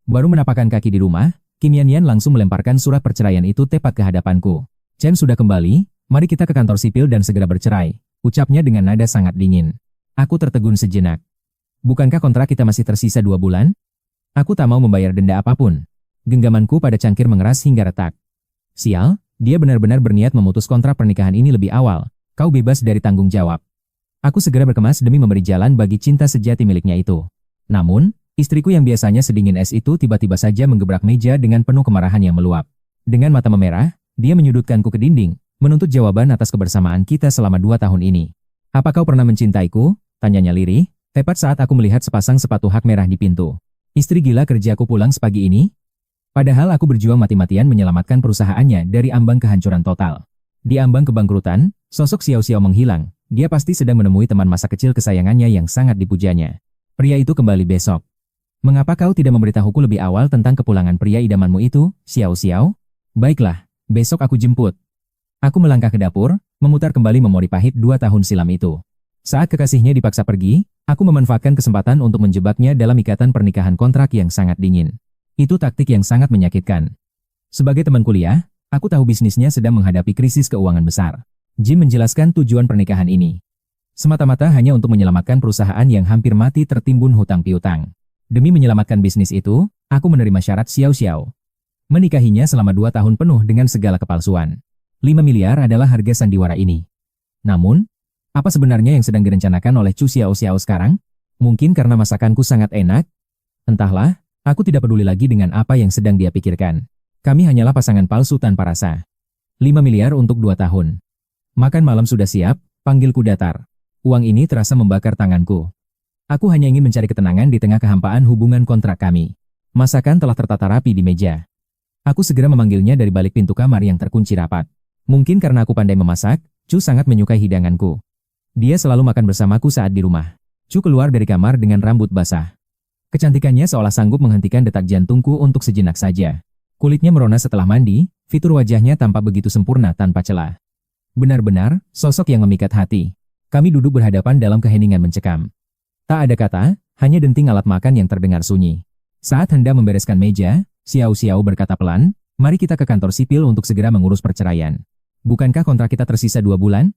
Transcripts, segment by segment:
Baru menapakkan kaki di rumah, Kim Yan langsung melemparkan surat perceraian itu tepat ke hadapanku. Chen sudah kembali, mari kita ke kantor sipil dan segera bercerai, ucapnya dengan nada sangat dingin. Aku tertegun sejenak. Bukankah kontrak kita masih tersisa 2 bulan? Aku tak mau membayar denda apapun. Genggamanku pada cangkir mengeras hingga retak. Sial, dia benar-benar berniat memutus kontrak pernikahan ini lebih awal. Kau bebas dari tanggung jawab. Aku segera berkemas demi memberi jalan bagi cinta sejati miliknya itu. Namun, istriku yang biasanya sedingin es itu tiba-tiba saja menggebrak meja dengan penuh kemarahan yang meluap. Dengan mata memerah, dia menyudutkanku ke dinding, menuntut jawaban atas kebersamaan kita selama 2 tahun ini. Apa kau pernah mencintaiku? Tanyanya lirih, tepat saat aku melihat sepasang sepatu hak merah di pintu. Istri gila kerjaku pulang sepagi ini? Padahal aku berjuang mati-matian menyelamatkan perusahaannya dari ambang kehancuran total. Di ambang kebangkrutan, sosok Xiao Xiao menghilang. Dia pasti sedang menemui teman masa kecil kesayangannya yang sangat dipujanya. Pria itu kembali besok. Mengapa kau tidak memberitahuku lebih awal tentang kepulangan pria idamanmu itu, Xiao Xiao? Baiklah, besok aku jemput. Aku melangkah ke dapur, memutar kembali memori pahit 2 tahun silam itu. Saat kekasihnya dipaksa pergi, aku memanfaatkan kesempatan untuk menjebaknya dalam ikatan pernikahan kontrak yang sangat dingin. Itu taktik yang sangat menyakitkan. Sebagai teman kuliah, aku tahu bisnisnya sedang menghadapi krisis keuangan besar. Jim menjelaskan tujuan pernikahan ini. Semata-mata hanya untuk menyelamatkan perusahaan yang hampir mati tertimbun hutang piutang. Demi menyelamatkan bisnis itu, aku menerima syarat Xiao Xiao. Menikahinya selama 2 tahun penuh dengan segala kepalsuan. 5 miliar adalah harga sandiwara ini. Namun, apa sebenarnya yang sedang direncanakan oleh Chu Xiao Xiao sekarang? Mungkin karena masakanku sangat enak? Entahlah, aku tidak peduli lagi dengan apa yang sedang dia pikirkan. Kami hanyalah pasangan palsu tanpa rasa. 5 miliar untuk 2 tahun. Makan malam sudah siap, panggilku datar. Uang ini terasa membakar tanganku. Aku hanya ingin mencari ketenangan di tengah kehampaan hubungan kontrak kami. Masakan telah tertata rapi di meja. Aku segera memanggilnya dari balik pintu kamar yang terkunci rapat. Mungkin karena aku pandai memasak, Chu sangat menyukai hidanganku. Dia selalu makan bersamaku saat di rumah. Chu keluar dari kamar dengan rambut basah. Kecantikannya seolah sanggup menghentikan detak jantungku untuk sejenak saja. Kulitnya merona setelah mandi, fitur wajahnya tampak begitu sempurna tanpa celah. Benar-benar, sosok yang memikat hati. Kami duduk berhadapan dalam keheningan mencekam. Tak ada kata, hanya denting alat makan yang terdengar sunyi. Saat hendak membereskan meja, Xiao Xiao berkata pelan, mari kita ke kantor sipil untuk segera mengurus perceraian. Bukankah kontrak kita tersisa 2 bulan?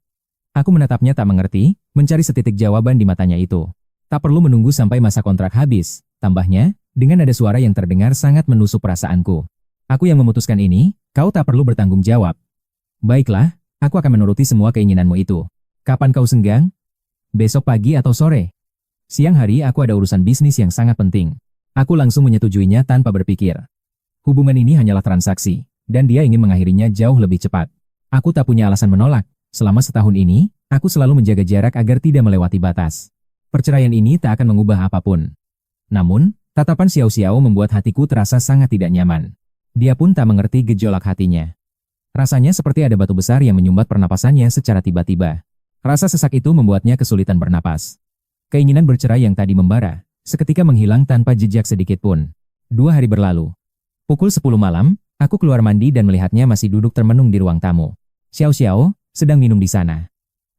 Aku menatapnya tak mengerti, mencari setitik jawaban di matanya itu. Tak perlu menunggu sampai masa kontrak habis, tambahnya, dengan ada suara yang terdengar sangat menusuk perasaanku. Aku yang memutuskan ini, kau tak perlu bertanggung jawab. Baiklah, aku akan menuruti semua keinginanmu itu. Kapan kau senggang? Besok pagi atau sore? Siang hari aku ada urusan bisnis yang sangat penting. Aku langsung menyetujuinya tanpa berpikir. Hubungan ini hanyalah transaksi, dan dia ingin mengakhirinya jauh lebih cepat. Aku tak punya alasan menolak. Selama setahun ini, aku selalu menjaga jarak agar tidak melewati batas. Perceraian ini tak akan mengubah apapun. Namun, tatapan Xiao Xiao membuat hatiku terasa sangat tidak nyaman. Dia pun tak mengerti gejolak hatinya. Rasanya seperti ada batu besar yang menyumbat pernapasannya secara tiba-tiba. Rasa sesak itu membuatnya kesulitan bernapas. Keinginan bercerai yang tadi membara, seketika menghilang tanpa jejak sedikit pun. 2 hari berlalu. Pukul 10 malam, aku keluar mandi dan melihatnya masih duduk termenung di ruang tamu. Xiao Xiao, sedang minum di sana.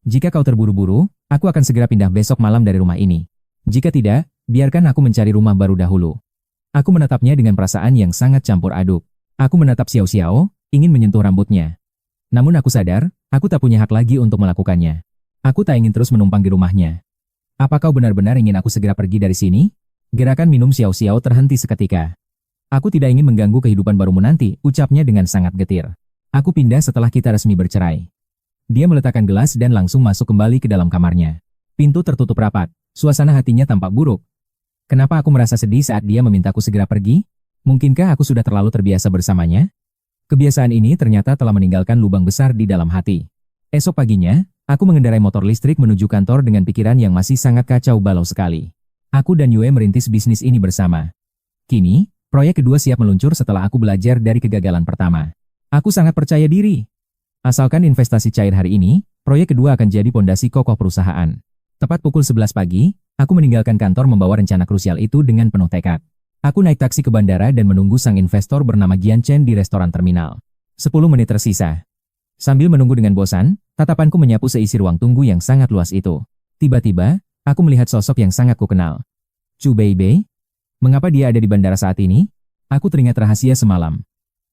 Jika kau terburu-buru, aku akan segera pindah besok malam dari rumah ini. Jika tidak, biarkan aku mencari rumah baru dahulu. Aku menatapnya dengan perasaan yang sangat campur aduk. Aku menatap Xiao Xiao, ingin menyentuh rambutnya. Namun aku sadar, aku tak punya hak lagi untuk melakukannya. Aku tak ingin terus menumpang di rumahnya. Apa kau benar-benar ingin aku segera pergi dari sini? Gerakan minum Xiao Xiao terhenti seketika. Aku tidak ingin mengganggu kehidupan barumu nanti, ucapnya dengan sangat getir. Aku pindah setelah kita resmi bercerai. Dia meletakkan gelas dan langsung masuk kembali ke dalam kamarnya. Pintu tertutup rapat, suasana hatinya tampak buruk. Kenapa aku merasa sedih saat dia memintaku segera pergi? Mungkinkah aku sudah terlalu terbiasa bersamanya? Kebiasaan ini ternyata telah meninggalkan lubang besar di dalam hati. Esok paginya, aku mengendarai motor listrik menuju kantor dengan pikiran yang masih sangat kacau balau sekali. Aku dan Yue merintis bisnis ini bersama. Kini, proyek kedua siap meluncur setelah aku belajar dari kegagalan pertama. Aku sangat percaya diri. Asalkan investasi cair hari ini, proyek kedua akan jadi pondasi kokoh perusahaan. Tepat pukul 11 pagi, aku meninggalkan kantor membawa rencana krusial itu dengan penuh tekad. Aku naik taksi ke bandara dan menunggu sang investor bernama Gian Chen di restoran terminal. 10 menit tersisa. Sambil menunggu dengan bosan, tatapanku menyapu seisi ruang tunggu yang sangat luas itu. Tiba-tiba, aku melihat sosok yang sangat kukenal. Chu Beibei? Mengapa dia ada di bandara saat ini? Aku teringat rahasia semalam.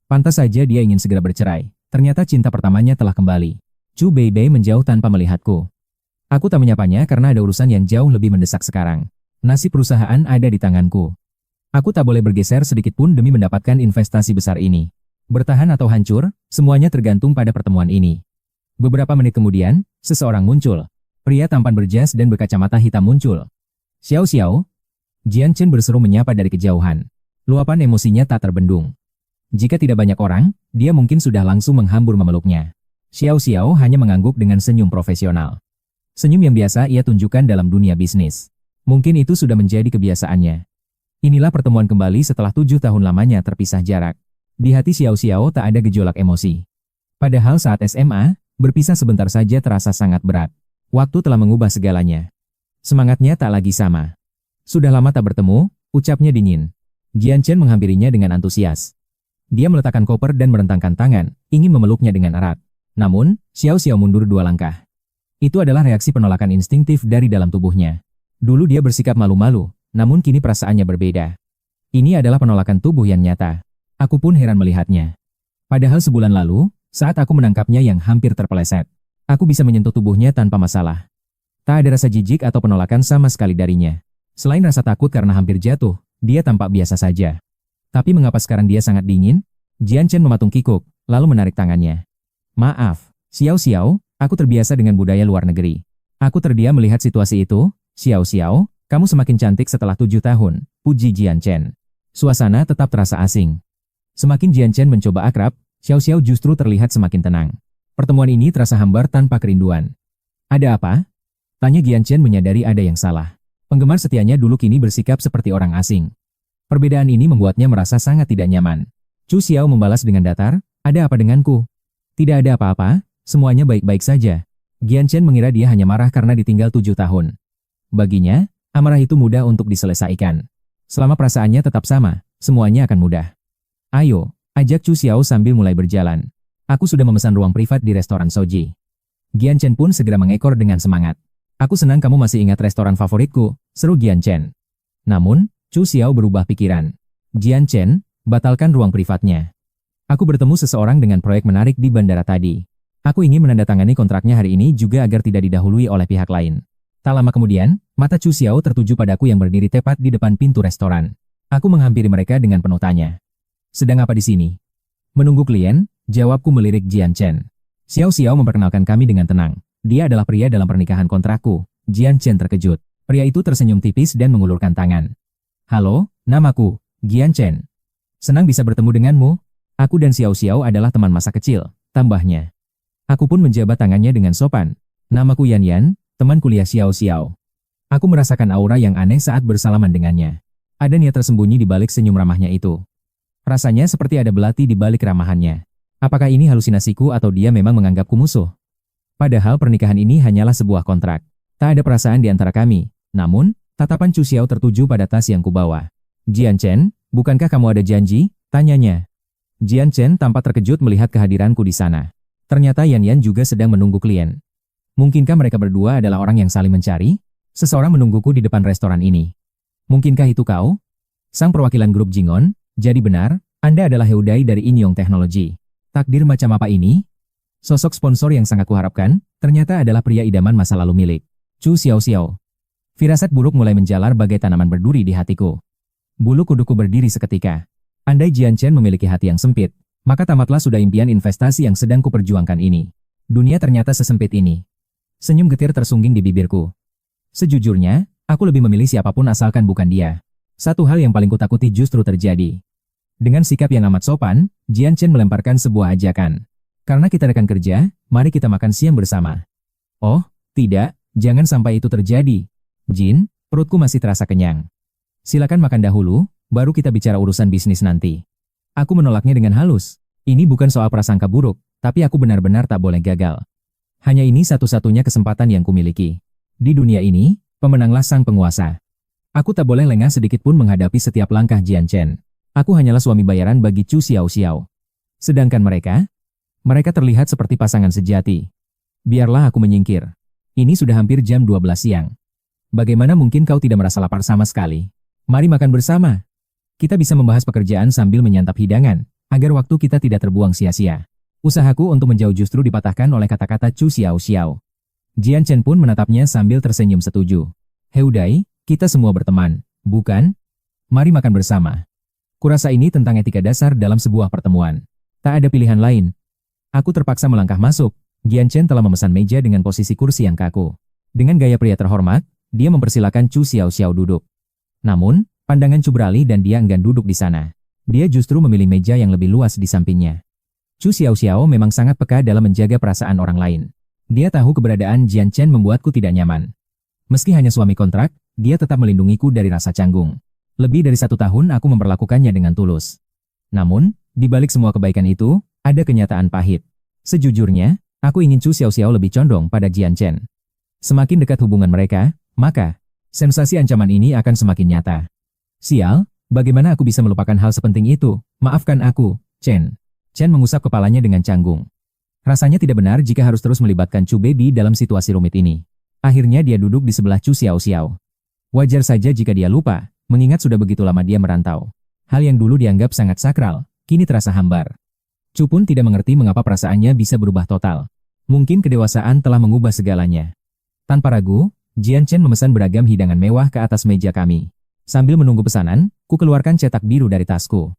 Pantas saja dia ingin segera bercerai. Ternyata cinta pertamanya telah kembali. Chu Beibei menjauh tanpa melihatku. Aku tak menyapanya karena ada urusan yang jauh lebih mendesak sekarang. Nasib perusahaan ada di tanganku. Aku tak boleh bergeser sedikit pun demi mendapatkan investasi besar ini. Bertahan atau hancur, semuanya tergantung pada pertemuan ini. Beberapa menit kemudian, seseorang muncul. Pria tampan berjas dan berkacamata hitam muncul. Xiao Xiao. Jian Chen berseru menyapa dari kejauhan. Luapan emosinya tak terbendung. Jika tidak banyak orang, dia mungkin sudah langsung menghambur memeluknya. Xiao Xiao hanya mengangguk dengan senyum profesional. Senyum yang biasa ia tunjukkan dalam dunia bisnis. Mungkin itu sudah menjadi kebiasaannya. Inilah pertemuan kembali setelah 7 tahun lamanya terpisah jarak. Di hati Xiao Xiao tak ada gejolak emosi. Padahal saat SMA, berpisah sebentar saja terasa sangat berat. Waktu telah mengubah segalanya. Semangatnya tak lagi sama. Sudah lama tak bertemu, ucapnya dingin. Jian Chen menghampirinya dengan antusias. Dia meletakkan koper dan merentangkan tangan, ingin memeluknya dengan erat. Namun, Xiao Xiao mundur 2 langkah. Itu adalah reaksi penolakan instingtif dari dalam tubuhnya. Dulu dia bersikap malu-malu, namun kini perasaannya berbeda. Ini adalah penolakan tubuh yang nyata. Aku pun heran melihatnya. Padahal sebulan lalu, saat aku menangkapnya yang hampir terpeleset, aku bisa menyentuh tubuhnya tanpa masalah. Tak ada rasa jijik atau penolakan sama sekali darinya. Selain rasa takut karena hampir jatuh, dia tampak biasa saja. Tapi mengapa sekarang dia sangat dingin? Jian Chen mematung kikuk, lalu menarik tangannya. Maaf, Xiao Xiao, aku terbiasa dengan budaya luar negeri. Aku terdiam melihat situasi itu. Xiao Xiao, kamu semakin cantik setelah 7 tahun, puji Jian Chen. Suasana tetap terasa asing. Semakin Jian Chen mencoba akrab, Xiao Xiao justru terlihat semakin tenang. Pertemuan ini terasa hambar tanpa kerinduan. Ada apa? Tanya Jian Chen menyadari ada yang salah. Penggemar setianya dulu kini bersikap seperti orang asing. Perbedaan ini membuatnya merasa sangat tidak nyaman. Chu Xiao membalas dengan datar, ada apa denganku? Tidak ada apa-apa, semuanya baik-baik saja. Jian Chen mengira dia hanya marah karena ditinggal 7 tahun. Baginya, amarah itu mudah untuk diselesaikan. Selama perasaannya tetap sama, semuanya akan mudah. Ayo, ajak Chu Xiao sambil mulai berjalan. Aku sudah memesan ruang privat di restoran Soji. Jian Chen pun segera mengekor dengan semangat. Aku senang kamu masih ingat restoran favoritku, seru Jian Chen. Namun, Chu Xiao berubah pikiran. Jian Chen, batalkan ruang privatnya. Aku bertemu seseorang dengan proyek menarik di bandara tadi. Aku ingin menandatangani kontraknya hari ini juga agar tidak didahului oleh pihak lain. Tak lama kemudian, mata Chu Xiao tertuju padaku yang berdiri tepat di depan pintu restoran. Aku menghampiri mereka dengan penuh tanya. Sedang apa di sini? Menunggu klien, jawabku melirik Jian Chen. Xiao Xiao memperkenalkan kami dengan tenang. Dia adalah pria dalam pernikahan kontrakku. Jian Chen terkejut. Pria itu tersenyum tipis dan mengulurkan tangan. Halo, namaku, Jian Chen. Senang bisa bertemu denganmu. Aku dan Xiao Xiao adalah teman masa kecil, tambahnya. Aku pun menjabat tangannya dengan sopan. Namaku Yan Yan, teman kuliah Xiao Xiao. Aku merasakan aura yang aneh saat bersalaman dengannya. Ada niat tersembunyi di balik senyum ramahnya itu. Rasanya seperti ada belati di balik ramahannya. Apakah ini halusinasiku atau dia memang menganggapku musuh? Padahal pernikahan ini hanyalah sebuah kontrak. Tak ada perasaan di antara kami. Namun, tatapan Chu Xiao tertuju pada tas yang kubawa. Jian Chen, bukankah kamu ada janji? Tanyanya. Jian Chen tampak terkejut melihat kehadiranku di sana. Ternyata Yan Yan juga sedang menunggu klien. Mungkinkah mereka berdua adalah orang yang saling mencari? Seseorang menungguku di depan restoran ini. Mungkinkah itu kau? Sang perwakilan grup Jingon, jadi benar, Anda adalah Heudai dari Inyong Technology. Takdir macam apa ini? Sosok sponsor yang sangat kuharapkan, ternyata adalah pria idaman masa lalu milik Chu Xiao Xiao. Firasat buruk mulai menjalar bagai tanaman berduri di hatiku. Bulu kuduku berdiri seketika. Andai Jian Chen memiliki hati yang sempit, maka tamatlah sudah impian investasi yang sedang kuperjuangkan ini. Dunia ternyata sesempit ini. Senyum getir tersungging di bibirku. Sejujurnya, aku lebih memilih siapapun asalkan bukan dia. Satu hal yang paling kutakuti justru terjadi. Dengan sikap yang amat sopan, Jian Chen melemparkan sebuah ajakan. Karena kita rekan kerja, mari kita makan siang bersama. Oh, tidak, jangan sampai itu terjadi. Jin, perutku masih terasa kenyang. Silakan makan dahulu, baru kita bicara urusan bisnis nanti. Aku menolaknya dengan halus. Ini bukan soal prasangka buruk, tapi aku benar-benar tak boleh gagal. Hanya ini satu-satunya kesempatan yang kumiliki. Di dunia ini, pemenanglah sang penguasa. Aku tak boleh lengah sedikit pun menghadapi setiap langkah Jian Chen. Aku hanyalah suami bayaran bagi Chu Xiao Xiao. Sedangkan mereka terlihat seperti pasangan sejati. Biarlah aku menyingkir. Ini sudah hampir jam 12 siang. Bagaimana mungkin kau tidak merasa lapar sama sekali? Mari makan bersama. Kita bisa membahas pekerjaan sambil menyantap hidangan, agar waktu kita tidak terbuang sia-sia. Usahaku untuk menjauh justru dipatahkan oleh kata-kata Chu Xiao Xiao. Jian Chen pun menatapnya sambil tersenyum setuju. Heudai, kita semua berteman, bukan? Mari makan bersama. Kurasa ini tentang etika dasar dalam sebuah pertemuan. Tak ada pilihan lain. Aku terpaksa melangkah masuk. Jian Chen telah memesan meja dengan posisi kursi yang kaku. Dengan gaya pria terhormat, dia mempersilakan Chu Xiao Xiao duduk. Namun, pandangan Chu beralih dan dia enggan duduk di sana. Dia justru memilih meja yang lebih luas di sampingnya. Chu Xiao Xiao memang sangat peka dalam menjaga perasaan orang lain. Dia tahu keberadaan Jian Chen membuatku tidak nyaman. Meski hanya suami kontrak, dia tetap melindungiku dari rasa canggung. Lebih dari 1 tahun aku memperlakukannya dengan tulus. Namun, di balik semua kebaikan itu, ada kenyataan pahit. Sejujurnya, aku ingin Chu Xiao Xiao lebih condong pada Jian Chen. Semakin dekat hubungan mereka, maka sensasi ancaman ini akan semakin nyata. Sial, bagaimana aku bisa melupakan hal sepenting itu? Maafkan aku, Chen. Chen mengusap kepalanya dengan canggung. Rasanya tidak benar jika harus terus melibatkan Chu Baby dalam situasi rumit ini. Akhirnya dia duduk di sebelah Chu Xiao Xiao. Wajar saja jika dia lupa, mengingat sudah begitu lama dia merantau. Hal yang dulu dianggap sangat sakral, kini terasa hambar. Chu pun tidak mengerti mengapa perasaannya bisa berubah total. Mungkin kedewasaan telah mengubah segalanya. Tanpa ragu, Jian Chen memesan beragam hidangan mewah ke atas meja kami. Sambil menunggu pesanan, ku keluarkan cetak biru dari tasku.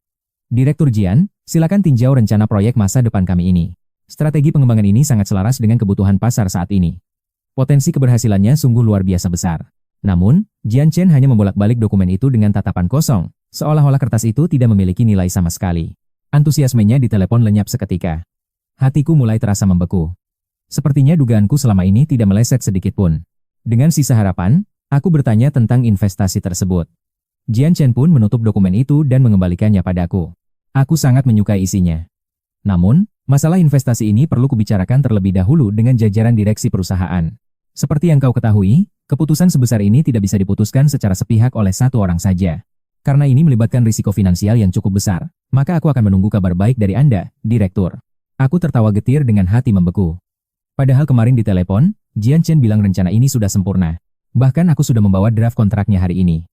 Direktur Jian, silakan tinjau rencana proyek masa depan kami ini. Strategi pengembangan ini sangat selaras dengan kebutuhan pasar saat ini. Potensi keberhasilannya sungguh luar biasa besar. Namun, Jian Chen hanya membolak-balik dokumen itu dengan tatapan kosong, seolah-olah kertas itu tidak memiliki nilai sama sekali. Antusiasmenya di telepon lenyap seketika. Hatiku mulai terasa membeku. Sepertinya dugaanku selama ini tidak meleset sedikit pun. Dengan sisa harapan, aku bertanya tentang investasi tersebut. Jian Chen pun menutup dokumen itu dan mengembalikannya padaku. Aku sangat menyukai isinya. Namun, masalah investasi ini perlu kubicarakan terlebih dahulu dengan jajaran direksi perusahaan. Seperti yang kau ketahui, keputusan sebesar ini tidak bisa diputuskan secara sepihak oleh satu orang saja. Karena ini melibatkan risiko finansial yang cukup besar, maka aku akan menunggu kabar baik dari Anda, Direktur. Aku tertawa getir dengan hati membeku. Padahal kemarin di telepon, Jian Chen bilang rencana ini sudah sempurna. Bahkan aku sudah membawa draft kontraknya hari ini.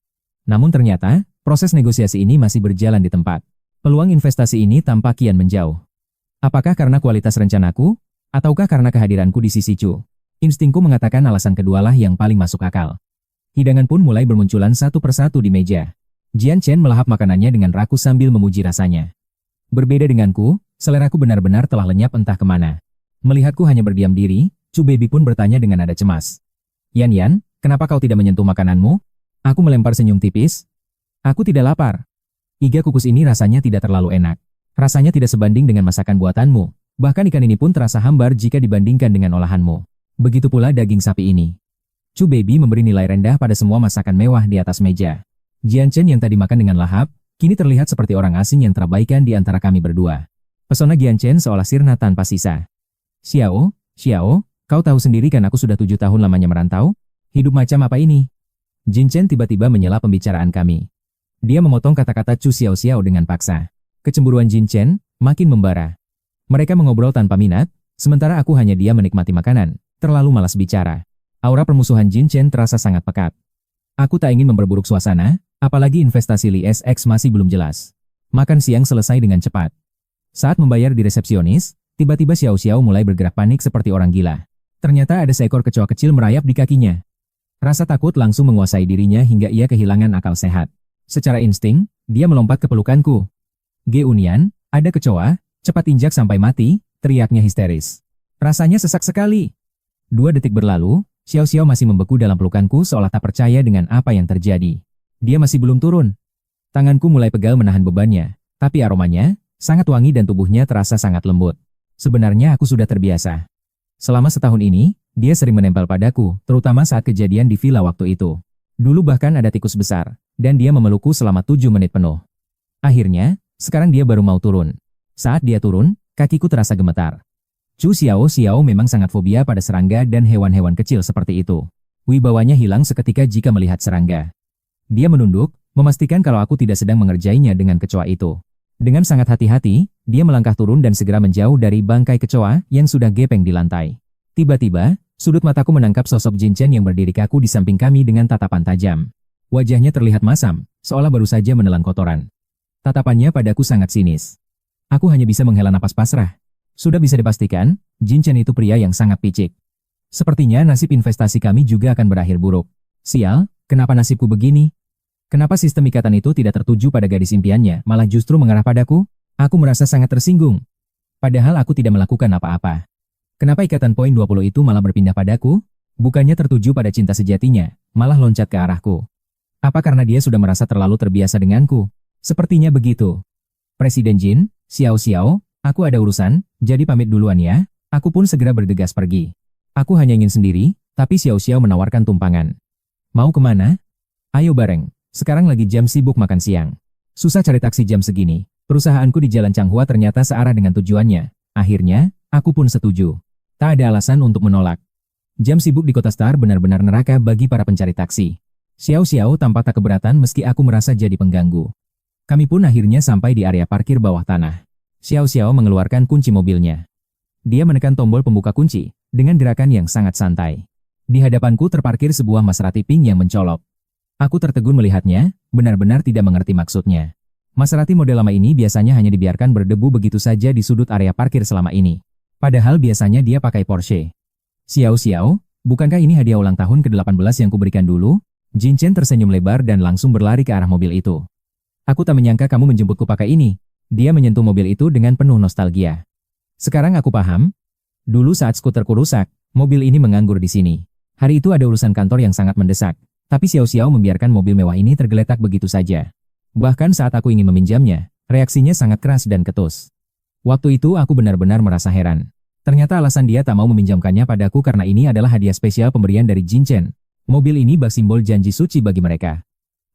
Namun ternyata, proses negosiasi ini masih berjalan di tempat. Peluang investasi ini tampak kian menjauh. Apakah karena kualitas rencanaku, ataukah karena kehadiranku di sisi Chu? Instingku mengatakan alasan kedualah yang paling masuk akal. Hidangan pun mulai bermunculan satu persatu di meja. Jian Chen melahap makanannya dengan rakus sambil memuji rasanya. Berbeda denganku, seleraku benar-benar telah lenyap entah kemana. Melihatku hanya berdiam diri, Chu Baby pun bertanya dengan nada cemas. Yan, kenapa kau tidak menyentuh makananmu? Aku melempar senyum tipis. Aku tidak lapar. Iga kukus ini rasanya tidak terlalu enak. Rasanya tidak sebanding dengan masakan buatanmu. Bahkan ikan ini pun terasa hambar jika dibandingkan dengan olahanmu. Begitu pula daging sapi ini. Chu Baby memberi nilai rendah pada semua masakan mewah di atas meja. Jian Chen yang tadi makan dengan lahap, kini terlihat seperti orang asing yang terabaikan di antara kami berdua. Pesona Jian Chen seolah sirna tanpa sisa. Xiao, kau tahu sendiri kan aku sudah 7 tahun lamanya merantau? Hidup macam apa ini? Jian Chen tiba-tiba menyela pembicaraan kami. Dia memotong kata-kata Chu Xiao Xiao dengan paksa. Kecemburuan Jian Chen makin membara. Mereka mengobrol tanpa minat, sementara aku hanya diam menikmati makanan. Terlalu malas bicara. Aura permusuhan Jian Chen terasa sangat pekat. Aku tak ingin memperburuk suasana, apalagi investasi Li SX masih belum jelas. Makan siang selesai dengan cepat. Saat membayar di resepsionis, tiba-tiba Xiao Xiao mulai bergerak panik seperti orang gila. Ternyata ada seekor kecoa kecil merayap di kakinya. Rasa takut langsung menguasai dirinya hingga ia kehilangan akal sehat. Secara insting, dia melompat ke pelukanku. Geunian, ada kecoa, cepat injak sampai mati, teriaknya histeris. Rasanya sesak sekali. 2 detik berlalu, Xiao Xiao masih membeku dalam pelukanku seolah tak percaya dengan apa yang terjadi. Dia masih belum turun. Tanganku mulai pegal menahan bebannya, tapi aromanya sangat wangi dan tubuhnya terasa sangat lembut. Sebenarnya aku sudah terbiasa. Selama setahun ini, dia sering menempel padaku, terutama saat kejadian di villa waktu itu. Dulu bahkan ada tikus besar, dan dia memelukku selama 7 menit penuh. Akhirnya, sekarang dia baru mau turun. Saat dia turun, kakiku terasa gemetar. Chu Xiao Xiao memang sangat fobia pada serangga dan hewan-hewan kecil seperti itu. Wibawanya hilang seketika jika melihat serangga. Dia menunduk, memastikan kalau aku tidak sedang mengerjainya dengan kecoa itu. Dengan sangat hati-hati, dia melangkah turun dan segera menjauh dari bangkai kecoa yang sudah gepeng di lantai. Tiba-tiba, sudut mataku menangkap sosok Jian Chen yang berdiri kaku di samping kami dengan tatapan tajam. Wajahnya terlihat masam, seolah baru saja menelan kotoran. Tatapannya padaku sangat sinis. Aku hanya bisa menghela napas pasrah. Sudah bisa dipastikan, Jin Chen itu pria yang sangat picik. Sepertinya nasib investasi kami juga akan berakhir buruk. Sial, kenapa nasibku begini? Kenapa sistem ikatan itu tidak tertuju pada gadis impiannya, malah justru mengarah padaku? Aku merasa sangat tersinggung. Padahal aku tidak melakukan apa-apa. Kenapa ikatan poin 20 itu malah berpindah padaku? Bukannya tertuju pada cinta sejatinya, malah loncat ke arahku. Apa karena dia sudah merasa terlalu terbiasa denganku? Sepertinya begitu. Presiden Jin, Xiao, aku ada urusan, jadi pamit duluan ya. Aku pun segera bergegas pergi. Aku hanya ingin sendiri, tapi Xiao menawarkan tumpangan. Mau kemana? Ayo bareng, sekarang lagi jam sibuk makan siang. Susah cari taksi jam segini. Perusahaanku di Jalan Changhua ternyata searah dengan tujuannya. Akhirnya, aku pun setuju. Tak ada alasan untuk menolak. Jam sibuk di kota Star benar-benar neraka bagi para pencari taksi. Xiao tampak tak keberatan meski aku merasa jadi pengganggu. Kami pun akhirnya sampai di area parkir bawah tanah. Xiao mengeluarkan kunci mobilnya. Dia menekan tombol pembuka kunci, dengan gerakan yang sangat santai. Di hadapanku terparkir sebuah Maserati pink yang mencolok. Aku tertegun melihatnya, benar-benar tidak mengerti maksudnya. Maserati model lama ini biasanya hanya dibiarkan berdebu begitu saja di sudut area parkir selama ini. Padahal biasanya dia pakai Porsche. Xiao, bukankah ini hadiah ulang tahun ke-18 yang kuberikan dulu? Jin Chen tersenyum lebar dan langsung berlari ke arah mobil itu. Aku tak menyangka kamu menjemputku pakai ini. Dia menyentuh mobil itu dengan penuh nostalgia. Sekarang aku paham. Dulu saat skuterku rusak, mobil ini menganggur di sini. Hari itu ada urusan kantor yang sangat mendesak. Tapi Xiao membiarkan mobil mewah ini tergeletak begitu saja. Bahkan saat aku ingin meminjamnya, reaksinya sangat keras dan ketus. Waktu itu aku benar-benar merasa heran. Ternyata alasan dia tak mau meminjamkannya padaku karena ini adalah hadiah spesial pemberian dari Jin Chen. Mobil ini bak simbol janji suci bagi mereka.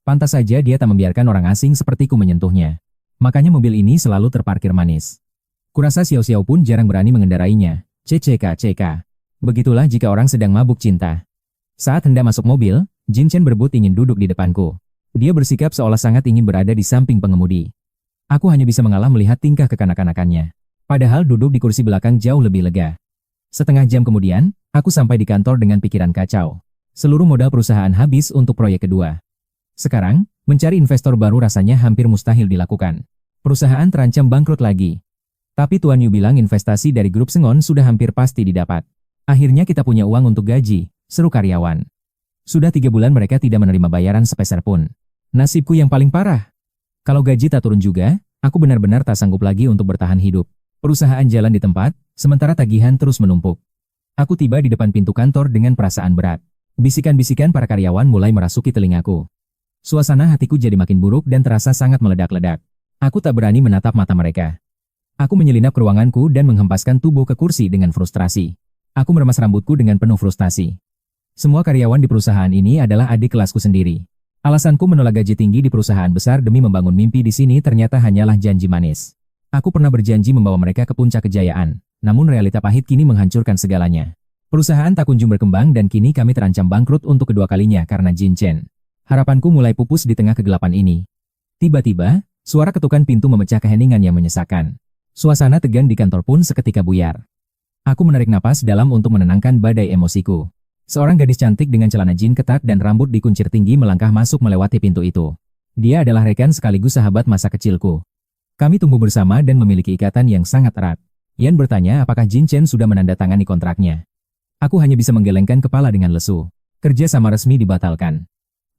Pantas saja dia tak membiarkan orang asing sepertiku menyentuhnya. Makanya mobil ini selalu terparkir manis. Kurasa Xiao pun jarang berani mengendarainya. CK. Begitulah jika orang sedang mabuk cinta. Saat hendak masuk mobil, Jin Chen berebut ingin duduk di depanku. Dia bersikap seolah sangat ingin berada di samping pengemudi. Aku hanya bisa mengalah melihat tingkah kekanak-kanakannya. Padahal duduk di kursi belakang jauh lebih lega. Setengah jam kemudian, aku sampai di kantor dengan pikiran kacau. Seluruh modal perusahaan habis untuk proyek kedua. Sekarang, mencari investor baru rasanya hampir mustahil dilakukan. Perusahaan terancam bangkrut lagi. Tapi Tuan Yu bilang investasi dari grup Sengon sudah hampir pasti didapat. Akhirnya kita punya uang untuk gaji, seru karyawan. Sudah 3 bulan mereka tidak menerima bayaran sepeser pun. Nasibku yang paling parah. Kalau gaji tak turun juga, aku benar-benar tak sanggup lagi untuk bertahan hidup. Perusahaan jalan di tempat, sementara tagihan terus menumpuk. Aku tiba di depan pintu kantor dengan perasaan berat. Bisikan-bisikan para karyawan mulai merasuki telingaku. Suasana hatiku jadi makin buruk dan terasa sangat meledak-ledak. Aku tak berani menatap mata mereka. Aku menyelinap ke ruanganku dan menghempaskan tubuh ke kursi dengan frustrasi. Aku meremas rambutku dengan penuh frustasi. Semua karyawan di perusahaan ini adalah adik kelasku sendiri. Alasanku menolak gaji tinggi di perusahaan besar demi membangun mimpi di sini ternyata hanyalah janji manis. Aku pernah berjanji membawa mereka ke puncak kejayaan, namun realita pahit kini menghancurkan segalanya. Perusahaan tak kunjung berkembang dan kini kami terancam bangkrut untuk kedua kalinya karena Jin Chen. Harapanku mulai pupus di tengah kegelapan ini. Tiba-tiba, suara ketukan pintu memecah keheningan yang menyesakan. Suasana tegang di kantor pun seketika buyar. Aku menarik napas dalam untuk menenangkan badai emosiku. Seorang gadis cantik dengan celana jin ketat dan rambut dikuncir tinggi melangkah masuk melewati pintu itu. Dia adalah rekan sekaligus sahabat masa kecilku. Kami tumbuh bersama dan memiliki ikatan yang sangat erat. Yan bertanya apakah Jin Chen sudah menandatangani kontraknya. Aku hanya bisa menggelengkan kepala dengan lesu. Kerja sama resmi dibatalkan.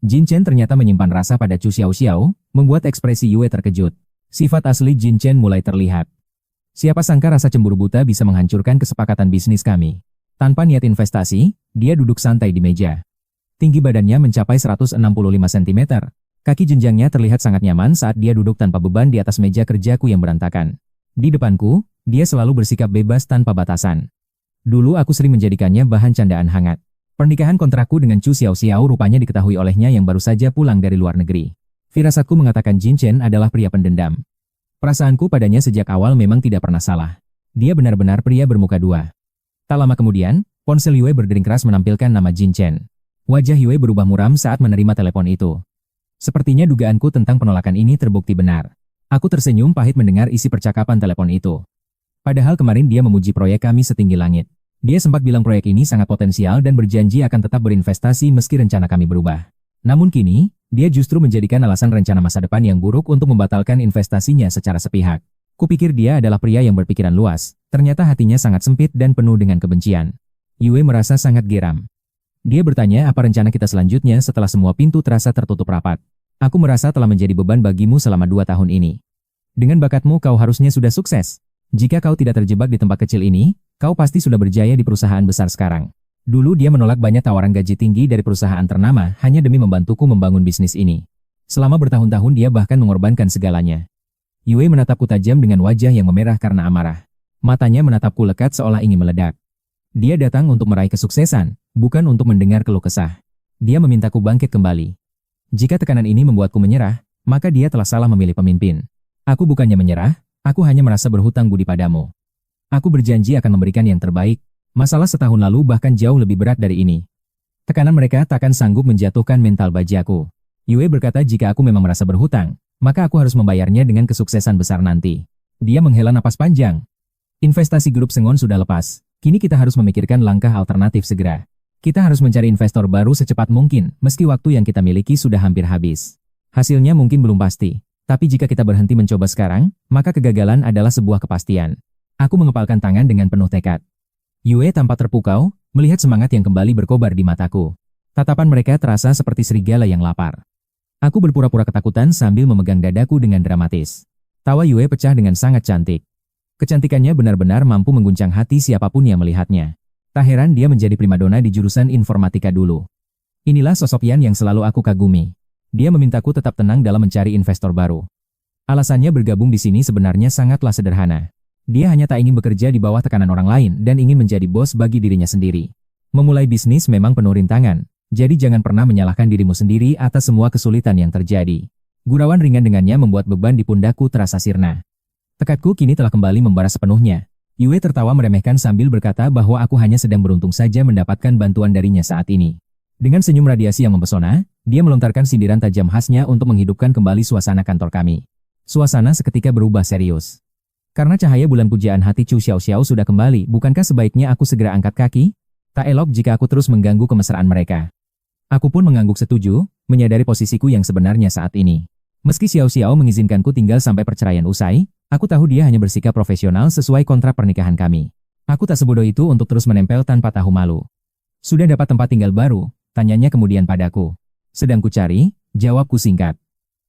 Jin Chen ternyata menyimpan rasa pada Chu Xiao, membuat ekspresi Yue terkejut. Sifat asli Jin Chen mulai terlihat. Siapa sangka rasa cemburu buta bisa menghancurkan kesepakatan bisnis kami. Tanpa niat investasi, dia duduk santai di meja. Tinggi badannya mencapai 165 cm. Kaki jenjangnya terlihat sangat nyaman saat dia duduk tanpa beban di atas meja kerjaku yang berantakan. Di depanku, dia selalu bersikap bebas tanpa batasan. Dulu aku sering menjadikannya bahan candaan hangat. Pernikahan kontrakku dengan Chu Xiao rupanya diketahui olehnya yang baru saja pulang dari luar negeri. Firasatku mengatakan Jin Chen adalah pria pendendam. Perasaanku padanya sejak awal memang tidak pernah salah. Dia benar-benar pria bermuka dua. Tak lama kemudian, ponsel Yue berdering keras menampilkan nama Jin Chen. Wajah Yue berubah muram saat menerima telepon itu. Sepertinya dugaanku tentang penolakan ini terbukti benar. Aku tersenyum pahit mendengar isi percakapan telepon itu. Padahal kemarin dia memuji proyek kami setinggi langit. Dia sempat bilang proyek ini sangat potensial dan berjanji akan tetap berinvestasi meski rencana kami berubah. Namun kini, dia justru menjadikan alasan rencana masa depan yang buruk untuk membatalkan investasinya secara sepihak. Kupikir dia adalah pria yang berpikiran luas, ternyata hatinya sangat sempit dan penuh dengan kebencian. Yue merasa sangat geram. Dia bertanya apa rencana kita selanjutnya setelah semua pintu terasa tertutup rapat. Aku merasa telah menjadi beban bagimu selama 2 tahun ini. Dengan bakatmu kau harusnya sudah sukses. Jika kau tidak terjebak di tempat kecil ini, kau pasti sudah berjaya di perusahaan besar sekarang. Dulu dia menolak banyak tawaran gaji tinggi dari perusahaan ternama hanya demi membantuku membangun bisnis ini. Selama bertahun-tahun dia bahkan mengorbankan segalanya. Yue menatapku tajam dengan wajah yang memerah karena amarah. Matanya menatapku lekat seolah ingin meledak. Dia datang untuk meraih kesuksesan, bukan untuk mendengar keluh kesah. Dia memintaku bangkit kembali. Jika tekanan ini membuatku menyerah, maka dia telah salah memilih pemimpin. Aku bukannya menyerah, aku hanya merasa berhutang budi padamu. Aku berjanji akan memberikan yang terbaik. Masalah setahun lalu bahkan jauh lebih berat dari ini. Tekanan mereka takkan sanggup menjatuhkan mental bajaku. Yue berkata jika aku memang merasa berhutang, maka aku harus membayarnya dengan kesuksesan besar nanti. Dia menghela napas panjang. Investasi grup Sengon sudah lepas. Kini kita harus memikirkan langkah alternatif segera. Kita harus mencari investor baru secepat mungkin, meski waktu yang kita miliki sudah hampir habis. Hasilnya mungkin belum pasti. Tapi jika kita berhenti mencoba sekarang, maka kegagalan adalah sebuah kepastian. Aku mengepalkan tangan dengan penuh tekad. Yue tampak terpukau, melihat semangat yang kembali berkobar di mataku. Tatapan mereka terasa seperti serigala yang lapar. Aku berpura-pura ketakutan sambil memegang dadaku dengan dramatis. Tawa Yue pecah dengan sangat cantik. Kecantikannya benar-benar mampu mengguncang hati siapapun yang melihatnya. Tak heran dia menjadi primadona di jurusan informatika dulu. Inilah sosok Yan yang selalu aku kagumi. Dia memintaku tetap tenang dalam mencari investor baru. Alasannya bergabung di sini sebenarnya sangatlah sederhana. Dia hanya tak ingin bekerja di bawah tekanan orang lain dan ingin menjadi bos bagi dirinya sendiri. Memulai bisnis memang penuh rintangan, jadi jangan pernah menyalahkan dirimu sendiri atas semua kesulitan yang terjadi. Gurauan ringan dengannya membuat beban di pundakku terasa sirna. Tekadku kini telah kembali membara sepenuhnya. Yue tertawa meremehkan sambil berkata bahwa aku hanya sedang beruntung saja mendapatkan bantuan darinya saat ini. Dengan senyum radiasi yang mempesona, dia melontarkan sindiran tajam khasnya untuk menghidupkan kembali suasana kantor kami. Suasana seketika berubah serius. Karena cahaya bulan pujaan hati Chu Xiaoxiao sudah kembali, bukankah sebaiknya aku segera angkat kaki? Tak elok jika aku terus mengganggu kemesraan mereka. Aku pun mengangguk setuju, menyadari posisiku yang sebenarnya saat ini. Meski Xiaoxiao mengizinkanku tinggal sampai perceraian usai, aku tahu dia hanya bersikap profesional sesuai kontrak pernikahan kami. Aku tak sebodoh itu untuk terus menempel tanpa tahu malu. Sudah dapat tempat tinggal baru? Tanyanya kemudian padaku. Sedang kucari, jawabku singkat.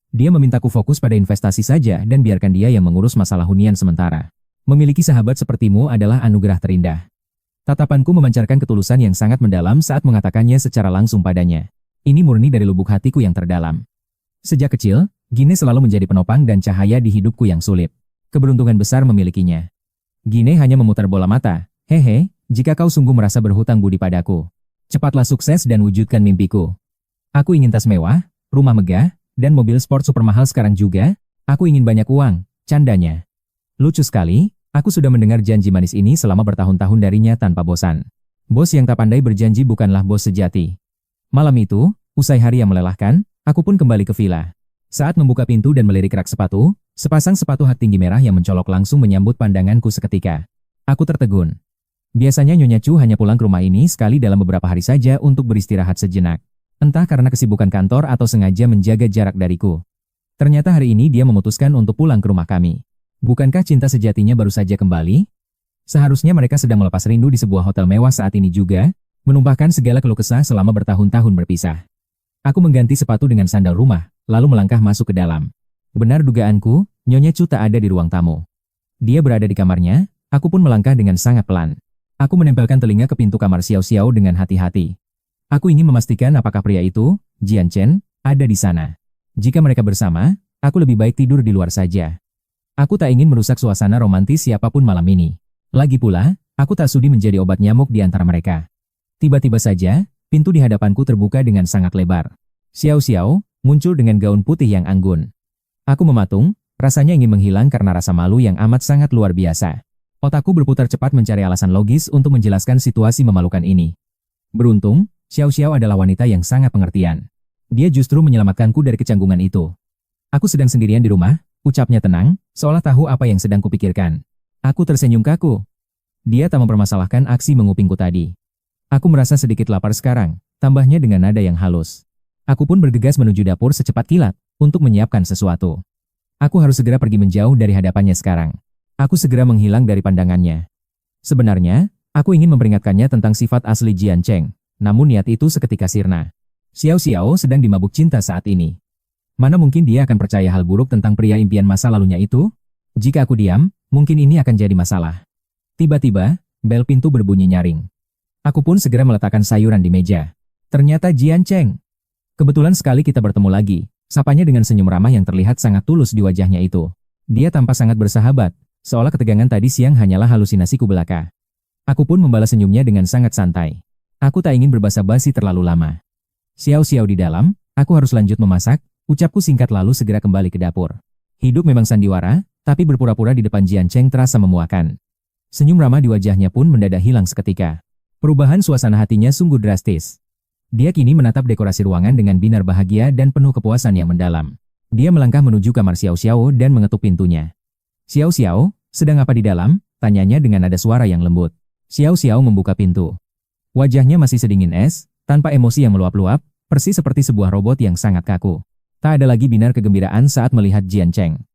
Dia memintaku fokus pada investasi saja dan biarkan dia yang mengurus masalah hunian sementara. Memiliki sahabat sepertimu adalah anugerah terindah. Tatapanku memancarkan ketulusan yang sangat mendalam saat mengatakannya secara langsung padanya. Ini murni dari lubuk hatiku yang terdalam. Sejak kecil, Gine selalu menjadi penopang dan cahaya di hidupku yang sulit. Keberuntungan besar memilikinya. Gine hanya memutar bola mata. Hehe, jika kau sungguh merasa berhutang budi padaku, cepatlah sukses dan wujudkan mimpiku. Aku ingin tas mewah, rumah megah, dan mobil sport super mahal sekarang juga. Aku ingin banyak uang, candanya. Lucu sekali, aku sudah mendengar janji manis ini selama bertahun-tahun darinya tanpa bosan. Bos yang tak pandai berjanji bukanlah bos sejati. Malam itu, usai hari yang melelahkan, aku pun kembali ke villa. Saat membuka pintu dan melirik rak sepatu, sepasang sepatu hak tinggi merah yang mencolok langsung menyambut pandanganku seketika. Aku tertegun. Biasanya Nyonya Chu hanya pulang ke rumah ini sekali dalam beberapa hari saja untuk beristirahat sejenak. Entah karena kesibukan kantor atau sengaja menjaga jarak dariku. Ternyata hari ini dia memutuskan untuk pulang ke rumah kami. Bukankah cinta sejatinya baru saja kembali? Seharusnya mereka sedang melepas rindu di sebuah hotel mewah saat ini juga, menumpahkan segala keluh kesah selama bertahun-tahun berpisah. Aku mengganti sepatu dengan sandal rumah, lalu melangkah masuk ke dalam. Benar dugaanku, Nyonya Chu tak ada di ruang tamu. Dia berada di kamarnya, aku pun melangkah dengan sangat pelan. Aku menempelkan telinga ke pintu kamar Xiao-Xiao dengan hati-hati. Aku ingin memastikan apakah pria itu, Jian Chen, ada di sana. Jika mereka bersama, aku lebih baik tidur di luar saja. Aku tak ingin merusak suasana romantis siapapun malam ini. Lagi pula, aku tak sudi menjadi obat nyamuk di antara mereka. Tiba-tiba saja, pintu di hadapanku terbuka dengan sangat lebar. Xiao-Xiao muncul dengan gaun putih yang anggun. Aku mematung, rasanya ingin menghilang karena rasa malu yang amat sangat luar biasa. Otakku berputar cepat mencari alasan logis untuk menjelaskan situasi memalukan ini. Beruntung, Xiao-Xiao adalah wanita yang sangat pengertian. Dia justru menyelamatkanku dari kecanggungan itu. Aku sedang sendirian di rumah, ucapnya tenang, seolah tahu apa yang sedang kupikirkan. Aku tersenyum kaku. Dia tak mempermasalahkan aksi mengupingku tadi. Aku merasa sedikit lapar sekarang, tambahnya dengan nada yang halus. Aku pun bergegas menuju dapur secepat kilat, untuk menyiapkan sesuatu. Aku harus segera pergi menjauh dari hadapannya sekarang. Aku segera menghilang dari pandangannya. Sebenarnya, aku ingin memperingatkannya tentang sifat asli Jian Cheng, namun niat itu seketika sirna. Xiao Xiao sedang dimabuk cinta saat ini. Mana mungkin dia akan percaya hal buruk tentang pria impian masa lalunya itu? Jika aku diam, mungkin ini akan jadi masalah. Tiba-tiba, bel pintu berbunyi nyaring. Aku pun segera meletakkan sayuran di meja. Ternyata Jian Cheng. Kebetulan sekali kita bertemu lagi, sapanya dengan senyum ramah yang terlihat sangat tulus di wajahnya itu. Dia tampak sangat bersahabat, seolah ketegangan tadi siang hanyalah halusinasiku belaka. Aku pun membalas senyumnya dengan sangat santai. Aku tak ingin berbasa-basi terlalu lama. Xiao Xiao di dalam, aku harus lanjut memasak, ucapku singkat lalu segera kembali ke dapur. Hidup memang sandiwara, tapi berpura-pura di depan Jian Cheng terasa memuakan. Senyum ramah di wajahnya pun mendadak hilang seketika. Perubahan suasana hatinya sungguh drastis. Dia kini menatap dekorasi ruangan dengan binar bahagia dan penuh kepuasan yang mendalam. Dia melangkah menuju kamar Xiao Xiao dan mengetuk pintunya. Xiao Xiao, sedang apa di dalam? Tanyanya dengan nada suara yang lembut. Xiao Xiao membuka pintu. Wajahnya masih sedingin es, tanpa emosi yang meluap-luap, persis seperti sebuah robot yang sangat kaku. Tak ada lagi binar kegembiraan saat melihat Jian Cheng.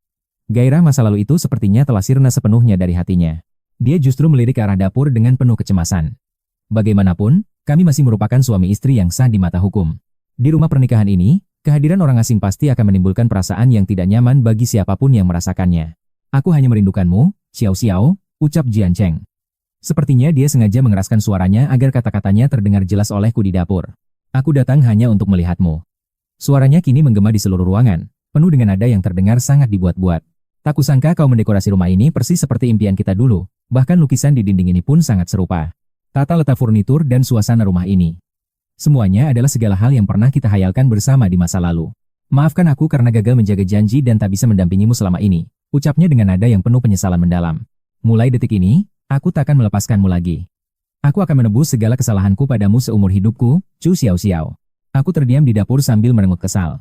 Gairah masa lalu itu sepertinya telah sirna sepenuhnya dari hatinya. Dia justru melirik ke arah dapur dengan penuh kecemasan. Bagaimanapun, kami masih merupakan suami istri yang sah di mata hukum. Di rumah pernikahan ini, kehadiran orang asing pasti akan menimbulkan perasaan yang tidak nyaman bagi siapapun yang merasakannya. Aku hanya merindukanmu, Xiao Xiao, ucap Jian Cheng. Sepertinya dia sengaja mengeraskan suaranya agar kata-katanya terdengar jelas olehku di dapur. Aku datang hanya untuk melihatmu. Suaranya kini menggema di seluruh ruangan, penuh dengan nada yang terdengar sangat dibuat-buat. Tak kusangka kau mendekorasi rumah ini persis seperti impian kita dulu, bahkan lukisan di dinding ini pun sangat serupa. Tata letak furnitur dan suasana rumah ini. Semuanya adalah segala hal yang pernah kita hayalkan bersama di masa lalu. Maafkan aku karena gagal menjaga janji dan tak bisa mendampingimu selama ini, ucapnya dengan nada yang penuh penyesalan mendalam. Mulai detik ini, aku takkan melepaskanmu lagi. Aku akan menebus segala kesalahanku padamu seumur hidupku, Chu Xiao Xiao. Aku terdiam di dapur sambil merengut kesal.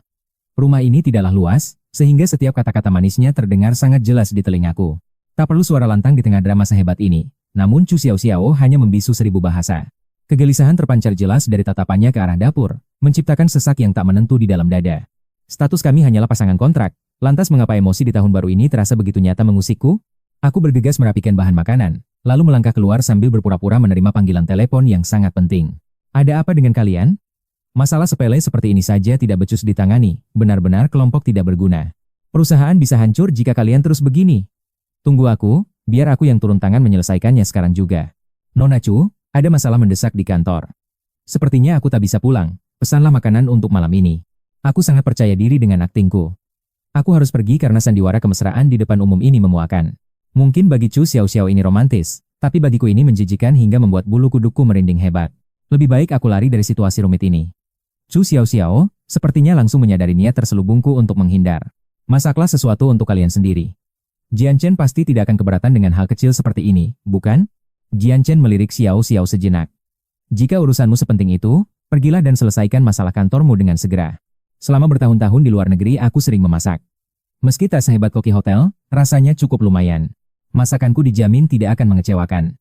Rumah ini tidaklah luas, sehingga setiap kata-kata manisnya terdengar sangat jelas di telingaku. Tak perlu suara lantang di tengah drama sehebat ini. Namun Chu Xiao Xiao hanya membisu 1000 bahasa. Kegelisahan terpancar jelas dari tatapannya ke arah dapur, menciptakan sesak yang tak menentu di dalam dada. Status kami hanyalah pasangan kontrak, lantas mengapa emosi di tahun baru ini terasa begitu nyata mengusikku? Aku bergegas merapikan bahan makanan, lalu melangkah keluar sambil berpura-pura menerima panggilan telepon yang sangat penting. Ada apa dengan kalian? Masalah sepele seperti ini saja tidak becus ditangani, benar-benar kelompok tidak berguna. Perusahaan bisa hancur jika kalian terus begini. Tunggu aku. Biar aku yang turun tangan menyelesaikannya sekarang juga. Nona Chu, ada masalah mendesak di kantor. Sepertinya aku tak bisa pulang, pesanlah makanan untuk malam ini. Aku sangat percaya diri dengan aktingku. Aku harus pergi karena sandiwara kemesraan di depan umum ini memuakan. Mungkin bagi Chu Xiao Xiao ini romantis, tapi bagiku ini menjijikan hingga membuat bulu kudukku merinding hebat. Lebih baik aku lari dari situasi rumit ini. Chu Xiao Xiao, sepertinya langsung menyadari niat terselubungku untuk menghindar. Masaklah sesuatu untuk kalian sendiri. Jian Chen pasti tidak akan keberatan dengan hal kecil seperti ini, bukan? Jian Chen melirik Xiao Xiao sejenak. Jika urusanmu sepenting itu, pergilah dan selesaikan masalah kantormu dengan segera. Selama bertahun-tahun di luar negeri aku sering memasak. Meski tak sehebat koki hotel, rasanya cukup lumayan. Masakanku dijamin tidak akan mengecewakan.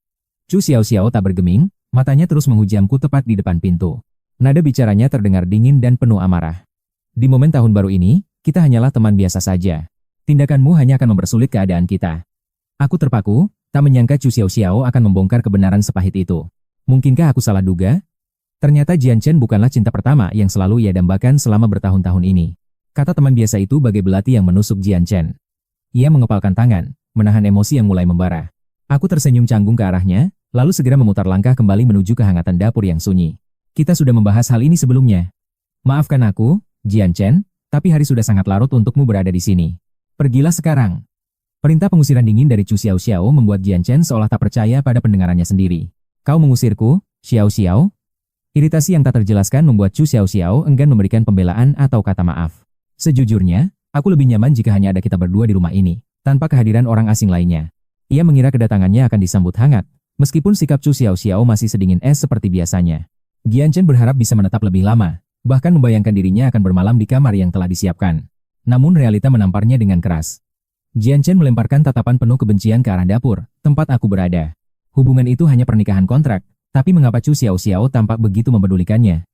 Chu Xiao Xiao tak bergeming, matanya terus menghujamku tepat di depan pintu. Nada bicaranya terdengar dingin dan penuh amarah. Di momen tahun baru ini, kita hanyalah teman biasa saja. Tindakanmu hanya akan mempersulit keadaan kita. Aku terpaku, tak menyangka Chu Xiao Xiao akan membongkar kebenaran sepahit itu. Mungkinkah aku salah duga? Ternyata Jian Chen bukanlah cinta pertama yang selalu ia dambakan selama bertahun-tahun ini. Kata teman biasa itu bagai belati yang menusuk Jian Chen. Ia mengepalkan tangan, menahan emosi yang mulai membara. Aku tersenyum canggung ke arahnya, lalu segera memutar langkah kembali menuju kehangatan dapur yang sunyi. Kita sudah membahas hal ini sebelumnya. Maafkan aku, Jian Chen, tapi hari sudah sangat larut untukmu berada di sini. Pergilah sekarang. Perintah pengusiran dingin dari Chu Xiao Xiao membuat Jian Chen seolah tak percaya pada pendengarannya sendiri. Kau mengusirku, Xiao Xiao? Iritasi yang tak terjelaskan membuat Chu Xiao Xiao enggan memberikan pembelaan atau kata maaf. Sejujurnya, aku lebih nyaman jika hanya ada kita berdua di rumah ini, tanpa kehadiran orang asing lainnya. Ia mengira kedatangannya akan disambut hangat, meskipun sikap Chu Xiao Xiao masih sedingin es seperti biasanya. Jian Chen berharap bisa menetap lebih lama, bahkan membayangkan dirinya akan bermalam di kamar yang telah disiapkan. Namun realita menamparnya dengan keras. Jian Chen melemparkan tatapan penuh kebencian ke arah dapur, tempat aku berada. Hubungan itu hanya pernikahan kontrak, tapi mengapa Chu Xiao Xiao tampak begitu mempedulikannya?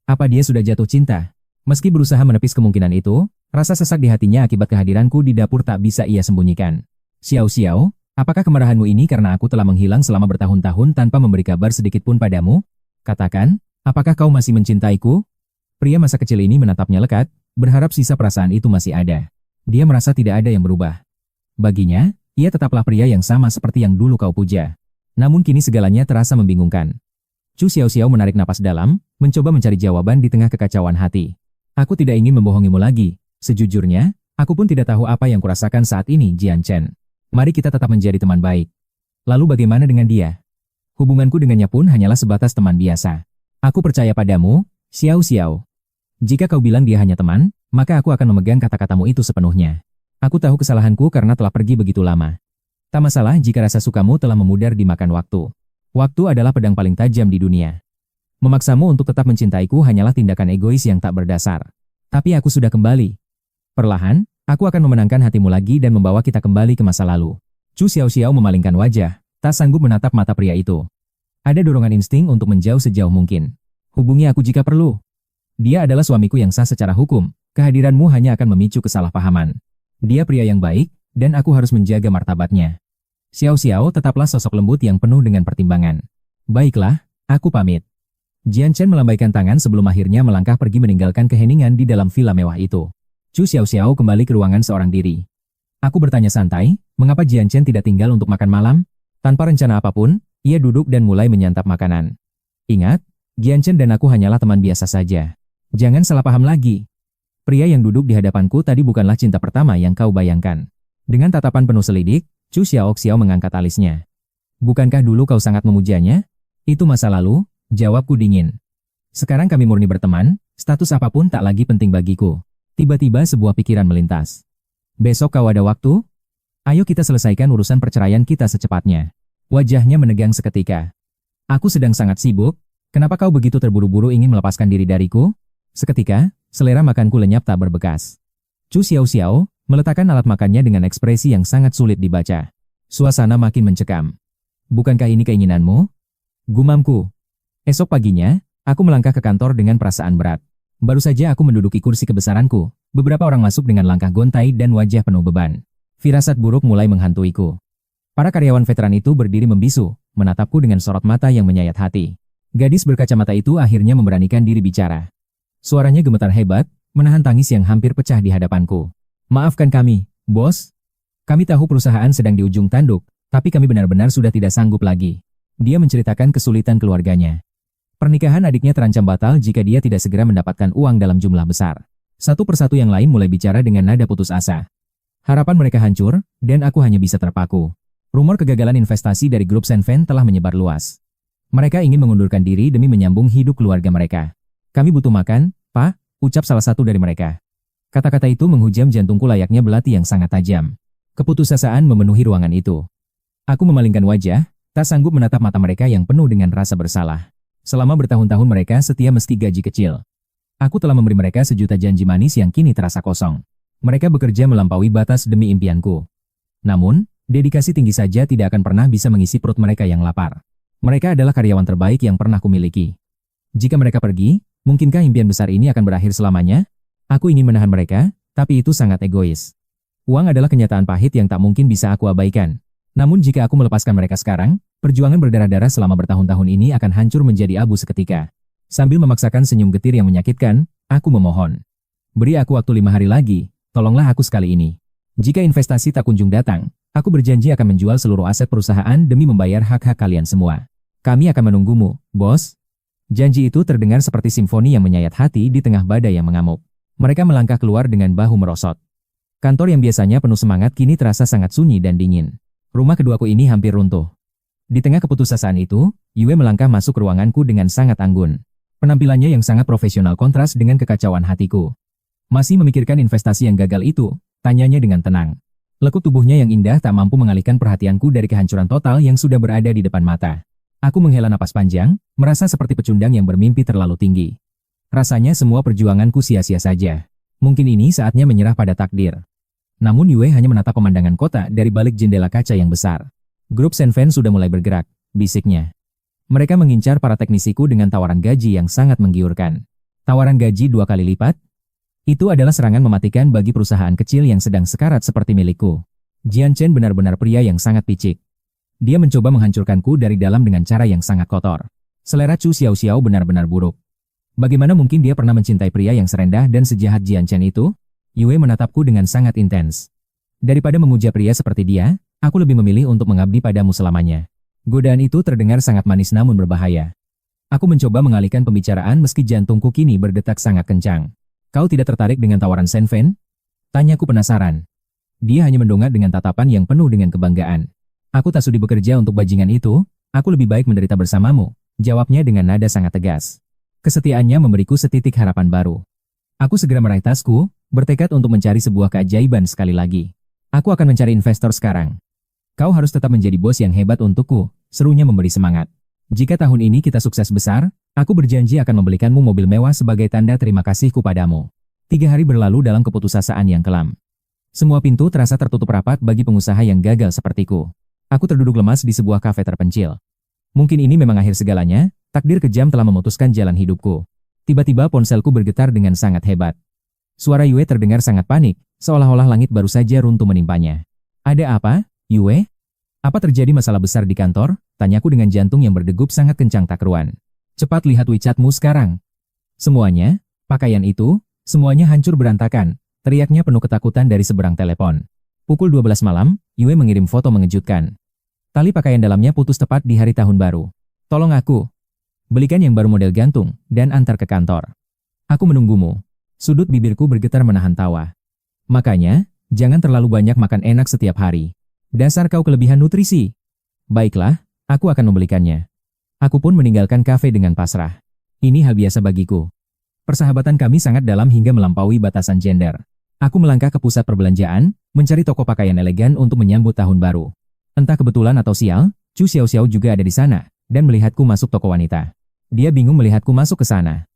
Apa dia sudah jatuh cinta? Meski berusaha menepis kemungkinan itu, rasa sesak di hatinya akibat kehadiranku di dapur tak bisa ia sembunyikan. Xiao Xiao, apakah kemarahanmu ini karena aku telah menghilang selama bertahun-tahun tanpa memberi kabar sedikit pun padamu? Katakan, apakah kau masih mencintaiku? Pria masa kecil ini menatapnya lekat, berharap sisa perasaan itu masih ada. Dia merasa tidak ada yang berubah. Baginya, ia tetaplah pria yang sama seperti yang dulu kau puja. Namun kini segalanya terasa membingungkan. Chu Xiao Xiao menarik napas dalam, mencoba mencari jawaban di tengah kekacauan hati. Aku tidak ingin membohongimu lagi. Sejujurnya, aku pun tidak tahu apa yang kurasakan saat ini, Jian Chen. Mari kita tetap menjadi teman baik. Lalu bagaimana dengan dia? Hubunganku dengannya pun hanyalah sebatas teman biasa. Aku percaya padamu, Xiao Xiao. Jika kau bilang dia hanya teman, maka aku akan memegang kata-katamu itu sepenuhnya. Aku tahu kesalahanku karena telah pergi begitu lama. Tak masalah jika rasa sukamu telah memudar dimakan waktu. Waktu adalah pedang paling tajam di dunia. Memaksamu untuk tetap mencintaiku hanyalah tindakan egois yang tak berdasar. Tapi aku sudah kembali. Perlahan, aku akan memenangkan hatimu lagi dan membawa kita kembali ke masa lalu. Chu Xiao Xiao memalingkan wajah, tak sanggup menatap mata pria itu. Ada dorongan insting untuk menjauh sejauh mungkin. Hubungi aku jika perlu. Dia adalah suamiku yang sah secara hukum, kehadiranmu hanya akan memicu kesalahpahaman. Dia pria yang baik, dan aku harus menjaga martabatnya. Xiao Xiao tetaplah sosok lembut yang penuh dengan pertimbangan. Baiklah, aku pamit. Jian Chen melambaikan tangan sebelum akhirnya melangkah pergi meninggalkan keheningan di dalam villa mewah itu. Chu Xiao Xiao kembali ke ruangan seorang diri. Aku bertanya santai, mengapa Jian Chen tidak tinggal untuk makan malam? Tanpa rencana apapun, ia duduk dan mulai menyantap makanan. Ingat, Jian Chen dan aku hanyalah teman biasa saja. Jangan salah paham lagi. Pria yang duduk di hadapanku tadi bukanlah cinta pertama yang kau bayangkan. Dengan tatapan penuh selidik, Chu Xiao Xiao mengangkat alisnya. Bukankah dulu kau sangat memujanya? Itu masa lalu, jawabku dingin. Sekarang kami murni berteman, status apapun tak lagi penting bagiku. Tiba-tiba sebuah pikiran melintas. Besok kau ada waktu? Ayo kita selesaikan urusan perceraian kita secepatnya. Wajahnya menegang seketika. Aku sedang sangat sibuk, kenapa kau begitu terburu-buru ingin melepaskan diri dariku? Seketika, selera makanku lenyap tak berbekas. Chu Xiao Xiao meletakkan alat makannya dengan ekspresi yang sangat sulit dibaca. Suasana makin mencekam. Bukankah ini keinginanmu? Gumamku. Esok paginya, aku melangkah ke kantor dengan perasaan berat. Baru saja aku menduduki kursi kebesaranku, beberapa orang masuk dengan langkah gontai dan wajah penuh beban. Firasat buruk mulai menghantuiku. Para karyawan veteran itu berdiri membisu, menatapku dengan sorot mata yang menyayat hati. Gadis berkacamata itu akhirnya memberanikan diri bicara. Suaranya gemetar hebat, menahan tangis yang hampir pecah di hadapanku. Maafkan kami, bos. Kami tahu perusahaan sedang di ujung tanduk, tapi kami benar-benar sudah tidak sanggup lagi. Dia menceritakan kesulitan keluarganya. Pernikahan adiknya terancam batal jika dia tidak segera mendapatkan uang dalam jumlah besar. Satu persatu yang lain mulai bicara dengan nada putus asa. Harapan mereka hancur, dan aku hanya bisa terpaku. Rumor kegagalan investasi dari grup Senfen telah menyebar luas. Mereka ingin mengundurkan diri demi menyambung hidup keluarga mereka. Kami butuh makan, Pak, ucap salah satu dari mereka. Kata-kata itu menghujam jantungku layaknya belati yang sangat tajam. Keputusasaan memenuhi ruangan itu. Aku memalingkan wajah, tak sanggup menatap mata mereka yang penuh dengan rasa bersalah. Selama bertahun-tahun mereka setia meski gaji kecil. Aku telah memberi mereka sejuta janji manis yang kini terasa kosong. Mereka bekerja melampaui batas demi impianku. Namun, dedikasi tinggi saja tidak akan pernah bisa mengisi perut mereka yang lapar. Mereka adalah karyawan terbaik yang pernah kumiliki. Jika mereka pergi, mungkinkah impian besar ini akan berakhir selamanya? Aku ingin menahan mereka, tapi itu sangat egois. Uang adalah kenyataan pahit yang tak mungkin bisa aku abaikan. Namun jika aku melepaskan mereka sekarang, perjuangan berdarah-darah selama bertahun-tahun ini akan hancur menjadi abu seketika. Sambil memaksakan senyum getir yang menyakitkan, aku memohon. Beri aku waktu 5 hari lagi, tolonglah aku sekali ini. Jika investasi tak kunjung datang, aku berjanji akan menjual seluruh aset perusahaan demi membayar hak-hak kalian semua. Kami akan menunggumu, bos. Janji itu terdengar seperti simfoni yang menyayat hati di tengah badai yang mengamuk. Mereka melangkah keluar dengan bahu merosot. Kantor yang biasanya penuh semangat kini terasa sangat sunyi dan dingin. Rumah keduaku ini hampir runtuh. Di tengah keputusasaan itu, Yue melangkah masuk ke ruanganku dengan sangat anggun. Penampilannya yang sangat profesional kontras dengan kekacauan hatiku. Masih memikirkan investasi yang gagal itu, tanyanya dengan tenang. Lekuk tubuhnya yang indah tak mampu mengalihkan perhatianku dari kehancuran total yang sudah berada di depan mata. Aku menghela napas panjang, merasa seperti pecundang yang bermimpi terlalu tinggi. Rasanya semua perjuanganku sia-sia saja. Mungkin ini saatnya menyerah pada takdir. Namun Yue hanya menatap pemandangan kota dari balik jendela kaca yang besar. Grup Senfen sudah mulai bergerak, bisiknya. Mereka mengincar para teknisiku dengan tawaran gaji yang sangat menggiurkan. Tawaran gaji 2 kali lipat, Itu adalah serangan mematikan bagi perusahaan kecil yang sedang sekarat seperti milikku. Jian Chen benar-benar pria yang sangat picik. Dia mencoba menghancurkanku dari dalam dengan cara yang sangat kotor. Selera Chu Xiaoxiao benar-benar buruk. Bagaimana mungkin dia pernah mencintai pria yang serendah dan sejahat Jian Chen itu? Yue menatapku dengan sangat intens. Daripada memuja pria seperti dia, aku lebih memilih untuk mengabdi padamu selamanya. Godaan itu terdengar sangat manis namun berbahaya. Aku mencoba mengalihkan pembicaraan meski jantungku kini berdetak sangat kencang. Kau tidak tertarik dengan tawaran Shen Fen? Tanyaku penasaran. Dia hanya mendongak dengan tatapan yang penuh dengan kebanggaan. Aku tak sudi bekerja untuk bajingan itu, aku lebih baik menderita bersamamu, jawabnya dengan nada sangat tegas. Kesetiaannya memberiku setitik harapan baru. Aku segera meraih tasku, bertekad untuk mencari sebuah keajaiban sekali lagi. Aku akan mencari investor sekarang. Kau harus tetap menjadi bos yang hebat untukku, serunya memberi semangat. Jika tahun ini kita sukses besar, aku berjanji akan membelikanmu mobil mewah sebagai tanda terima kasihku padamu. 3 hari berlalu dalam keputusasaan yang kelam. Semua pintu terasa tertutup rapat bagi pengusaha yang gagal sepertiku. Aku terduduk lemas di sebuah kafe terpencil. Mungkin ini memang akhir segalanya, takdir kejam telah memutuskan jalan hidupku. Tiba-tiba ponselku bergetar dengan sangat hebat. Suara Yue terdengar sangat panik, seolah-olah langit baru saja runtuh menimpanya. Ada apa, Yue? Apa terjadi masalah besar di kantor? Tanyaku dengan jantung yang berdegup sangat kencang tak karuan. Cepat lihat WeChatmu sekarang. Semuanya, pakaian itu, semuanya hancur berantakan, teriaknya penuh ketakutan dari seberang telepon. Pukul 12 malam, Yue mengirim foto mengejutkan. Tali pakaian dalamnya putus tepat di hari tahun baru. Tolong aku. Belikan yang baru model gantung, dan antar ke kantor. Aku menunggumu. Sudut bibirku bergetar menahan tawa. Makanya, jangan terlalu banyak makan enak setiap hari. Dasar kau kelebihan nutrisi. Baiklah, aku akan membelikannya. Aku pun meninggalkan kafe dengan pasrah. Ini hal biasa bagiku. Persahabatan kami sangat dalam hingga melampaui batasan gender. Aku melangkah ke pusat perbelanjaan, mencari toko pakaian elegan untuk menyambut tahun baru. Entah kebetulan atau sial, Chu Xiaoxiao juga ada di sana, dan melihatku masuk toko wanita. Dia bingung melihatku masuk ke sana.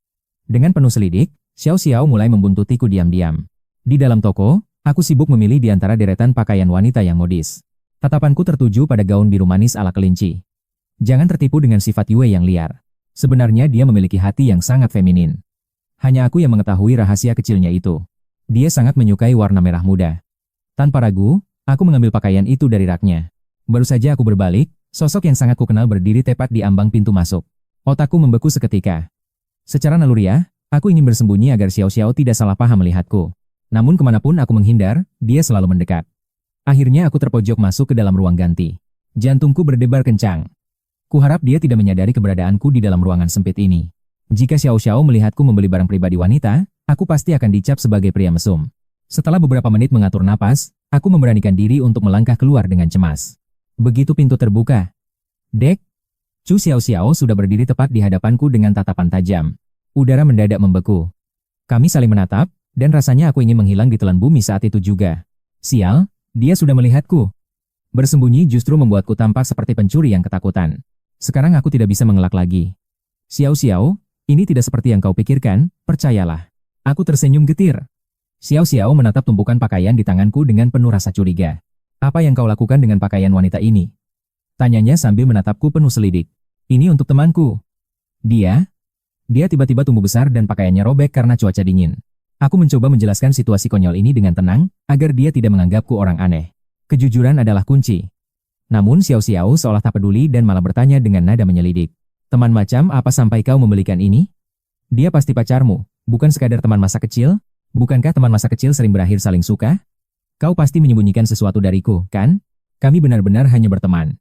Dengan penuh selidik, Xiaoxiao mulai membuntutiku diam-diam. Di dalam toko, aku sibuk memilih di antara deretan pakaian wanita yang modis. Tatapanku tertuju pada gaun biru manis ala kelinci. Jangan tertipu dengan sifat Yue yang liar. Sebenarnya dia memiliki hati yang sangat feminin. Hanya aku yang mengetahui rahasia kecilnya itu. Dia sangat menyukai warna merah muda. Tanpa ragu, aku mengambil pakaian itu dari raknya. Baru saja aku berbalik, sosok yang sangat kukenal berdiri tepat di ambang pintu masuk. Otakku membeku seketika. Secara naluriah, aku ingin bersembunyi agar Xiaoxiao tidak salah paham melihatku. Namun kemanapun aku menghindar, dia selalu mendekat. Akhirnya aku terpojok masuk ke dalam ruang ganti. Jantungku berdebar kencang. Kuharap dia tidak menyadari keberadaanku di dalam ruangan sempit ini. Jika Xiaoxiao melihatku membeli barang pribadi wanita, aku pasti akan dicap sebagai pria mesum. Setelah beberapa menit mengatur napas, aku memberanikan diri untuk melangkah keluar dengan cemas. Begitu pintu terbuka. Dek, Chu Xiaoxiao sudah berdiri tepat di hadapanku dengan tatapan tajam. Udara mendadak membeku. Kami saling menatap, dan rasanya aku ingin menghilang di telan bumi saat itu juga. Sial, dia sudah melihatku. Bersembunyi justru membuatku tampak seperti pencuri yang ketakutan. Sekarang aku tidak bisa mengelak lagi. Xiaoxiao, ini tidak seperti yang kau pikirkan, percayalah. Aku tersenyum getir. Xiaoxiao menatap tumpukan pakaian di tanganku dengan penuh rasa curiga. Apa yang kau lakukan dengan pakaian wanita ini? Tanyanya sambil menatapku penuh selidik. Ini untuk temanku. Dia tiba-tiba tumbuh besar dan pakaiannya robek karena cuaca dingin. Aku mencoba menjelaskan situasi konyol ini dengan tenang, agar dia tidak menganggapku orang aneh. Kejujuran adalah kunci. Namun Xiaoxiao seolah tak peduli dan malah bertanya dengan nada menyelidik. Teman macam apa sampai kau membelikan ini? Dia pasti pacarmu, bukan sekadar teman masa kecil? Bukankah teman masa kecil sering berakhir saling suka? Kau pasti menyembunyikan sesuatu dariku, kan? Kami benar-benar hanya berteman.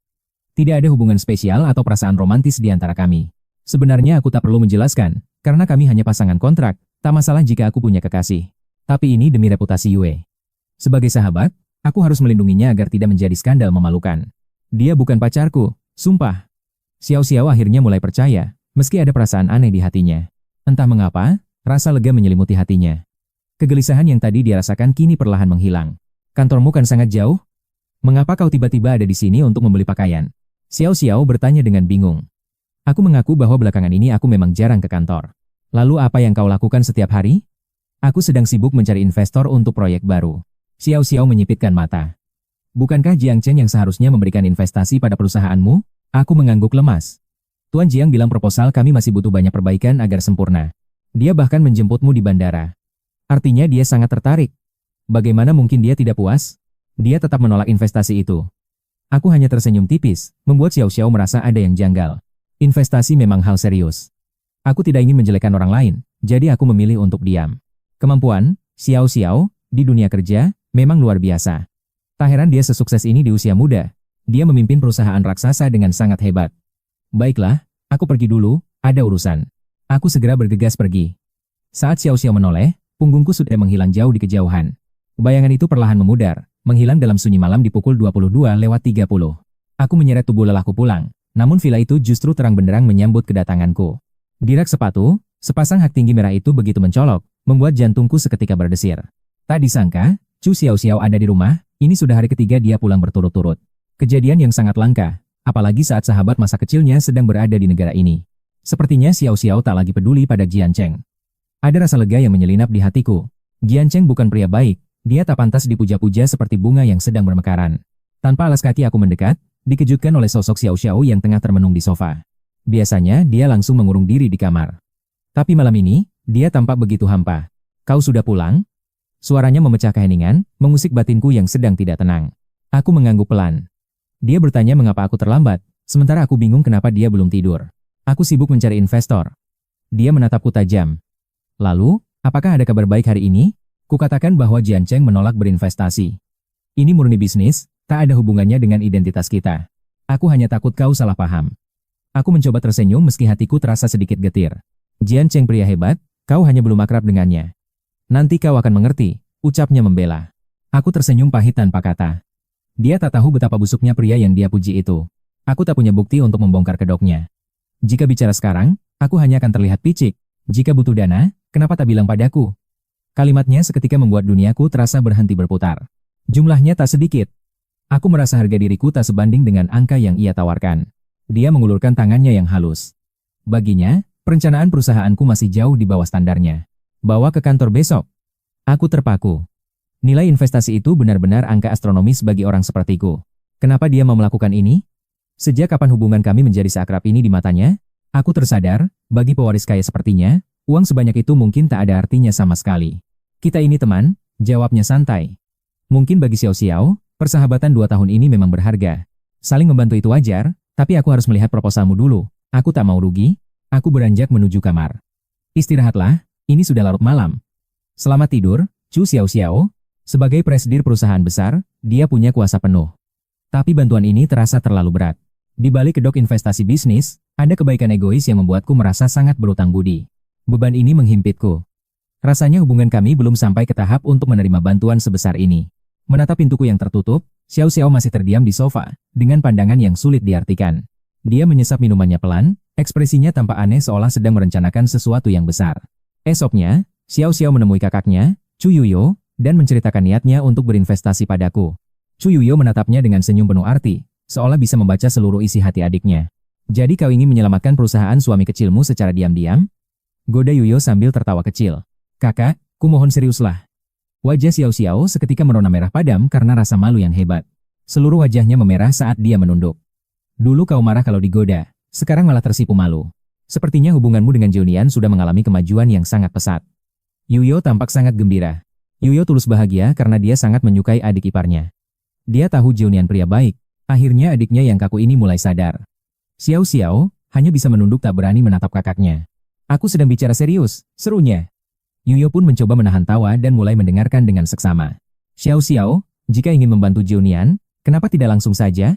Tidak ada hubungan spesial atau perasaan romantis di antara kami. Sebenarnya aku tak perlu menjelaskan, karena kami hanya pasangan kontrak, tak masalah jika aku punya kekasih. Tapi ini demi reputasi Yue. Sebagai sahabat, aku harus melindunginya agar tidak menjadi skandal memalukan. Dia bukan pacarku, sumpah. Xiaoxiao akhirnya mulai percaya, meski ada perasaan aneh di hatinya. Entah mengapa, rasa lega menyelimuti hatinya. Kegelisahan yang tadi dia rasakan kini perlahan menghilang. Kantormu kan sangat jauh? Mengapa kau tiba-tiba ada di sini untuk membeli pakaian? Xiaoxiao bertanya dengan bingung. Aku mengaku bahwa belakangan ini aku memang jarang ke kantor. Lalu apa yang kau lakukan setiap hari? Aku sedang sibuk mencari investor untuk proyek baru. Xiaoxiao menyipitkan mata. Bukankah Jiang Chen yang seharusnya memberikan investasi pada perusahaanmu? Aku mengangguk lemas. Tuan Jiang bilang proposal kami masih butuh banyak perbaikan agar sempurna. Dia bahkan menjemputmu di bandara. Artinya dia sangat tertarik. Bagaimana mungkin dia tidak puas? Dia tetap menolak investasi itu. Aku hanya tersenyum tipis, membuat Xiao Xiao merasa ada yang janggal. Investasi memang hal serius. Aku tidak ingin menjelekkan orang lain, jadi aku memilih untuk diam. Kemampuan Xiao Xiao di dunia kerja memang luar biasa. Tak heran dia sesukses ini di usia muda. Dia memimpin perusahaan raksasa dengan sangat hebat. Baiklah, aku pergi dulu, ada urusan. Aku segera bergegas pergi. Saat Xiao Xiao menoleh, punggungku sudah menghilang jauh di kejauhan. Bayangan itu perlahan memudar, menghilang dalam sunyi malam di pukul 22:30. Aku menyeret tubuh lelahku pulang, namun villa itu justru terang benderang menyambut kedatanganku. Di rak sepatu, sepasang hak tinggi merah itu begitu mencolok, membuat jantungku seketika berdesir. Tak disangka, Chu Xiao Xiao ada di rumah, ini sudah hari ketiga dia pulang berturut-turut. Kejadian yang sangat langka, apalagi saat sahabat masa kecilnya sedang berada di negara ini. Sepertinya Xiao Xiao tak lagi peduli pada Jian Cheng. Ada rasa lega yang menyelinap di hatiku. Jian Cheng bukan pria baik, dia tak pantas dipuja-puja seperti bunga yang sedang bermekaran. Tanpa alas kaki aku mendekat, dikejutkan oleh sosok Xiao Xiao yang tengah termenung di sofa. Biasanya dia langsung mengurung diri di kamar. Tapi malam ini, dia tampak begitu hampa. Kau sudah pulang? Suaranya memecah keheningan, mengusik batinku yang sedang tidak tenang. Aku mengangguk pelan. Dia bertanya mengapa aku terlambat, sementara aku bingung kenapa dia belum tidur. Aku sibuk mencari investor. Dia menatapku tajam. Lalu, apakah ada kabar baik hari ini? Kukatakan bahwa Jian Cheng menolak berinvestasi. Ini murni bisnis, tak ada hubungannya dengan identitas kita. Aku hanya takut kau salah paham. Aku mencoba tersenyum meski hatiku terasa sedikit getir. Jian Cheng pria hebat, kau hanya belum akrab dengannya. Nanti kau akan mengerti, ucapnya membela. Aku tersenyum pahit tanpa kata. Dia tak tahu betapa busuknya pria yang dia puji itu. Aku tak punya bukti untuk membongkar kedoknya. Jika bicara sekarang, aku hanya akan terlihat picik. Jika butuh dana, kenapa tak bilang padaku? Kalimatnya seketika membuat duniaku terasa berhenti berputar. Jumlahnya tak sedikit. Aku merasa harga diriku tak sebanding dengan angka yang ia tawarkan. Dia mengulurkan tangannya yang halus. Baginya, perencanaan perusahaanku masih jauh di bawah standarnya. Bawa ke kantor besok. Aku terpaku. Nilai investasi itu benar-benar angka astronomis bagi orang sepertiku. Kenapa dia mau melakukan ini? Sejak kapan hubungan kami menjadi seakrab ini di matanya? Aku tersadar, bagi pewaris kaya sepertinya, uang sebanyak itu mungkin tak ada artinya sama sekali. Kita ini teman, jawabnya santai. Mungkin bagi Xiao Xiao, persahabatan 2 tahun ini memang berharga. Saling membantu itu wajar, tapi aku harus melihat proposalmu dulu. Aku tak mau rugi. Aku beranjak menuju kamar. Istirahatlah, ini sudah larut malam. Selamat tidur, Chu Xiao Xiao. Sebagai presidir perusahaan besar, dia punya kuasa penuh. Tapi bantuan ini terasa terlalu berat. Di balik kedok investasi bisnis, ada kebaikan egois yang membuatku merasa sangat berutang budi. Beban ini menghimpitku. Rasanya hubungan kami belum sampai ke tahap untuk menerima bantuan sebesar ini. Menatap pintuku yang tertutup, Xiao Xiao masih terdiam di sofa, dengan pandangan yang sulit diartikan. Dia menyesap minumannya pelan, ekspresinya tampak aneh seolah sedang merencanakan sesuatu yang besar. Esoknya, Xiao Xiao menemui kakaknya, Chu Yuyo, dan menceritakan niatnya untuk berinvestasi padaku. Chu Yuyo menatapnya dengan senyum penuh arti, seolah bisa membaca seluruh isi hati adiknya. Jadi kau ingin menyelamatkan perusahaan suami kecilmu secara diam-diam? Goda Yuyo sambil tertawa kecil. Kakak, kumohon seriuslah. Wajah Xiao Xiao seketika merona merah padam karena rasa malu yang hebat. Seluruh wajahnya memerah saat dia menunduk. Dulu kau marah kalau digoda, sekarang malah tersipu malu. Sepertinya hubunganmu dengan Junian sudah mengalami kemajuan yang sangat pesat. Yuyo tampak sangat gembira. Yuyo tulus bahagia karena dia sangat menyukai adik iparnya. Dia tahu Junian pria baik. Akhirnya adiknya yang kaku ini mulai sadar. Xiao Xiao hanya bisa menunduk tak berani menatap kakaknya. Aku sedang bicara serius, serunya. Yuyo pun mencoba menahan tawa dan mulai mendengarkan dengan seksama. Xiao Xiao, jika ingin membantu Junian, kenapa tidak langsung saja?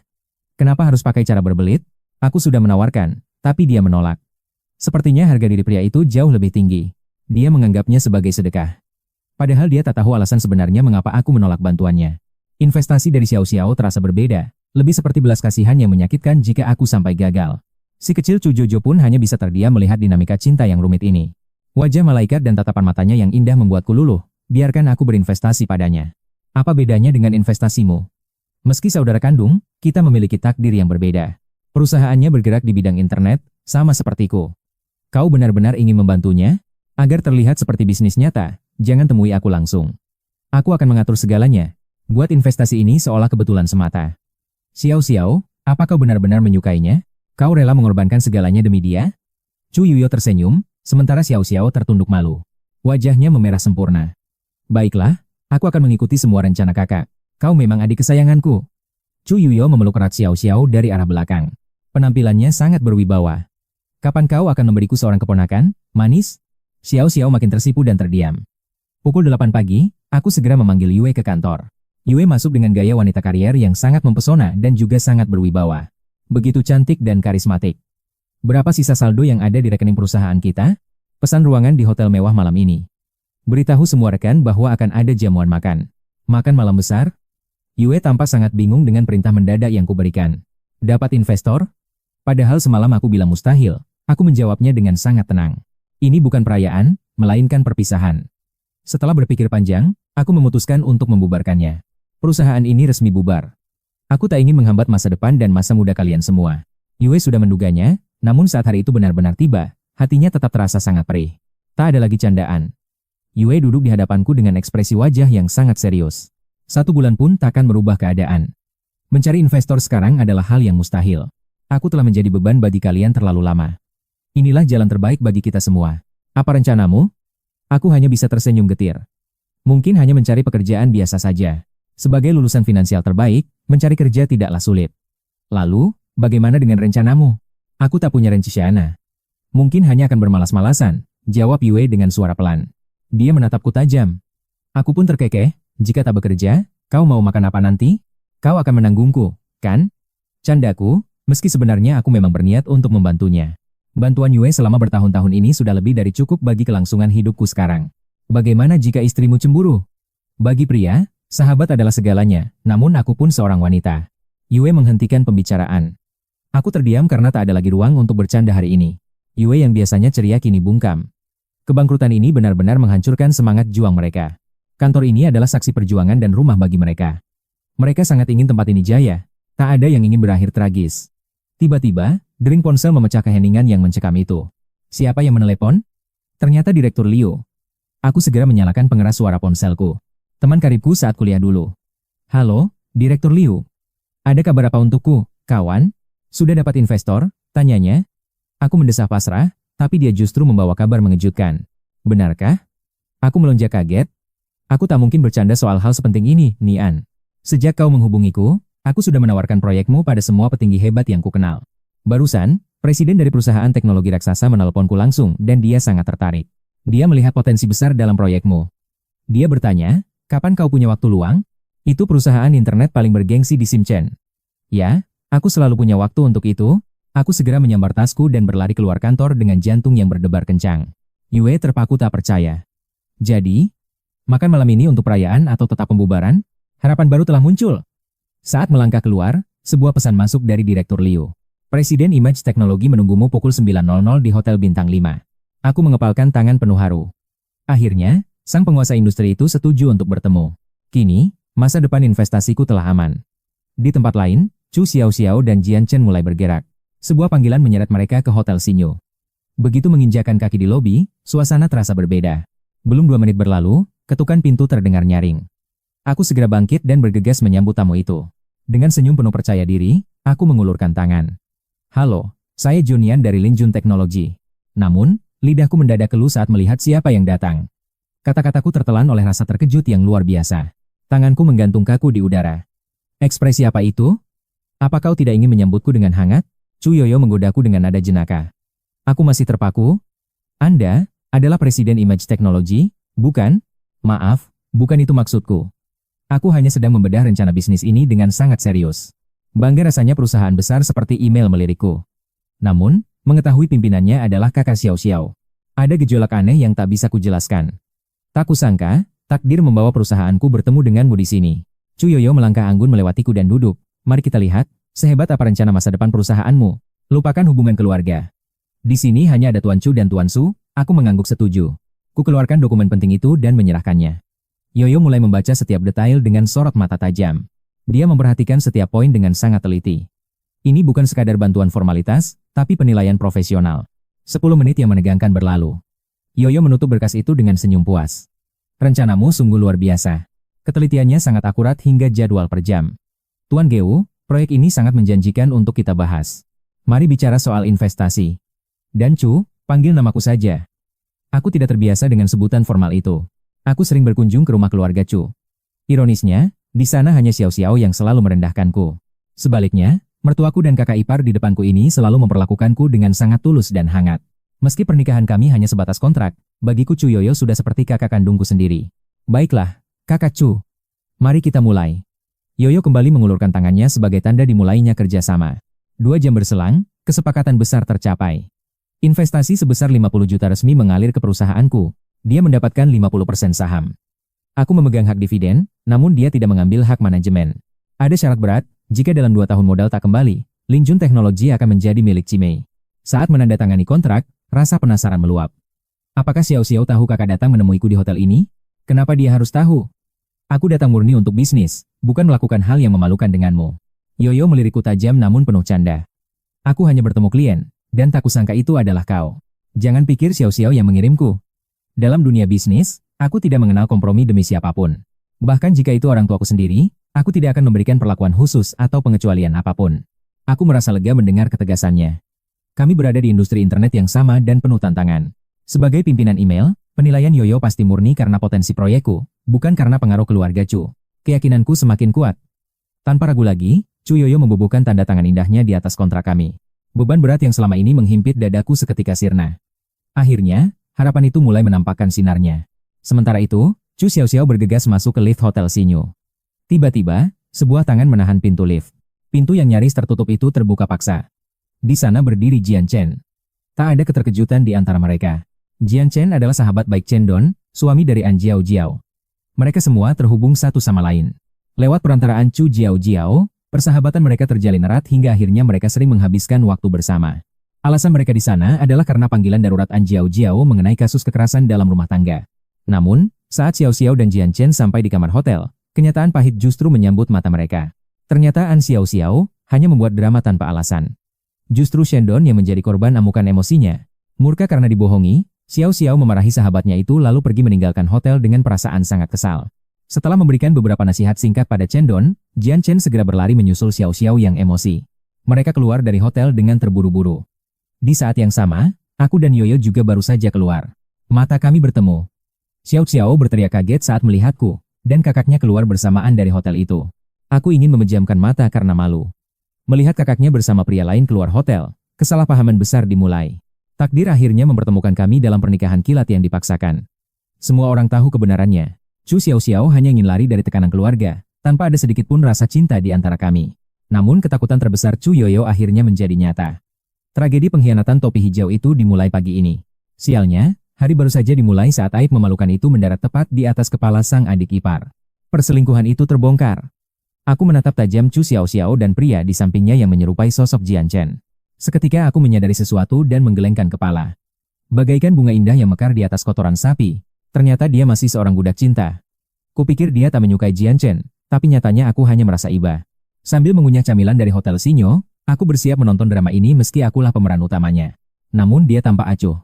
Kenapa harus pakai cara berbelit? Aku sudah menawarkan, tapi dia menolak. Sepertinya harga diri pria itu jauh lebih tinggi. Dia menganggapnya sebagai sedekah. Padahal dia tak tahu alasan sebenarnya mengapa aku menolak bantuannya. Investasi dari Xiao Xiao terasa berbeda, lebih seperti belas kasihan yang menyakitkan jika aku sampai gagal. Si kecil Chu Jojo pun hanya bisa terdiam melihat dinamika cinta yang rumit ini. Wajah malaikat dan tatapan matanya yang indah membuatku luluh. Biarkan aku berinvestasi padanya. Apa bedanya dengan investasimu? Meski saudara kandung, kita memiliki takdir yang berbeda. Perusahaannya bergerak di bidang internet, sama sepertiku. Kau benar-benar ingin membantunya? Agar terlihat seperti bisnis nyata, jangan temui aku langsung. Aku akan mengatur segalanya. Buat investasi ini seolah kebetulan semata. Xiao Xiao, apa kau benar-benar menyukainya? Kau rela mengorbankan segalanya demi dia? Chu Yuyo tersenyum, sementara Xiao Xiao tertunduk malu. Wajahnya memerah sempurna. Baiklah, aku akan mengikuti semua rencana kakak. Kau memang adik kesayanganku. Chu Yuyo memeluk erat Xiao Xiao dari arah belakang. Penampilannya sangat berwibawa. Kapan kau akan memberiku seorang keponakan, manis? Xiao Xiao makin tersipu dan terdiam. Pukul 8 pagi, aku segera memanggil Yue ke kantor. Yue masuk dengan gaya wanita karier yang sangat mempesona dan juga sangat berwibawa. Begitu cantik dan karismatik. Berapa sisa saldo yang ada di rekening perusahaan kita? Pesan ruangan di hotel mewah malam ini. Beritahu semua rekan bahwa akan ada jamuan makan. Makan malam besar? Yue tampak sangat bingung dengan perintah mendadak yang kuberikan. Dapat investor? Padahal semalam aku bilang mustahil. Aku menjawabnya dengan sangat tenang. Ini bukan perayaan, melainkan perpisahan. Setelah berpikir panjang, aku memutuskan untuk membubarkannya. Perusahaan ini resmi bubar. Aku tak ingin menghambat masa depan dan masa muda kalian semua. Yue sudah menduganya, namun saat hari itu benar-benar tiba, hatinya tetap terasa sangat perih. Tak ada lagi candaan. Yue duduk di hadapanku dengan ekspresi wajah yang sangat serius. 1 bulan pun takkan merubah keadaan. Mencari investor sekarang adalah hal yang mustahil. Aku telah menjadi beban bagi kalian terlalu lama. Inilah jalan terbaik bagi kita semua. Apa rencanamu? Aku hanya bisa tersenyum getir. Mungkin hanya mencari pekerjaan biasa saja. Sebagai lulusan finansial terbaik, mencari kerja tidaklah sulit. Lalu, bagaimana dengan rencanamu? Aku tak punya rencana. Mungkin hanya akan bermalas-malasan, jawab Yue dengan suara pelan. Dia menatapku tajam. Aku pun terkekeh, jika tak bekerja, kau mau makan apa nanti? Kau akan menanggungku, kan? Candaku, meski sebenarnya aku memang berniat untuk membantunya. Bantuan Yue selama bertahun-tahun ini sudah lebih dari cukup bagi kelangsungan hidupku sekarang. Bagaimana jika istrimu cemburu? Bagi pria, sahabat adalah segalanya, namun aku pun seorang wanita. Yue menghentikan pembicaraan. Aku terdiam karena tak ada lagi ruang untuk bercanda hari ini. Yue yang biasanya ceria kini bungkam. Kebangkrutan ini benar-benar menghancurkan semangat juang mereka. Kantor ini adalah saksi perjuangan dan rumah bagi mereka. Mereka sangat ingin tempat ini jaya. Tak ada yang ingin berakhir tragis. Tiba-tiba, dering ponsel memecah keheningan yang mencekam itu. Siapa yang menelepon? Ternyata Direktur Liu. Aku segera menyalakan pengeras suara ponselku. Teman karibku saat kuliah dulu. Halo, Direktur Liu. Ada kabar apa untukku, kawan? Sudah dapat investor? Tanyanya. Aku mendesah pasrah, tapi dia justru membawa kabar mengejutkan. Benarkah? Aku melonjak kaget. Aku tak mungkin bercanda soal hal sepenting ini, Nian. Sejak kau menghubungiku, aku sudah menawarkan proyekmu pada semua petinggi hebat yang kukenal. Barusan, presiden dari perusahaan teknologi raksasa menelponku langsung dan dia sangat tertarik. Dia melihat potensi besar dalam proyekmu. Dia bertanya, kapan kau punya waktu luang? Itu perusahaan internet paling bergengsi di Shenzhen. Ya, aku selalu punya waktu untuk itu. Aku segera menyambar tasku dan berlari keluar kantor dengan jantung yang berdebar kencang. Yue terpaku tak percaya. Jadi, makan malam ini untuk perayaan atau tetap pembubaran? Harapan baru telah muncul. Saat melangkah keluar, sebuah pesan masuk dari Direktur Liu. Presiden Image Teknologi menunggumu pukul 9.00 di Hotel Bintang 5. Aku mengepalkan tangan penuh haru. Akhirnya, sang penguasa industri itu setuju untuk bertemu. Kini, masa depan investasiku telah aman. Di tempat lain, Chu Xiaoxiao dan Jian Chen mulai bergerak. Sebuah panggilan menyeret mereka ke Hotel Sinyo. Begitu menginjakan kaki di lobi, suasana terasa berbeda. Belum 2 menit berlalu, ketukan pintu terdengar nyaring. Aku segera bangkit dan bergegas menyambut tamu itu. Dengan senyum penuh percaya diri, aku mengulurkan tangan. Halo, saya Junian dari Linjun Teknologi. Namun, lidahku mendadak keluh saat melihat siapa yang datang. Kata-kataku tertelan oleh rasa terkejut yang luar biasa. Tanganku menggantung kaku di udara. Ekspresi apa itu? Apa kau tidak ingin menyambutku dengan hangat? Chu Yoyo menggodaku dengan nada jenaka. Aku masih terpaku. Anda adalah Presiden Image Teknologi, bukan? Maaf, bukan itu maksudku. Aku hanya sedang membedah rencana bisnis ini dengan sangat serius. Bangga rasanya perusahaan besar seperti email melirikku. Namun, mengetahui pimpinannya adalah kakak Xiao Xiao. Ada gejolak aneh yang tak bisa kujelaskan. Tak kusangka, takdir membawa perusahaanku bertemu denganmu di sini. Chu Yoyo melangkah anggun melewatiku dan duduk. Mari kita lihat, sehebat apa rencana masa depan perusahaanmu. Lupakan hubungan keluarga. Di sini hanya ada Tuan Chu dan Tuan Su, aku mengangguk setuju. Ku keluarkan dokumen penting itu dan menyerahkannya. Yoyo mulai membaca setiap detail dengan sorot mata tajam. Dia memperhatikan setiap poin dengan sangat teliti. Ini bukan sekadar bantuan formalitas, tapi penilaian profesional. 10 menit yang menegangkan berlalu. Yoyo menutup berkas itu dengan senyum puas. Rencanamu sungguh luar biasa. Ketelitiannya sangat akurat hingga jadwal per jam. Tuan Geu, proyek ini sangat menjanjikan untuk kita bahas. Mari bicara soal investasi. Dan Chu, panggil namaku saja. Aku tidak terbiasa dengan sebutan formal itu. Aku sering berkunjung ke rumah keluarga Chu. Ironisnya, di sana hanya Xiao Xiao yang selalu merendahkanku. Sebaliknya, mertuaku dan kakak ipar di depanku ini selalu memperlakukanku dengan sangat tulus dan hangat. Meski pernikahan kami hanya sebatas kontrak, bagiku Chu Yoyo sudah seperti kakak kandungku sendiri. Baiklah, kakak Chu. Mari kita mulai. Yoyo kembali mengulurkan tangannya sebagai tanda dimulainya kerjasama. 2 jam berselang, kesepakatan besar tercapai. Investasi sebesar 50 juta resmi mengalir ke perusahaanku. Dia mendapatkan 50% saham. Aku memegang hak dividen, namun dia tidak mengambil hak manajemen. Ada syarat berat, jika dalam 2 tahun modal tak kembali, Linjun Teknologi akan menjadi milik Cimei. Saat menandatangani kontrak, rasa penasaran meluap. Apakah Xiao Xiao tahu kakak datang menemuiku di hotel ini? Kenapa dia harus tahu? Aku datang murni untuk bisnis, bukan melakukan hal yang memalukan denganmu. Yoyo melirikku tajam namun penuh canda. Aku hanya bertemu klien, dan tak kusangka itu adalah kau. Jangan pikir Xiao Xiao yang mengirimku. Dalam dunia bisnis, aku tidak mengenal kompromi demi siapapun. Bahkan jika itu orang tuaku sendiri, aku tidak akan memberikan perlakuan khusus atau pengecualian apapun. Aku merasa lega mendengar ketegasannya. Kami berada di industri internet yang sama dan penuh tantangan. Sebagai pimpinan email, penilaian Yoyo pasti murni karena potensi proyekku, bukan karena pengaruh keluarga Chu. Keyakinanku semakin kuat. Tanpa ragu lagi, Chu Yoyo membubuhkan tanda tangan indahnya di atas kontrak kami. Beban berat yang selama ini menghimpit dadaku seketika sirna. Akhirnya, harapan itu mulai menampakkan sinarnya. Sementara itu, Chu Xiaoxiao bergegas masuk ke lift Hotel Sinyo. Tiba-tiba, sebuah tangan menahan pintu lift. Pintu yang nyaris tertutup itu terbuka paksa. Di sana berdiri Jian Chen. Tak ada keterkejutan di antara mereka. Jian Chen adalah sahabat baik Chen Don, suami dari An Jiao Jiao. Mereka semua terhubung satu sama lain. Lewat perantaraan Chu Jiao Jiao, persahabatan mereka terjalin erat hingga akhirnya mereka sering menghabiskan waktu bersama. Alasan mereka di sana adalah karena panggilan darurat An Jiao Jiao mengenai kasus kekerasan dalam rumah tangga. Namun, saat Xiao Xiao dan Jian Chen sampai di kamar hotel, kenyataan pahit justru menyambut mata mereka. Ternyata An Xiao Xiao hanya membuat drama tanpa alasan. Justru Shendon yang menjadi korban amukan emosinya. Murka karena dibohongi, Xiao Xiao memarahi sahabatnya itu lalu pergi meninggalkan hotel dengan perasaan sangat kesal. Setelah memberikan beberapa nasihat singkat pada Shendon, Jian Chen segera berlari menyusul Xiao Xiao yang emosi. Mereka keluar dari hotel dengan terburu-buru. Di saat yang sama, aku dan Yoyo juga baru saja keluar. Mata kami bertemu. Xiao Xiao berteriak kaget saat melihatku, dan kakaknya keluar bersamaan dari hotel itu. Aku ingin memejamkan mata karena malu. Melihat kakaknya bersama pria lain keluar hotel, kesalahpahaman besar dimulai. Takdir akhirnya mempertemukan kami dalam pernikahan kilat yang dipaksakan. Semua orang tahu kebenarannya. Chu Xiao Xiao hanya ingin lari dari tekanan keluarga, tanpa ada sedikit pun rasa cinta di antara kami. Namun ketakutan terbesar Chu Yoyo akhirnya menjadi nyata. Tragedi pengkhianatan topi hijau itu dimulai pagi ini. Sialnya, hari baru saja dimulai saat aib memalukan itu mendarat tepat di atas kepala sang adik ipar. Perselingkuhan itu terbongkar. Aku menatap tajam Chu Xiao Xiao dan pria di sampingnya yang menyerupai sosok Jian Chen. Seketika aku menyadari sesuatu dan menggelengkan kepala. Bagaikan bunga indah yang mekar di atas kotoran sapi, ternyata dia masih seorang budak cinta. Kupikir dia tak menyukai Jian Chen, tapi nyatanya aku hanya merasa iba. Sambil mengunyah camilan dari Hotel Sinyo, aku bersiap menonton drama ini meski akulah pemeran utamanya. Namun dia tampak acuh.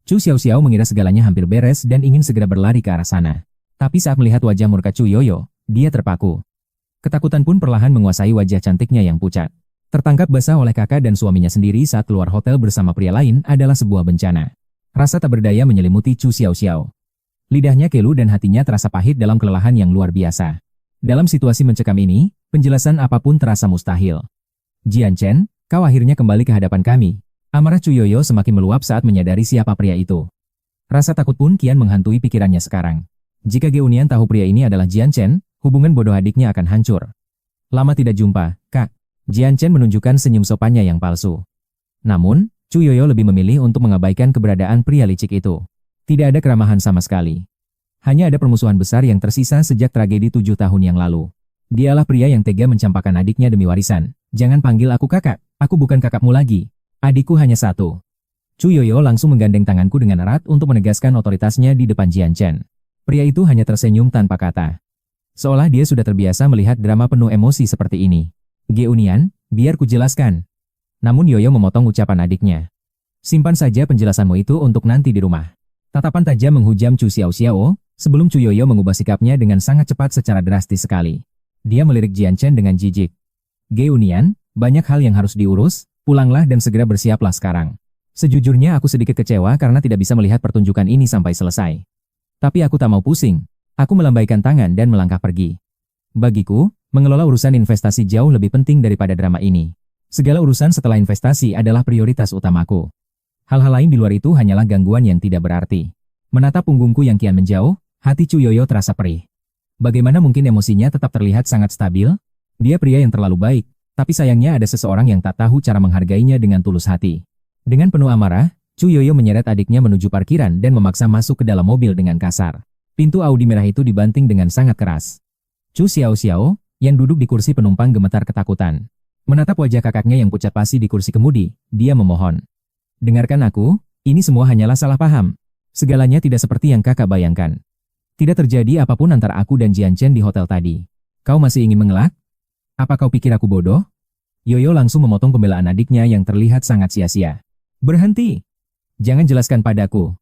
Chu Xiao Xiao mengira segalanya hampir beres dan ingin segera berlari ke arah sana. Tapi saat melihat wajah murka Chu Yoyo, dia terpaku. Ketakutan pun perlahan menguasai wajah cantiknya yang pucat. Tertangkap basah oleh kakak dan suaminya sendiri saat keluar hotel bersama pria lain adalah sebuah bencana. Rasa tak berdaya menyelimuti Chu Xiao Xiao. Lidahnya kelu dan hatinya terasa pahit dalam kelelahan yang luar biasa. Dalam situasi mencekam ini, penjelasan apapun terasa mustahil. Jian Chen, kau akhirnya kembali ke hadapan kami. Amarah Chu Yoyo semakin meluap saat menyadari siapa pria itu. Rasa takut pun kian menghantui pikirannya sekarang. Jika Geunian tahu pria ini adalah Jian Chen, hubungan bodoh adiknya akan hancur. Lama tidak jumpa, Kak. Jian Chen menunjukkan senyum sopannya yang palsu. Namun, Chu Yoyo lebih memilih untuk mengabaikan keberadaan pria licik itu. Tidak ada keramahan sama sekali. Hanya ada permusuhan besar yang tersisa sejak tragedi 7 tahun yang lalu. Dialah pria yang tega mencampakkan adiknya demi warisan. Jangan panggil aku kakak, aku bukan kakakmu lagi. Adikku hanya satu. Chu Yoyo langsung menggandeng tanganku dengan erat untuk menegaskan otoritasnya di depan Jian Chen. Pria itu hanya tersenyum tanpa kata. Seolah dia sudah terbiasa melihat drama penuh emosi seperti ini. Geunian, biar ku jelaskan. Namun Yoyo memotong ucapan adiknya. Simpan saja penjelasanmu itu untuk nanti di rumah. Tatapan tajam menghujam Chu Xiao Xiao, sebelum Chu Yoyo mengubah sikapnya dengan sangat cepat secara drastis sekali. Dia melirik Jian Chen dengan jijik. Geunian, banyak hal yang harus diurus. Pulanglah dan segera bersiaplah sekarang. Sejujurnya aku sedikit kecewa karena tidak bisa melihat pertunjukan ini sampai selesai. Tapi aku tak mau pusing. Aku melambaikan tangan dan melangkah pergi. Bagiku, mengelola urusan investasi jauh lebih penting daripada drama ini. Segala urusan setelah investasi adalah prioritas utamaku. Hal-hal lain di luar itu hanyalah gangguan yang tidak berarti. Menatap punggungku yang kian menjauh, hati Chu Yoyo terasa perih. Bagaimana mungkin emosinya tetap terlihat sangat stabil? Dia pria yang terlalu baik, tapi sayangnya ada seseorang yang tak tahu cara menghargainya dengan tulus hati. Dengan penuh amarah, Chu Yoyo menyeret adiknya menuju parkiran dan memaksa masuk ke dalam mobil dengan kasar. Pintu Audi merah itu dibanting dengan sangat keras. Chu Xiao, yang duduk di kursi penumpang gemetar ketakutan. Menatap wajah kakaknya yang pucat pasi di kursi kemudi, dia memohon. Dengarkan aku, ini semua hanyalah salah paham. Segalanya tidak seperti yang kakak bayangkan. Tidak terjadi apapun antara aku dan Jian Chen di hotel tadi. Kau masih ingin mengelak? Apa kau pikir aku bodoh? Yoyo langsung memotong pembelaan adiknya yang terlihat sangat sia-sia. Berhenti! Jangan jelaskan padaku.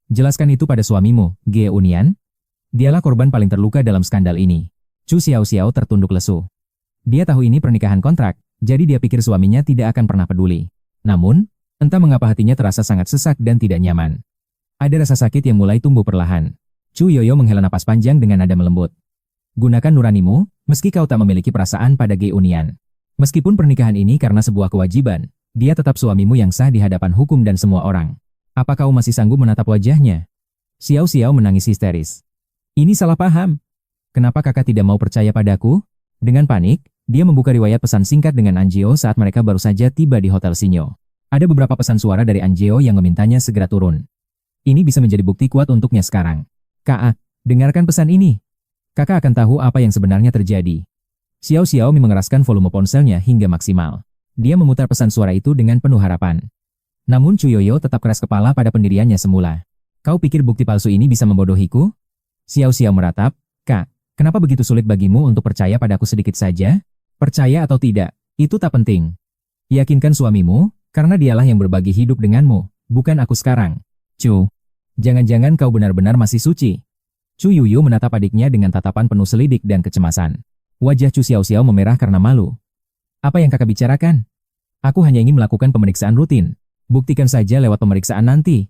Jelaskan itu pada suamimu, Ge Unian. Dialah korban paling terluka dalam skandal ini. Chu Xiao tertunduk lesu. Dia tahu ini pernikahan kontrak, jadi dia pikir suaminya tidak akan pernah peduli. Namun, entah mengapa hatinya terasa sangat sesak dan tidak nyaman. Ada rasa sakit yang mulai tumbuh perlahan. Chu Yoyo menghela napas panjang dengan nada melembut. Gunakan nuranimu, meski kau tak memiliki perasaan pada Ge Unian. Meskipun pernikahan ini karena sebuah kewajiban, dia tetap suamimu yang sah di hadapan hukum dan semua orang. Apa kau masih sanggup menatap wajahnya? Xiao menangis histeris. Ini salah paham. Kenapa kakak tidak mau percaya padaku? Dengan panik, dia membuka riwayat pesan singkat dengan Anjeo saat mereka baru saja tiba di Hotel Sinyo. Ada beberapa pesan suara dari Anjeo yang memintanya segera turun. Ini bisa menjadi bukti kuat untuknya sekarang. Kak, dengarkan pesan ini. Kakak akan tahu apa yang sebenarnya terjadi. Xiao mengeraskan volume ponselnya hingga maksimal. Dia memutar pesan suara itu dengan penuh harapan. Namun Chu Yoyo tetap keras kepala pada pendiriannya semula. Kau pikir bukti palsu ini bisa membodohiku? Xiao meratap, Kak, kenapa begitu sulit bagimu untuk percaya padaku sedikit saja? Percaya atau tidak, itu tak penting. Yakinkan suamimu, karena dialah yang berbagi hidup denganmu, bukan aku sekarang. Chu, jangan-jangan kau benar-benar masih suci. Chu Yuyu menatap adiknya dengan tatapan penuh selidik dan kecemasan. Wajah Chu Xiao memerah karena malu. Apa yang kakak bicarakan? Aku hanya ingin melakukan pemeriksaan rutin. Buktikan saja lewat pemeriksaan nanti.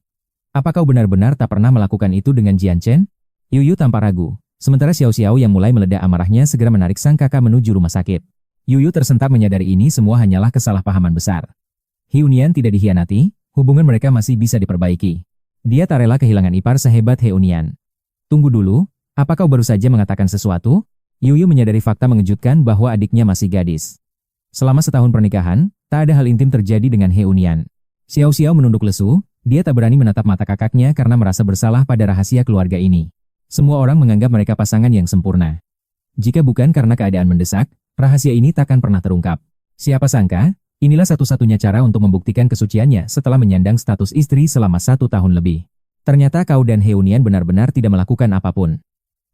Apa kau benar-benar tak pernah melakukan itu dengan Jian Chen? Yuyu tanpa ragu. Sementara Xiao yang mulai meledak amarahnya segera menarik sang kakak menuju rumah sakit. Yuyu tersentak menyadari ini semua hanyalah kesalahpahaman besar. He Unian tidak dikhianati, hubungan mereka masih bisa diperbaiki. Dia tak rela kehilangan ipar sehebat He Unian. Tunggu dulu, apa kau baru saja mengatakan sesuatu? Yuyu menyadari fakta mengejutkan bahwa adiknya masih gadis. Selama setahun pernikahan, tak ada hal intim terjadi dengan He Unian. Xiao menunduk lesu, dia tak berani menatap mata kakaknya karena merasa bersalah pada rahasia keluarga ini. Semua orang menganggap mereka pasangan yang sempurna. Jika bukan karena keadaan mendesak, rahasia ini takkan pernah terungkap. Siapa sangka, inilah satu-satunya cara untuk membuktikan kesuciannya setelah menyandang status istri selama 1 tahun lebih. Ternyata kau dan He Unian benar-benar tidak melakukan apapun.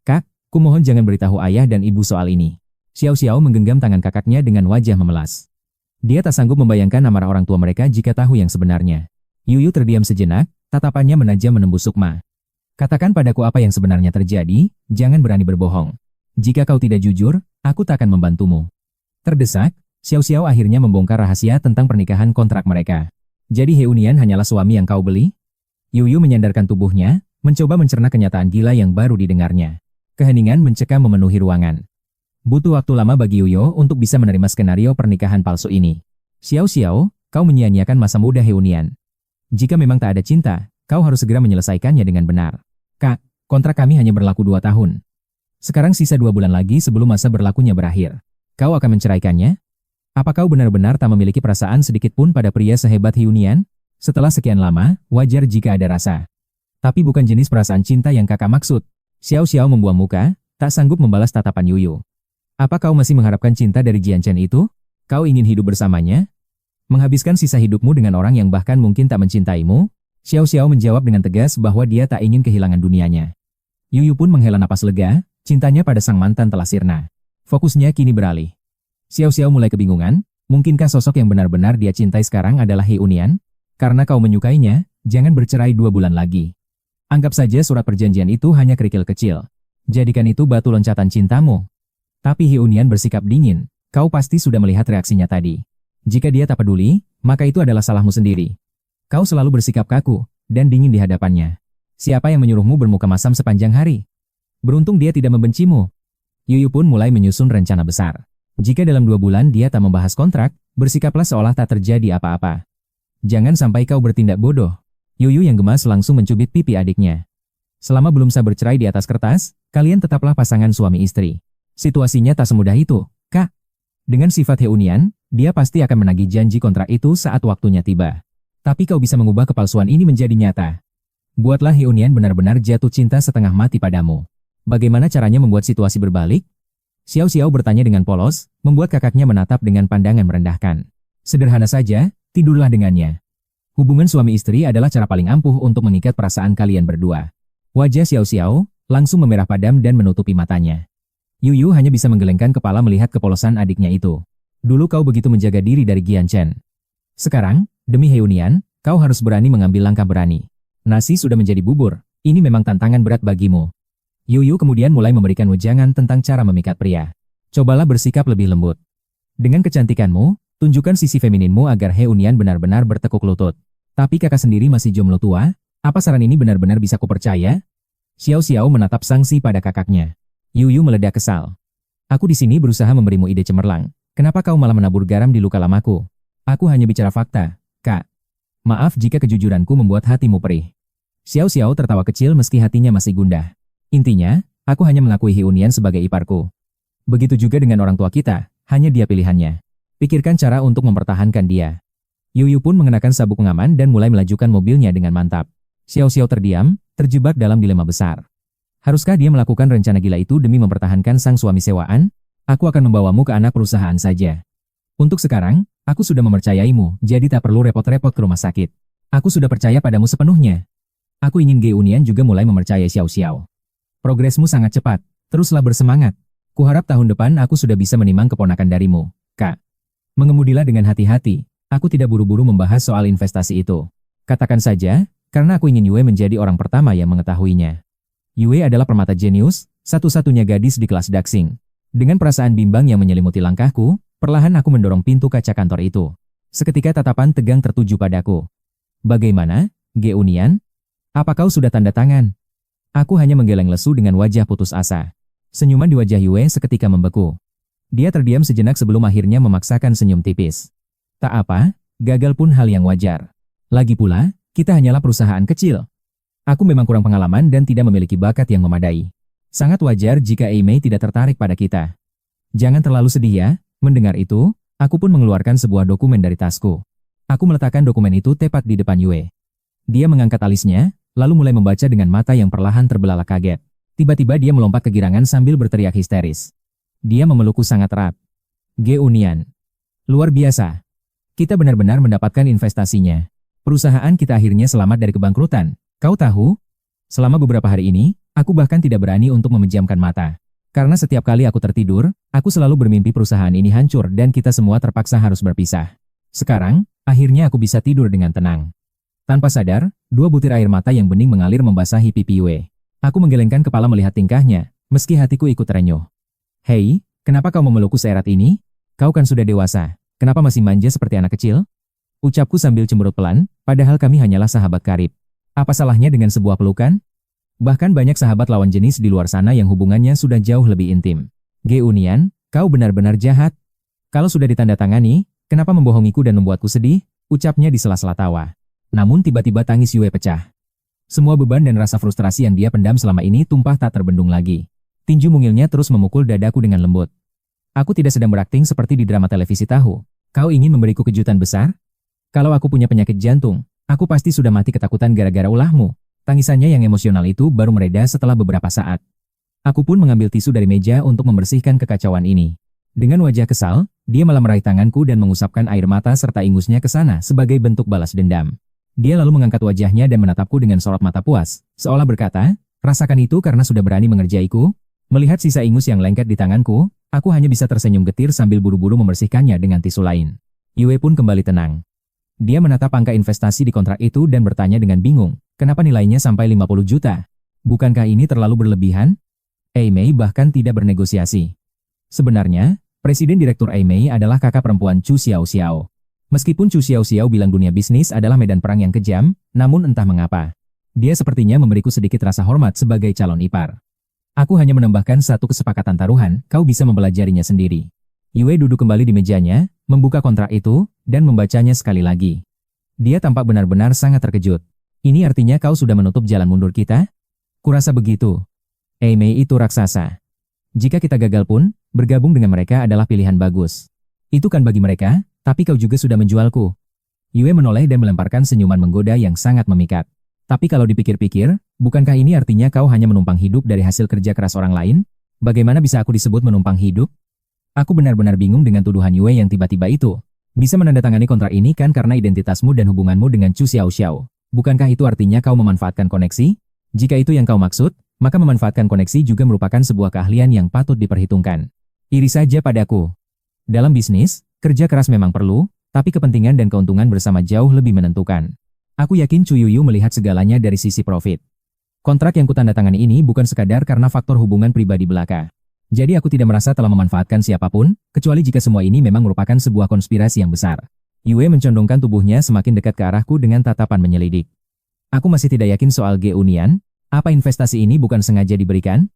Kak, kumohon jangan beritahu ayah dan ibu soal ini. Xiao menggenggam tangan kakaknya dengan wajah memelas. Dia tak sanggup membayangkan amarah orang tua mereka jika tahu yang sebenarnya. Yuyu terdiam sejenak, tatapannya menajam menembus sukma. Katakan padaku apa yang sebenarnya terjadi, jangan berani berbohong. Jika kau tidak jujur, aku tak akan membantumu. Terdesak, Xiao akhirnya membongkar rahasia tentang pernikahan kontrak mereka. Jadi He Unian hanyalah suami yang kau beli? Yuyu menyandarkan tubuhnya, mencoba mencerna kenyataan gila yang baru didengarnya. Keheningan mencekam memenuhi ruangan. Butuh waktu lama bagi Yuyo untuk bisa menerima skenario pernikahan palsu ini. Xiao, kau menyia-nyiakan masa muda He Unian. Jika memang tak ada cinta, kau harus segera menyelesaikannya dengan benar. Kak, kontrak kami hanya berlaku 2 tahun. Sekarang sisa 2 bulan lagi sebelum masa berlakunya berakhir. Kau akan menceraikannya? Apa kau benar-benar tak memiliki perasaan sedikit pun pada pria sehebat He Unian? Setelah sekian lama, wajar jika ada rasa. Tapi bukan jenis perasaan cinta yang kakak maksud. Xiao membuang muka, tak sanggup membalas tatapan Yuyu. Apa kau masih mengharapkan cinta dari Jian Chen itu? Kau ingin hidup bersamanya? Menghabiskan sisa hidupmu dengan orang yang bahkan mungkin tak mencintaimu? Xiao menjawab dengan tegas bahwa dia tak ingin kehilangan dunianya. Yuyu pun menghela napas lega, cintanya pada sang mantan telah sirna. Fokusnya kini beralih. Xiao mulai kebingungan, mungkinkah sosok yang benar-benar dia cintai sekarang adalah He Unian? Karena kau menyukainya, jangan bercerai 2 bulan lagi. Anggap saja surat perjanjian itu hanya kerikil kecil. Jadikan itu batu loncatan cintamu. Tapi He Unian bersikap dingin, kau pasti sudah melihat reaksinya tadi. Jika dia tak peduli, maka itu adalah salahmu sendiri. Kau selalu bersikap kaku, dan dingin di hadapannya. Siapa yang menyuruhmu bermuka masam sepanjang hari? Beruntung dia tidak membencimu. Yuyu pun mulai menyusun rencana besar. Jika dalam 2 bulan dia tak membahas kontrak, bersikaplah seolah tak terjadi apa-apa. Jangan sampai kau bertindak bodoh. Yuyu yang gemas langsung mencubit pipi adiknya. Selama belum sah bercerai di atas kertas, kalian tetaplah pasangan suami istri. Situasinya tak semudah itu, Kak. Dengan sifat Heunian, dia pasti akan menagih janji kontrak itu saat waktunya tiba. Tapi kau bisa mengubah kepalsuan ini menjadi nyata. Buatlah Heunian benar-benar jatuh cinta setengah mati padamu. Bagaimana caranya membuat situasi berbalik? Xiao Xiao bertanya dengan polos, membuat kakaknya menatap dengan pandangan merendahkan. Sederhana saja, tidurlah dengannya. Hubungan suami istri adalah cara paling ampuh untuk mengikat perasaan kalian berdua. Wajah Xiao Xiao langsung memerah padam dan menutupi matanya. Yuyu hanya bisa menggelengkan kepala melihat kepolosan adiknya itu. Dulu kau begitu menjaga diri dari Gian Chen. Sekarang, demi Heunian, kau harus berani mengambil langkah berani. Nasi sudah menjadi bubur, ini memang tantangan berat bagimu. Yuyu kemudian mulai memberikan wejangan tentang cara memikat pria. Cobalah bersikap lebih lembut. Dengan kecantikanmu, tunjukkan sisi femininmu agar Heunian benar-benar bertekuk lutut. Tapi kakak sendiri masih jomblo tua, apa saran ini benar-benar bisa kupercaya? Xiao Xiao menatap sangsi pada kakaknya. Yuyu meledak kesal. Aku di sini berusaha memberimu ide cemerlang. Kenapa kau malah menabur garam di luka lamaku? Aku hanya bicara fakta, Kak. Maaf jika kejujuranku membuat hatimu perih. Xiao Xiao tertawa kecil meski hatinya masih gundah. Intinya, aku hanya mengakui Heunian sebagai iparku. Begitu juga dengan orang tua kita, hanya dia pilihannya. Pikirkan cara untuk mempertahankan dia. Yuyu pun mengenakan sabuk pengaman dan mulai melajukan mobilnya dengan mantap. Xiao Xiao terdiam, terjebak dalam dilema besar. Haruskah dia melakukan rencana gila itu demi mempertahankan sang suami sewaan? Aku akan membawamu ke anak perusahaan saja. Untuk sekarang, aku sudah mempercayaimu, jadi tak perlu repot-repot ke rumah sakit. Aku sudah percaya padamu sepenuhnya. Aku ingin Geunian juga mulai mempercayai Xiao Xiao. Progresmu sangat cepat, teruslah bersemangat. Kuharap tahun depan aku sudah bisa menimang keponakan darimu, Kak. Mengemudilah dengan hati-hati, aku tidak buru-buru membahas soal investasi itu. Katakan saja, karena aku ingin Yue menjadi orang pertama yang mengetahuinya. Yue adalah permata jenius, satu-satunya gadis di kelas Daxing. Dengan perasaan bimbang yang menyelimuti langkahku, perlahan aku mendorong pintu kaca kantor itu. Seketika tatapan tegang tertuju padaku. Bagaimana, Geunian? Apa kau sudah tanda tangan? Aku hanya menggeleng lesu dengan wajah putus asa. Senyuman di wajah Yue seketika membeku. Dia terdiam sejenak sebelum akhirnya memaksakan senyum tipis. Tak apa, gagal pun hal yang wajar. Lagi pula, kita hanyalah perusahaan kecil. Aku memang kurang pengalaman dan tidak memiliki bakat yang memadai. Sangat wajar jika Mei tidak tertarik pada kita. Jangan terlalu sedih ya. Mendengar itu, aku pun mengeluarkan sebuah dokumen dari tasku. Aku meletakkan dokumen itu tepat di depan Yue. Dia mengangkat alisnya, lalu mulai membaca dengan mata yang perlahan terbelalak kaget. Tiba-tiba dia melompat kegirangan sambil berteriak histeris. Dia memelukku sangat erat. Geunian. Luar biasa. Kita benar-benar mendapatkan investasinya. Perusahaan kita akhirnya selamat dari kebangkrutan. Kau tahu? Selama beberapa hari ini, aku bahkan tidak berani untuk memejamkan mata. Karena setiap kali aku tertidur, aku selalu bermimpi perusahaan ini hancur dan kita semua terpaksa harus berpisah. Sekarang, akhirnya aku bisa tidur dengan tenang. Tanpa sadar, 2 butir air mata yang bening mengalir membasahi pipi Yue. Aku menggelengkan kepala melihat tingkahnya, meski hatiku ikut terenyuh. Hei, kenapa kau memelukku seerat ini? Kau kan sudah dewasa, kenapa masih manja seperti anak kecil? Ucapku sambil cemberut pelan, padahal kami hanyalah sahabat karib. Apa salahnya dengan sebuah pelukan? Bahkan banyak sahabat lawan jenis di luar sana yang hubungannya sudah jauh lebih intim. Geunian, kau benar-benar jahat. Kalau sudah ditandatangani, kenapa membohongiku dan membuatku sedih? Ucapnya di sela-sela tawa. Namun tiba-tiba tangis Yue pecah. Semua beban dan rasa frustrasi yang dia pendam selama ini tumpah tak terbendung lagi. Tinju mungilnya terus memukul dadaku dengan lembut. Aku tidak sedang berakting seperti di drama televisi tahu. Kau ingin memberiku kejutan besar? Kalau aku punya penyakit jantung, aku pasti sudah mati ketakutan gara-gara ulahmu. Tangisannya yang emosional itu baru mereda setelah beberapa saat. Aku pun mengambil tisu dari meja untuk membersihkan kekacauan ini. Dengan wajah kesal, dia malah meraih tanganku dan mengusapkan air mata serta ingusnya ke sana sebagai bentuk balas dendam. Dia lalu mengangkat wajahnya dan menatapku dengan sorot mata puas, seolah berkata, rasakan itu karena sudah berani mengerjaiku. Melihat sisa ingus yang lengket di tanganku, aku hanya bisa tersenyum getir sambil buru-buru membersihkannya dengan tisu lain. Yue pun kembali tenang. Dia menatap angka investasi di kontrak itu dan bertanya dengan bingung, kenapa nilainya sampai 50 juta? Bukankah ini terlalu berlebihan? Mei bahkan tidak bernegosiasi. Sebenarnya, Presiden Direktur Mei adalah kakak perempuan Chu Xiao Xiao. Meskipun Chu Xiao Xiao bilang dunia bisnis adalah medan perang yang kejam, namun entah mengapa. Dia sepertinya memberiku sedikit rasa hormat sebagai calon ipar. Aku hanya menambahkan satu kesepakatan taruhan, kau bisa mempelajarinya sendiri. Yue duduk kembali di mejanya, membuka kontrak itu, dan membacanya sekali lagi. Dia tampak benar-benar sangat terkejut. Ini artinya kau sudah menutup jalan mundur kita? Kurasa begitu. Mei itu raksasa. Jika kita gagal pun, bergabung dengan mereka adalah pilihan bagus. Itu kan bagi mereka, tapi kau juga sudah menjualku. Yue menoleh dan melemparkan senyuman menggoda yang sangat memikat. Tapi kalau dipikir-pikir, bukankah ini artinya kau hanya menumpang hidup dari hasil kerja keras orang lain? Bagaimana bisa aku disebut menumpang hidup? Aku benar-benar bingung dengan tuduhan Yue yang tiba-tiba itu. Bisa menandatangani kontrak ini kan karena identitasmu dan hubunganmu dengan Chu Xiaoxiao. Bukankah itu artinya kau memanfaatkan koneksi? Jika itu yang kau maksud, maka memanfaatkan koneksi juga merupakan sebuah keahlian yang patut diperhitungkan. Iri saja padaku. Dalam bisnis, kerja keras memang perlu, tapi kepentingan dan keuntungan bersama jauh lebih menentukan. Aku yakin Chu Yuyu melihat segalanya dari sisi profit. Kontrak yang kutandatangani ini bukan sekadar karena faktor hubungan pribadi belaka. Jadi aku tidak merasa telah memanfaatkan siapapun, kecuali jika semua ini memang merupakan sebuah konspirasi yang besar. Yue mencondongkan tubuhnya semakin dekat ke arahku dengan tatapan menyelidik. Aku masih tidak yakin soal Ge-Unian, apa investasi ini bukan sengaja diberikan?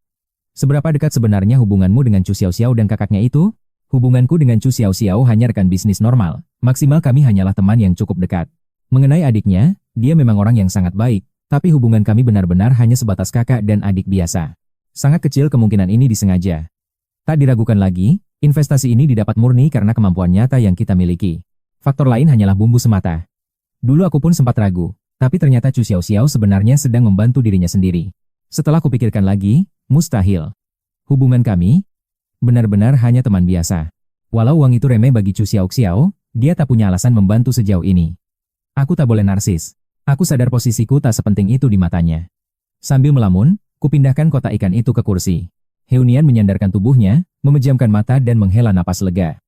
Seberapa dekat sebenarnya hubunganmu dengan Chu Xiaoxiao dan kakaknya itu? Hubunganku dengan Chu Xiaoxiao hanya rekan bisnis normal, maksimal kami hanyalah teman yang cukup dekat. Mengenai adiknya, dia memang orang yang sangat baik, tapi hubungan kami benar-benar hanya sebatas kakak dan adik biasa. Sangat kecil kemungkinan ini disengaja. Tak diragukan lagi, investasi ini didapat murni karena kemampuan nyata yang kita miliki. Faktor lain hanyalah bumbu semata. Dulu aku pun sempat ragu, tapi ternyata Chu Xiaoxiao sebenarnya sedang membantu dirinya sendiri. Setelah kupikirkan lagi, mustahil. Hubungan kami benar-benar hanya teman biasa. Walau uang itu remeh bagi Chu Xiaoxiao, dia tak punya alasan membantu sejauh ini. Aku tak boleh narsis. Aku sadar posisiku tak sepenting itu di matanya. Sambil melamun, kupindahkan kotak ikan itu ke kursi. Heunian menyandarkan tubuhnya, memejamkan mata dan menghela napas lega.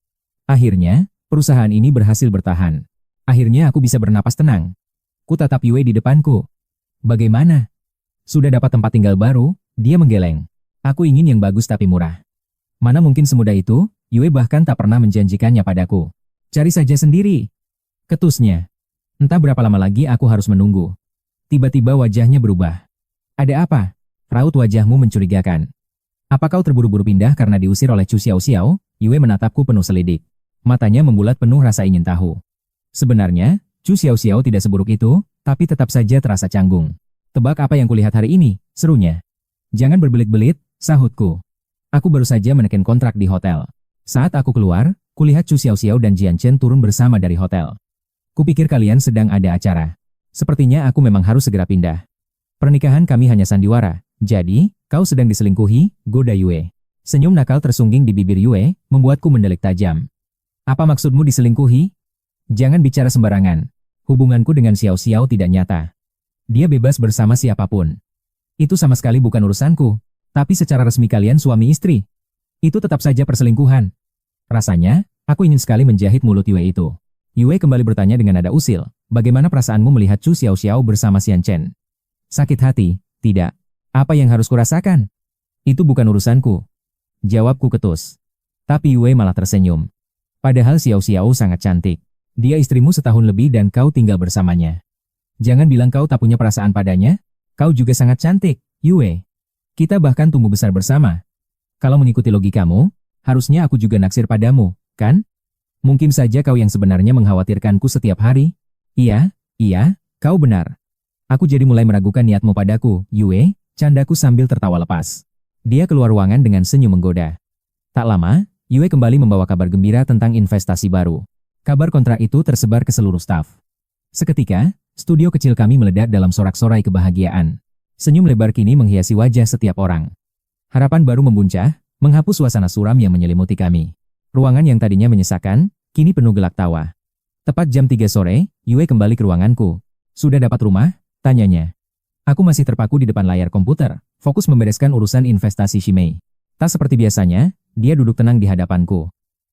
Akhirnya, perusahaan ini berhasil bertahan. Akhirnya aku bisa bernapas tenang. Kutatap Yue di depanku. Bagaimana? Sudah dapat tempat tinggal baru? Dia menggeleng. Aku ingin yang bagus tapi murah. Mana mungkin semudah itu? Yue bahkan tak pernah menjanjikannya padaku. Cari saja sendiri. Ketusnya. Entah berapa lama lagi aku harus menunggu. Tiba-tiba wajahnya berubah. Ada apa? Raut wajahmu mencurigakan. Apa kau terburu-buru pindah karena diusir oleh Chu Xiaoxiao? Yue menatapku penuh selidik. Matanya membulat penuh rasa ingin tahu. Sebenarnya, Chu Xiaoxiao tidak seburuk itu, tapi tetap saja terasa canggung. Tebak apa yang kulihat hari ini? Serunya. Jangan berbelit-belit, sahutku. Aku baru saja menekan kontrak di hotel. Saat aku keluar, kulihat Chu Xiaoxiao dan Jian Chen turun bersama dari hotel. Kupikir kalian sedang ada acara. Sepertinya aku memang harus segera pindah. Pernikahan kami hanya sandiwara. Jadi, kau sedang diselingkuhi, goda Yue. Senyum nakal tersungging di bibir Yue, membuatku mendelik tajam. Apa maksudmu diselingkuhi? Jangan bicara sembarangan. Hubunganku dengan Xiaoxiao tidak nyata. Dia bebas bersama siapapun. Itu sama sekali bukan urusanku. Tapi secara resmi kalian suami istri. Itu tetap saja perselingkuhan. Rasanya, aku ingin sekali menjahit mulut Yue itu. Yue kembali bertanya dengan nada usil. Bagaimana perasaanmu melihat Chu Xiaoxiao bersama Xian Chen? Sakit hati, tidak. Apa yang harus kurasakan? Itu bukan urusanku. Jawabku ketus. Tapi Yue malah tersenyum. Padahal Xiaoxiao sangat cantik. Dia istrimu setahun lebih dan kau tinggal bersamanya. Jangan bilang kau tak punya perasaan padanya. Kau juga sangat cantik, Yue. Kita bahkan tumbuh besar bersama. Kalau mengikuti logikamu, harusnya aku juga naksir padamu, kan? Mungkin saja kau yang sebenarnya mengkhawatirkanku setiap hari. Iya, kau benar. Aku jadi mulai meragukan niatmu padaku, Yue. Candaku sambil tertawa lepas. Dia keluar ruangan dengan senyum menggoda. Tak lama, Yue kembali membawa kabar gembira tentang investasi baru. Kabar kontrak itu tersebar ke seluruh staf. Seketika, studio kecil kami meledak dalam sorak-sorai kebahagiaan. Senyum lebar kini menghiasi wajah setiap orang. Harapan baru membuncah, menghapus suasana suram yang menyelimuti kami. Ruangan yang tadinya menyesakan, kini penuh gelak tawa. Tepat jam 3 sore, Yue kembali ke ruanganku. Sudah dapat rumah? Tanyanya. Aku masih terpaku di depan layar komputer, fokus membereskan urusan investasi Shimei. Tak seperti biasanya, dia duduk tenang di hadapanku.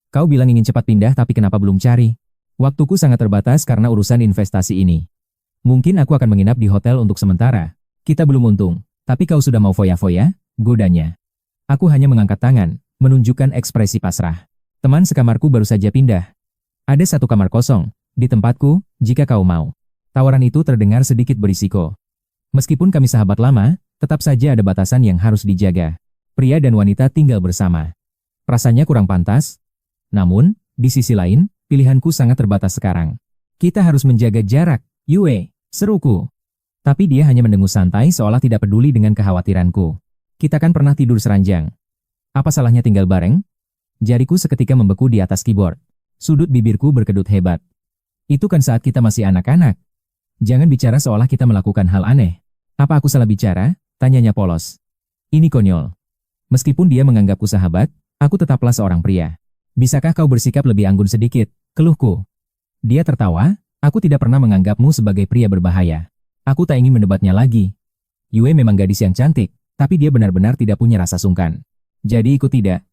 Kau bilang ingin cepat pindah tapi kenapa belum cari? Waktuku sangat terbatas karena urusan investasi ini. Mungkin aku akan menginap di hotel untuk sementara. Kita belum untung, tapi kau sudah mau foya-foya? Godanya. Aku hanya mengangkat tangan, menunjukkan ekspresi pasrah. Teman sekamarku baru saja pindah. Ada satu kamar kosong, di tempatku, jika kau mau. Tawaran itu terdengar sedikit berisiko. Meskipun kami sahabat lama, tetap saja ada batasan yang harus dijaga. Pria dan wanita tinggal bersama. Rasanya kurang pantas. Namun, di sisi lain, pilihanku sangat terbatas sekarang. Kita harus menjaga jarak, Yue, seruku. Tapi dia hanya mendengus santai seolah tidak peduli dengan kekhawatiranku. Kita kan pernah tidur seranjang. Apa salahnya tinggal bareng? Jariku seketika membeku di atas keyboard. Sudut bibirku berkedut hebat. Itu kan saat kita masih anak-anak. Jangan bicara seolah kita melakukan hal aneh. Apa aku salah bicara? Tanyanya polos. Ini konyol. Meskipun dia menganggapku sahabat, aku tetaplah seorang pria. Bisakah kau bersikap lebih anggun sedikit? Keluhku. Dia tertawa, aku tidak pernah menganggapmu sebagai pria berbahaya. Aku tak ingin mendebatnya lagi. Yue memang gadis yang cantik, tapi dia benar-benar tidak punya rasa sungkan. Jadi ikut tidak?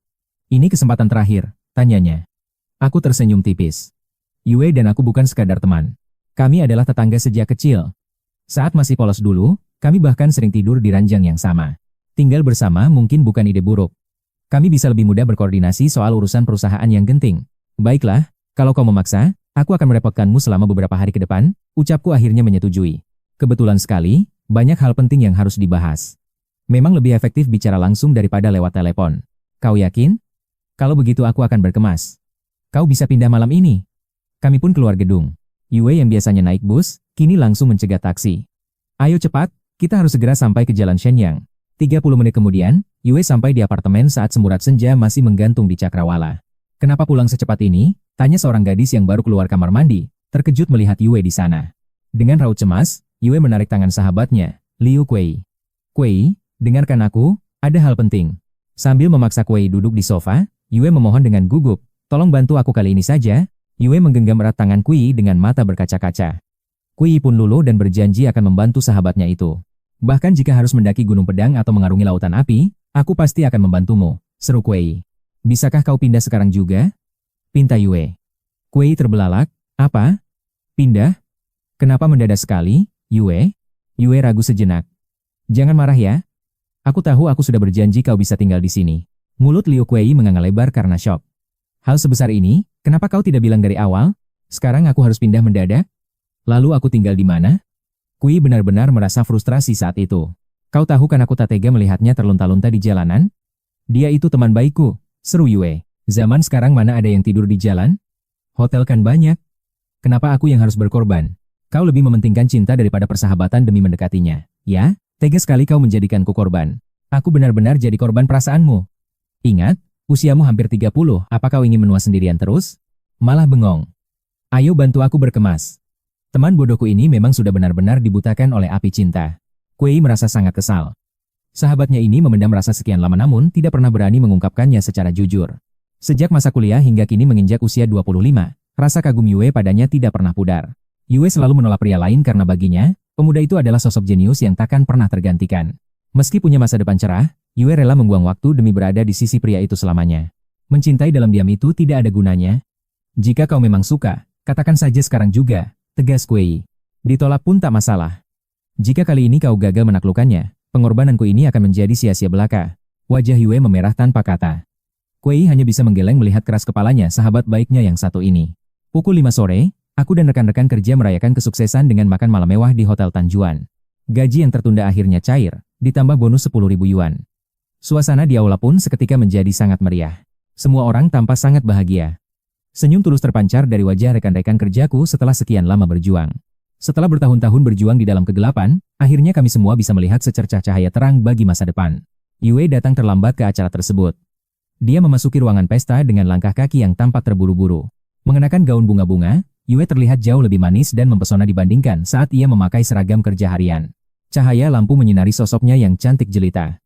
Ini kesempatan terakhir, tanyanya. Aku tersenyum tipis. Yue dan aku bukan sekadar teman. Kami adalah tetangga sejak kecil. Saat masih polos dulu, kami bahkan sering tidur di ranjang yang sama. Tinggal bersama mungkin bukan ide buruk. Kami bisa lebih mudah berkoordinasi soal urusan perusahaan yang genting. Baiklah, kalau kau memaksa, aku akan merepotkanmu selama beberapa hari ke depan, ucapku akhirnya menyetujui. Kebetulan sekali, banyak hal penting yang harus dibahas. Memang lebih efektif bicara langsung daripada lewat telepon. Kau yakin? Kalau begitu aku akan berkemas. Kau bisa pindah malam ini. Kami pun keluar gedung. Yue yang biasanya naik bus, kini langsung mencegat taksi. Ayo cepat, kita harus segera sampai ke Jalan Shenyang. 30 menit kemudian, Yue sampai di apartemen saat semburat senja masih menggantung di cakrawala. Kenapa pulang secepat ini? Tanya seorang gadis yang baru keluar kamar mandi, terkejut melihat Yue di sana. Dengan raut cemas, Yue menarik tangan sahabatnya, Liu Kuei. Kuei, dengarkan aku, ada hal penting. Sambil memaksa Kuei duduk di sofa, Yue memohon dengan gugup, tolong bantu aku kali ini saja. Yue menggenggam erat tangan Kuei dengan mata berkaca-kaca. Kuei pun luluh dan berjanji akan membantu sahabatnya itu. Bahkan jika harus mendaki gunung pedang atau mengarungi lautan api, aku pasti akan membantumu, seru Kuei. Bisakah kau pindah sekarang juga? Pinta Yue. Kuei terbelalak, apa? Pindah? Kenapa mendadak sekali? Yue? Yue ragu sejenak. Jangan marah ya. Aku tahu aku sudah berjanji kau bisa tinggal di sini. Mulut Liu Kuei menganga lebar karena syok. Hal sebesar ini, kenapa kau tidak bilang dari awal? Sekarang aku harus pindah mendadak? Lalu aku tinggal di mana? Kui benar-benar merasa frustrasi saat itu. Kau tahu kan aku tak tega melihatnya terlunta-lunta di jalanan? Dia itu teman baikku, seru Yue. Zaman sekarang mana ada yang tidur di jalan? Hotel kan banyak. Kenapa aku yang harus berkorban? Kau lebih mementingkan cinta daripada persahabatan demi mendekatinya. Ya, tega sekali kau menjadikanku korban. Aku benar-benar jadi korban perasaanmu. Ingat, usiamu hampir 30, apa kau ingin menua sendirian terus? Malah bengong. Ayo bantu aku berkemas. Teman bodohku ini memang sudah benar-benar dibutakan oleh api cinta. Kuei merasa sangat kesal. Sahabatnya ini memendam rasa sekian lama namun tidak pernah berani mengungkapkannya secara jujur. Sejak masa kuliah hingga kini menginjak usia 25, rasa kagum Yue padanya tidak pernah pudar. Yue selalu menolak pria lain karena baginya, pemuda itu adalah sosok jenius yang takkan pernah tergantikan. Meski punya masa depan cerah, Yue rela membuang waktu demi berada di sisi pria itu selamanya. Mencintai dalam diam itu tidak ada gunanya. Jika kau memang suka, katakan saja sekarang juga, tegas Kuei. Ditolak pun tak masalah. Jika kali ini kau gagal menaklukkannya, pengorbananku ini akan menjadi sia-sia belaka. Wajah Yue memerah tanpa kata. Kuei hanya bisa menggeleng melihat keras kepalanya sahabat baiknya yang satu ini. Pukul 5 sore, aku dan rekan-rekan kerja merayakan kesuksesan dengan makan malam mewah di Hotel Tanjuan. Gaji yang tertunda akhirnya cair, ditambah bonus 10.000 yuan. Suasana di aula pun seketika menjadi sangat meriah. Semua orang tampak sangat bahagia. Senyum tulus terpancar dari wajah rekan-rekan kerjaku setelah sekian lama berjuang. Setelah bertahun-tahun berjuang di dalam kegelapan, akhirnya kami semua bisa melihat secercah cahaya terang bagi masa depan. Yue datang terlambat ke acara tersebut. Dia memasuki ruangan pesta dengan langkah kaki yang tampak terburu-buru. Mengenakan gaun bunga-bunga, Yue terlihat jauh lebih manis dan mempesona dibandingkan saat ia memakai seragam kerja harian. Cahaya lampu menyinari sosoknya yang cantik jelita.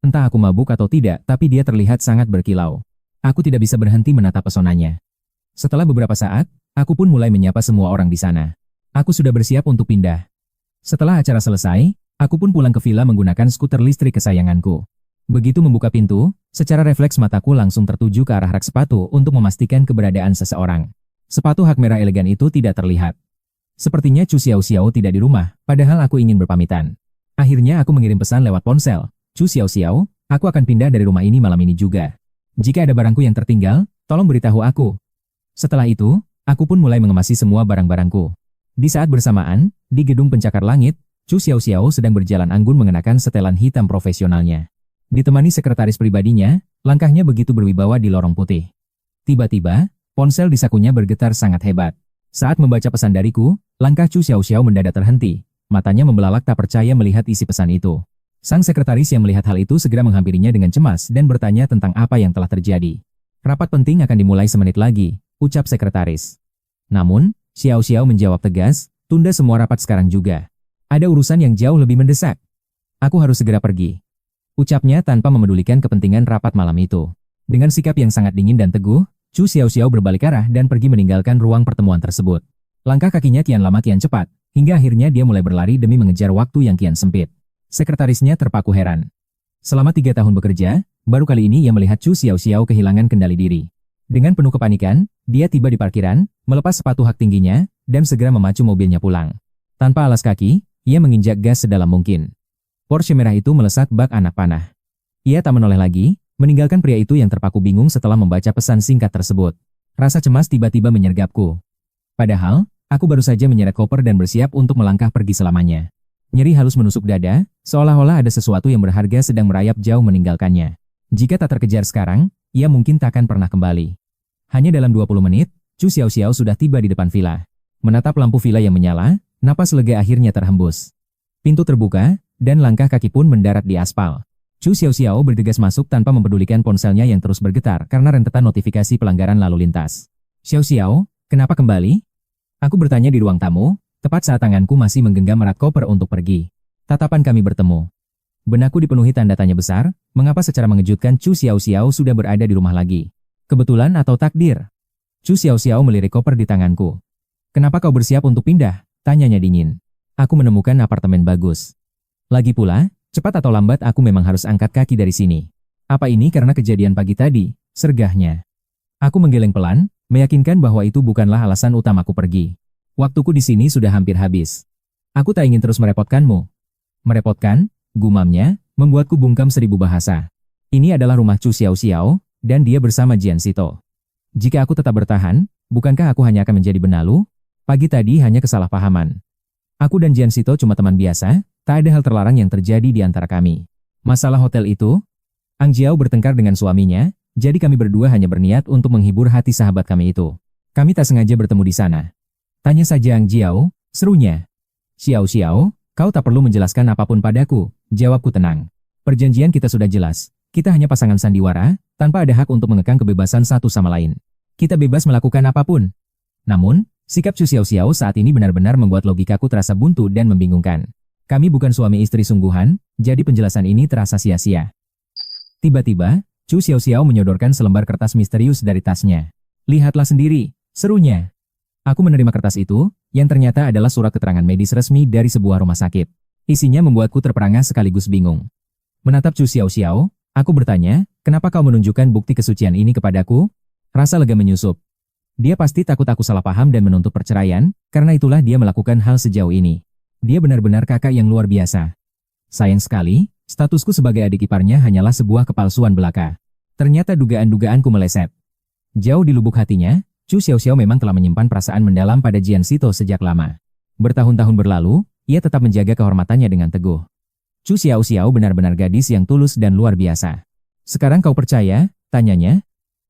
Entah aku mabuk atau tidak, tapi dia terlihat sangat berkilau. Aku tidak bisa berhenti menatap pesonanya. Setelah beberapa saat, aku pun mulai menyapa semua orang di sana. Aku sudah bersiap untuk pindah. Setelah acara selesai, aku pun pulang ke villa menggunakan skuter listrik kesayanganku. Begitu membuka pintu, secara refleks mataku langsung tertuju ke arah rak sepatu untuk memastikan keberadaan seseorang. Sepatu hak merah elegan itu tidak terlihat. Sepertinya Chu Xiaoxiao tidak di rumah, padahal aku ingin berpamitan. Akhirnya aku mengirim pesan lewat ponsel. Chu Xiaoxiao, aku akan pindah dari rumah ini malam ini juga. Jika ada barangku yang tertinggal, tolong beritahu aku. Setelah itu, aku pun mulai mengemasi semua barang-barangku. Di saat bersamaan, di gedung pencakar langit, Chu Xiaoxiao sedang berjalan anggun mengenakan setelan hitam profesionalnya. Ditemani sekretaris pribadinya, langkahnya begitu berwibawa di lorong putih. Tiba-tiba, ponsel di sakunya bergetar sangat hebat. Saat membaca pesan dariku, langkah Chu Xiaoxiao mendadak terhenti. Matanya membelalak tak percaya melihat isi pesan itu. Sang sekretaris yang melihat hal itu segera menghampirinya dengan cemas dan bertanya tentang apa yang telah terjadi. Rapat penting akan dimulai semenit lagi, ucap sekretaris. Namun, Xiaoxiao menjawab tegas, tunda semua rapat sekarang juga. Ada urusan yang jauh lebih mendesak. Aku harus segera pergi. Ucapnya tanpa memedulikan kepentingan rapat malam itu. Dengan sikap yang sangat dingin dan teguh, Chu Xiaoxiao berbalik arah dan pergi meninggalkan ruang pertemuan tersebut. Langkah kakinya kian lama kian cepat, hingga akhirnya dia mulai berlari demi mengejar waktu yang kian sempit. Sekretarisnya terpaku heran. Selama 3 tahun bekerja, baru kali ini ia melihat Chu Xiaoxiao kehilangan kendali diri. Dengan penuh kepanikan, dia tiba di parkiran, melepas sepatu hak tingginya, dan segera memacu mobilnya pulang. Tanpa alas kaki, ia menginjak gas sedalam mungkin. Porsche merah itu melesat bak anak panah. Ia tak menoleh lagi, meninggalkan pria itu yang terpaku bingung setelah membaca pesan singkat tersebut. Rasa cemas tiba-tiba menyergapku. Padahal, aku baru saja menyeret koper dan bersiap untuk melangkah pergi selamanya. Nyeri halus menusuk dada, seolah-olah ada sesuatu yang berharga sedang merayap jauh meninggalkannya. Jika tak terkejar sekarang, ia mungkin takkan pernah kembali. Hanya dalam 20 menit, Chu Xiaoxiao sudah tiba di depan villa. Menatap lampu villa yang menyala, napas lega akhirnya terhembus. Pintu terbuka, dan langkah kaki pun mendarat di aspal. Chu Xiaoxiao bergegas masuk tanpa mempedulikan ponselnya yang terus bergetar karena rentetan notifikasi pelanggaran lalu lintas. Xiaoxiao, kenapa kembali? Aku bertanya di ruang tamu, tepat saat tanganku masih menggenggam erat koper untuk pergi. Tatapan kami bertemu. Benakku dipenuhi tanda tanya besar, mengapa secara mengejutkan Chu Xiaoxiao sudah berada di rumah lagi? Kebetulan atau takdir? Chu Xiaoxiao melirik koper di tanganku. Kenapa kau bersiap untuk pindah? Tanyanya dingin. Aku menemukan apartemen bagus. Lagi pula, cepat atau lambat aku memang harus angkat kaki dari sini. Apa ini karena kejadian pagi tadi? Sergahnya. Aku menggeleng pelan, meyakinkan bahwa itu bukanlah alasan utamaku pergi. Waktuku di sini sudah hampir habis. Aku tak ingin terus merepotkanmu. Merepotkan? Gumamnya, membuatku bungkam 1000 bahasa. Ini adalah rumah Chu Xiaoxiao, dan dia bersama Jian Sito. Jika aku tetap bertahan, bukankah aku hanya akan menjadi benalu? Pagi tadi hanya kesalahpahaman. Aku dan Jian Sito cuma teman biasa, tak ada hal terlarang yang terjadi di antara kami. Masalah hotel itu? Ang Jiao bertengkar dengan suaminya, jadi kami berdua hanya berniat untuk menghibur hati sahabat kami itu. Kami tak sengaja bertemu di sana. Tanya saja Ang Jiao, serunya. Xiaoxiao, kau tak perlu menjelaskan apapun padaku, jawabku tenang. Perjanjian kita sudah jelas, kita hanya pasangan sandiwara, tanpa ada hak untuk mengekang kebebasan satu sama lain. Kita bebas melakukan apapun. Namun, sikap Chu Xiaoxiao saat ini benar-benar membuat logikaku terasa buntu dan membingungkan. Kami bukan suami istri sungguhan, jadi penjelasan ini terasa sia-sia. Tiba-tiba, Chu Xiaoxiao menyodorkan selembar kertas misterius dari tasnya. Lihatlah sendiri, serunya. Aku menerima kertas itu, yang ternyata adalah surat keterangan medis resmi dari sebuah rumah sakit. Isinya membuatku terperangah sekaligus bingung. Menatap Chu Xiaoxiao, aku bertanya, kenapa kau menunjukkan bukti kesucian ini kepadaku? Rasa lega menyusup. Dia pasti takut aku salah paham dan menuntut perceraian, karena itulah dia melakukan hal sejauh ini. Dia benar-benar kakak yang luar biasa. Sayang sekali, statusku sebagai adik iparnya hanyalah sebuah kepalsuan belaka. Ternyata dugaan-dugaanku meleset. Jauh di lubuk hatinya, Chu Xiaoxiao memang telah menyimpan perasaan mendalam pada Jian Sito sejak lama. Bertahun-tahun berlalu, ia tetap menjaga kehormatannya dengan teguh. Chu Xiaoxiao benar-benar gadis yang tulus dan luar biasa. Sekarang kau percaya? Tanyanya.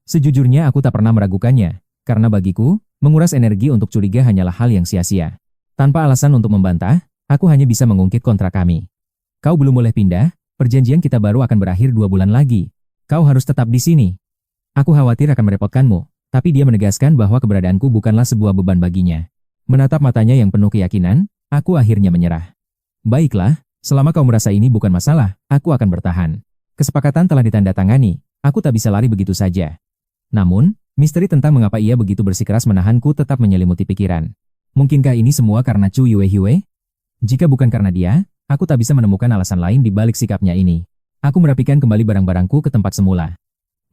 Sejujurnya aku tak pernah meragukannya, karena bagiku, menguras energi untuk curiga hanyalah hal yang sia-sia. Tanpa alasan untuk membantah, aku hanya bisa mengungkit kontrak kami. Kau belum boleh pindah, perjanjian kita baru akan berakhir 2 bulan lagi. Kau harus tetap di sini. Aku khawatir akan merepotkanmu, tapi dia menegaskan bahwa keberadaanku bukanlah sebuah beban baginya. Menatap matanya yang penuh keyakinan, aku akhirnya menyerah. Baiklah, selama kau merasa ini bukan masalah, aku akan bertahan. Kesepakatan telah ditandatangani, aku tak bisa lari begitu saja. Namun, misteri tentang mengapa ia begitu bersikeras menahanku tetap menyelimuti pikiran. Mungkinkah ini semua karena Chu Yuehue? Jika bukan karena dia, aku tak bisa menemukan alasan lain di balik sikapnya ini. Aku merapikan kembali barang-barangku ke tempat semula.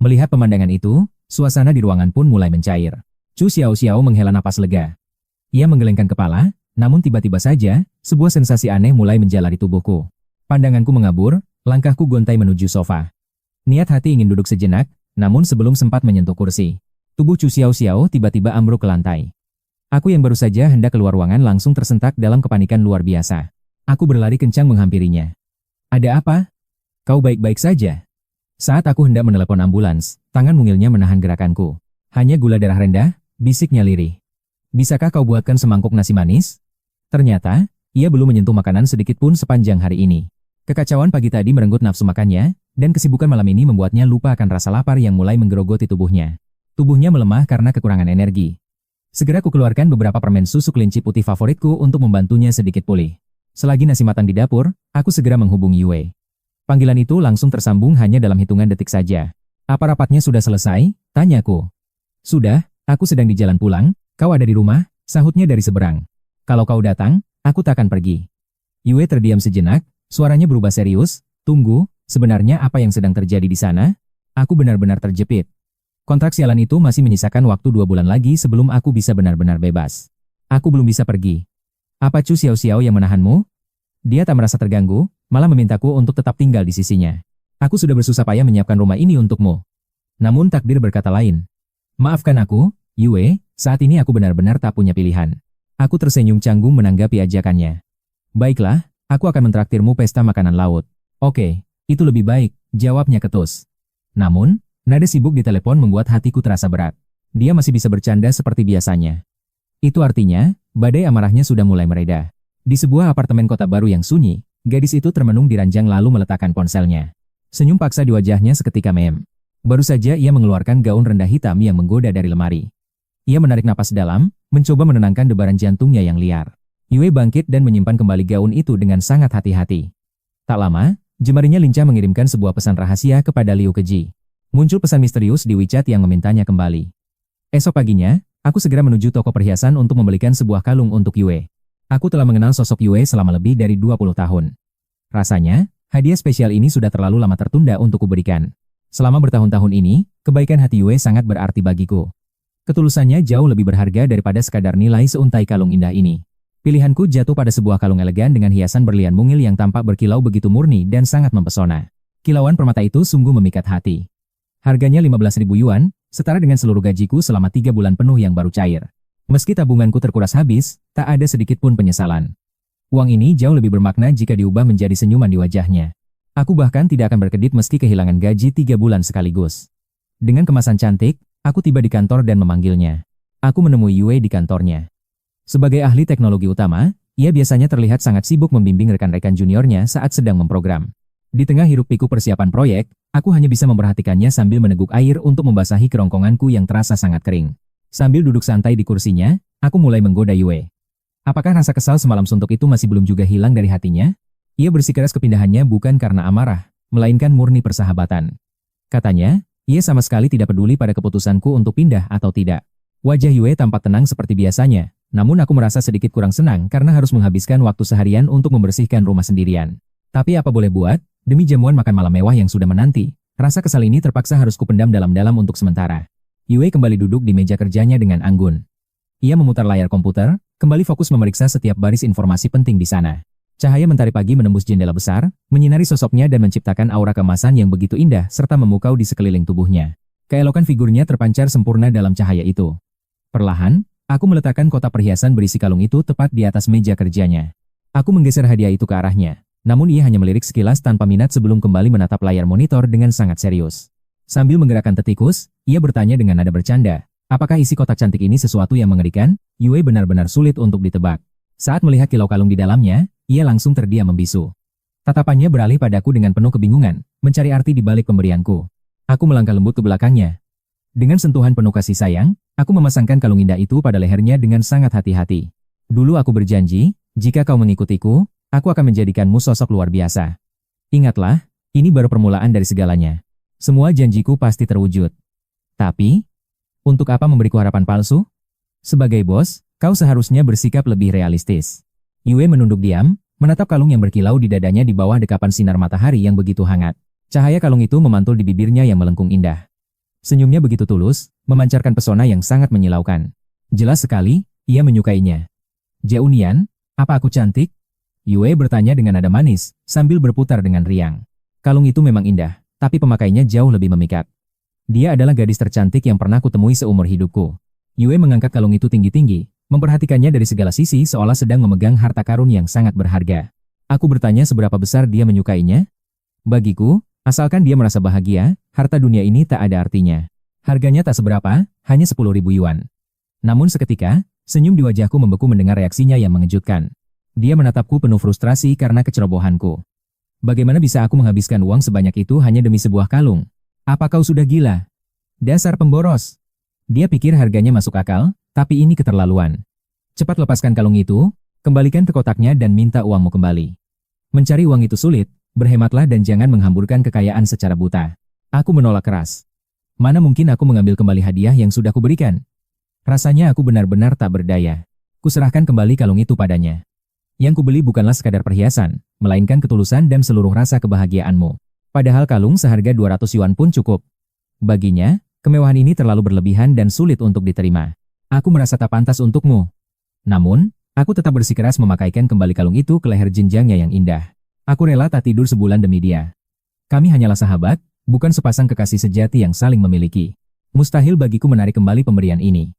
Melihat pemandangan itu, suasana di ruangan pun mulai mencair. Chu Xiaoxiao menghela napas lega. Ia menggelengkan kepala, namun tiba-tiba saja, sebuah sensasi aneh mulai menjalari tubuhku. Pandanganku mengabur, langkahku gontai menuju sofa. Niat hati ingin duduk sejenak, namun sebelum sempat menyentuh kursi, tubuh Chu Xiaoxiao tiba-tiba ambruk ke lantai. Aku yang baru saja hendak keluar ruangan langsung tersentak dalam kepanikan luar biasa. Aku berlari kencang menghampirinya. Ada apa? Kau baik-baik saja? Saat aku hendak menelepon ambulans, tangan mungilnya menahan gerakanku. Hanya gula darah rendah, bisiknya lirih. Bisakah kau buatkan semangkuk nasi manis? Ternyata, ia belum menyentuh makanan sedikit pun sepanjang hari ini. Kekacauan pagi tadi merenggut nafsu makannya, dan kesibukan malam ini membuatnya lupa akan rasa lapar yang mulai menggerogoti tubuhnya. Tubuhnya melemah karena kekurangan energi. Segera kukeluarkan beberapa permen susu kelinci putih favoritku untuk membantunya sedikit pulih. Selagi nasi matang di dapur, aku segera menghubungi Yue. Panggilan itu langsung tersambung hanya dalam hitungan detik saja. Apa rapatnya sudah selesai? Tanyaku. Sudah, aku sedang di jalan pulang, kau ada di rumah, sahutnya dari seberang. Kalau kau datang, aku tak akan pergi. Yue terdiam sejenak, suaranya berubah serius. Tunggu, sebenarnya apa yang sedang terjadi di sana? Aku benar-benar terjepit. Kontrak sialan itu masih menyisakan waktu 2 bulan lagi sebelum aku bisa benar-benar bebas. Aku belum bisa pergi. Apa Chu Xiao-Xiao yang menahanmu? Dia tak merasa terganggu, malah memintaku untuk tetap tinggal di sisinya. Aku sudah bersusah payah menyiapkan rumah ini untukmu. Namun takdir berkata lain. Maafkan aku, Yue, saat ini aku benar-benar tak punya pilihan. Aku tersenyum canggung menanggapi ajakannya. Baiklah, aku akan mentraktirmu pesta makanan laut. Oke, itu lebih baik, jawabnya ketus. Namun, nada sibuk di telepon membuat hatiku terasa berat. Dia masih bisa bercanda seperti biasanya. Itu artinya, badai amarahnya sudah mulai mereda. Di sebuah apartemen kota baru yang sunyi, gadis itu termenung di ranjang lalu meletakkan ponselnya. Senyum paksa di wajahnya seketika mem. Baru saja ia mengeluarkan gaun rendah hitam yang menggoda dari lemari. Ia menarik napas dalam, mencoba menenangkan debaran jantungnya yang liar. Yue bangkit dan menyimpan kembali gaun itu dengan sangat hati-hati. Tak lama, jemarinya lincah mengirimkan sebuah pesan rahasia kepada Liu Keji. Muncul pesan misterius di WeChat yang memintanya kembali. Esok paginya, aku segera menuju toko perhiasan untuk membelikan sebuah kalung untuk Yue. Aku telah mengenal sosok Yue selama lebih dari 20 tahun. Rasanya, hadiah spesial ini sudah terlalu lama tertunda untuk kuberikan. Selama bertahun-tahun ini, kebaikan hati Yue sangat berarti bagiku. Ketulusannya jauh lebih berharga daripada sekadar nilai seuntai kalung indah ini. Pilihanku jatuh pada sebuah kalung elegan dengan hiasan berlian mungil yang tampak berkilau begitu murni dan sangat mempesona. Kilauan permata itu sungguh memikat hati. Harganya 15.000 yuan, setara dengan seluruh gajiku selama 3 bulan penuh yang baru cair. Meski tabunganku terkuras habis, tak ada sedikit pun penyesalan. Uang ini jauh lebih bermakna jika diubah menjadi senyuman di wajahnya. Aku bahkan tidak akan berkedip meski kehilangan gaji 3 bulan sekaligus. Dengan kemasan cantik, aku tiba di kantor dan memanggilnya. Aku menemui Yue di kantornya. Sebagai ahli teknologi utama, ia biasanya terlihat sangat sibuk membimbing rekan-rekan juniornya saat sedang memprogram. Di tengah hiruk-pikuk persiapan proyek, aku hanya bisa memperhatikannya sambil meneguk air untuk membasahi kerongkonganku yang terasa sangat kering. Sambil duduk santai di kursinya, aku mulai menggoda Yue. Apakah rasa kesal semalam suntuk itu masih belum juga hilang dari hatinya? Ia bersikeras kepindahannya bukan karena amarah, melainkan murni persahabatan. Katanya, ia sama sekali tidak peduli pada keputusanku untuk pindah atau tidak. Wajah Yue tampak tenang seperti biasanya, namun aku merasa sedikit kurang senang karena harus menghabiskan waktu seharian untuk membersihkan rumah sendirian. Tapi apa boleh buat, demi jamuan makan malam mewah yang sudah menanti, rasa kesal ini terpaksa harus kupendam dalam-dalam untuk sementara. Yue kembali duduk di meja kerjanya dengan anggun. Ia memutar layar komputer, kembali fokus memeriksa setiap baris informasi penting di sana. Cahaya mentari pagi menembus jendela besar, menyinari sosoknya dan menciptakan aura keemasan yang begitu indah serta memukau di sekeliling tubuhnya. Keelokan figurnya terpancar sempurna dalam cahaya itu. Perlahan, aku meletakkan kotak perhiasan berisi kalung itu tepat di atas meja kerjanya. Aku menggeser hadiah itu ke arahnya, namun ia hanya melirik sekilas tanpa minat sebelum kembali menatap layar monitor dengan sangat serius. Sambil menggerakkan tetikus, ia bertanya dengan nada bercanda, apakah isi kotak cantik ini sesuatu yang mengerikan? Yue benar-benar sulit untuk ditebak. Saat melihat kilau kalung di dalamnya, ia langsung terdiam membisu. Tatapannya beralih padaku dengan penuh kebingungan, mencari arti di balik pemberianku. Aku melangkah lembut ke belakangnya. Dengan sentuhan penuh kasih sayang, aku memasangkan kalung indah itu pada lehernya dengan sangat hati-hati. Dulu aku berjanji, jika kau mengikutiku, aku akan menjadikanmu sosok luar biasa. Ingatlah, ini baru permulaan dari segalanya. Semua janjiku pasti terwujud. Tapi, untuk apa memberiku harapan palsu? Sebagai bos, kau seharusnya bersikap lebih realistis. Yue menunduk diam, menatap kalung yang berkilau di dadanya di bawah dekapan sinar matahari yang begitu hangat. Cahaya kalung itu memantul di bibirnya yang melengkung indah. Senyumnya begitu tulus, memancarkan pesona yang sangat menyilaukan. Jelas sekali, ia menyukainya. Jeunian, apa aku cantik? Yue bertanya dengan nada manis, sambil berputar dengan riang. Kalung itu memang indah, tapi pemakainya jauh lebih memikat. Dia adalah gadis tercantik yang pernah kutemui seumur hidupku. Yue mengangkat kalung itu tinggi-tinggi, memperhatikannya dari segala sisi seolah sedang memegang harta karun yang sangat berharga. Aku bertanya seberapa besar dia menyukainya. Bagiku, asalkan dia merasa bahagia, harta dunia ini tak ada artinya. Harganya tak seberapa, hanya 10.000 yuan. Namun seketika, senyum di wajahku membeku mendengar reaksinya yang mengejutkan. Dia menatapku penuh frustrasi karena kecerobohanku. Bagaimana bisa aku menghabiskan uang sebanyak itu hanya demi sebuah kalung? Apa kau sudah gila? Dasar pemboros. Dia pikir harganya masuk akal, tapi ini keterlaluan. Cepat lepaskan kalung itu, kembalikan ke kotaknya dan minta uangmu kembali. Mencari uang itu sulit, berhematlah dan jangan menghamburkan kekayaan secara buta. Aku menolak keras. Mana mungkin aku mengambil kembali hadiah yang sudah kuberikan? Rasanya aku benar-benar tak berdaya. Kuserahkan kembali kalung itu padanya. Yang kubeli bukanlah sekadar perhiasan, melainkan ketulusan dan seluruh rasa kebahagiaanmu. Padahal kalung seharga 200 yuan pun cukup. Baginya, kemewahan ini terlalu berlebihan dan sulit untuk diterima. Aku merasa tak pantas untukmu. Namun, aku tetap bersikeras memakaikan kembali kalung itu ke leher jenjangnya yang indah. Aku rela tak tidur sebulan demi dia. Kami hanyalah sahabat, bukan sepasang kekasih sejati yang saling memiliki. Mustahil bagiku menarik kembali pemberian ini.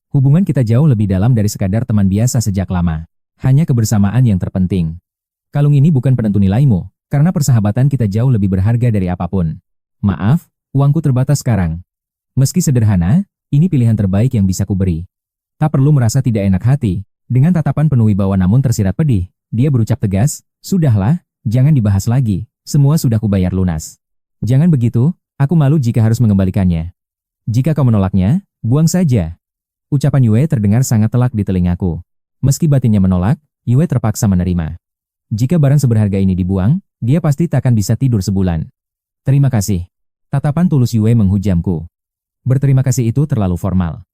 Hubungan kita jauh lebih dalam dari sekadar teman biasa sejak lama. Hanya kebersamaan yang terpenting. Kalung ini bukan penentu nilaimu, karena persahabatan kita jauh lebih berharga dari apapun. Maaf, uangku terbatas sekarang. Meski sederhana, ini pilihan terbaik yang bisa kuberi. Tak perlu merasa tidak enak hati. Dengan tatapan penuh wibawa namun tersirat pedih, dia berucap tegas, "Sudahlah, jangan dibahas lagi, semua sudah kubayar lunas. Jangan begitu, aku malu jika harus mengembalikannya. Jika kau menolaknya, buang saja." Ucapan Yue terdengar sangat telak di telingaku. Meski batinnya menolak, Yue terpaksa menerima. Jika barang seberharga ini dibuang, dia pasti tak akan bisa tidur sebulan. Terima kasih. Tatapan tulus Yue menghujamku. Berterima kasih itu terlalu formal.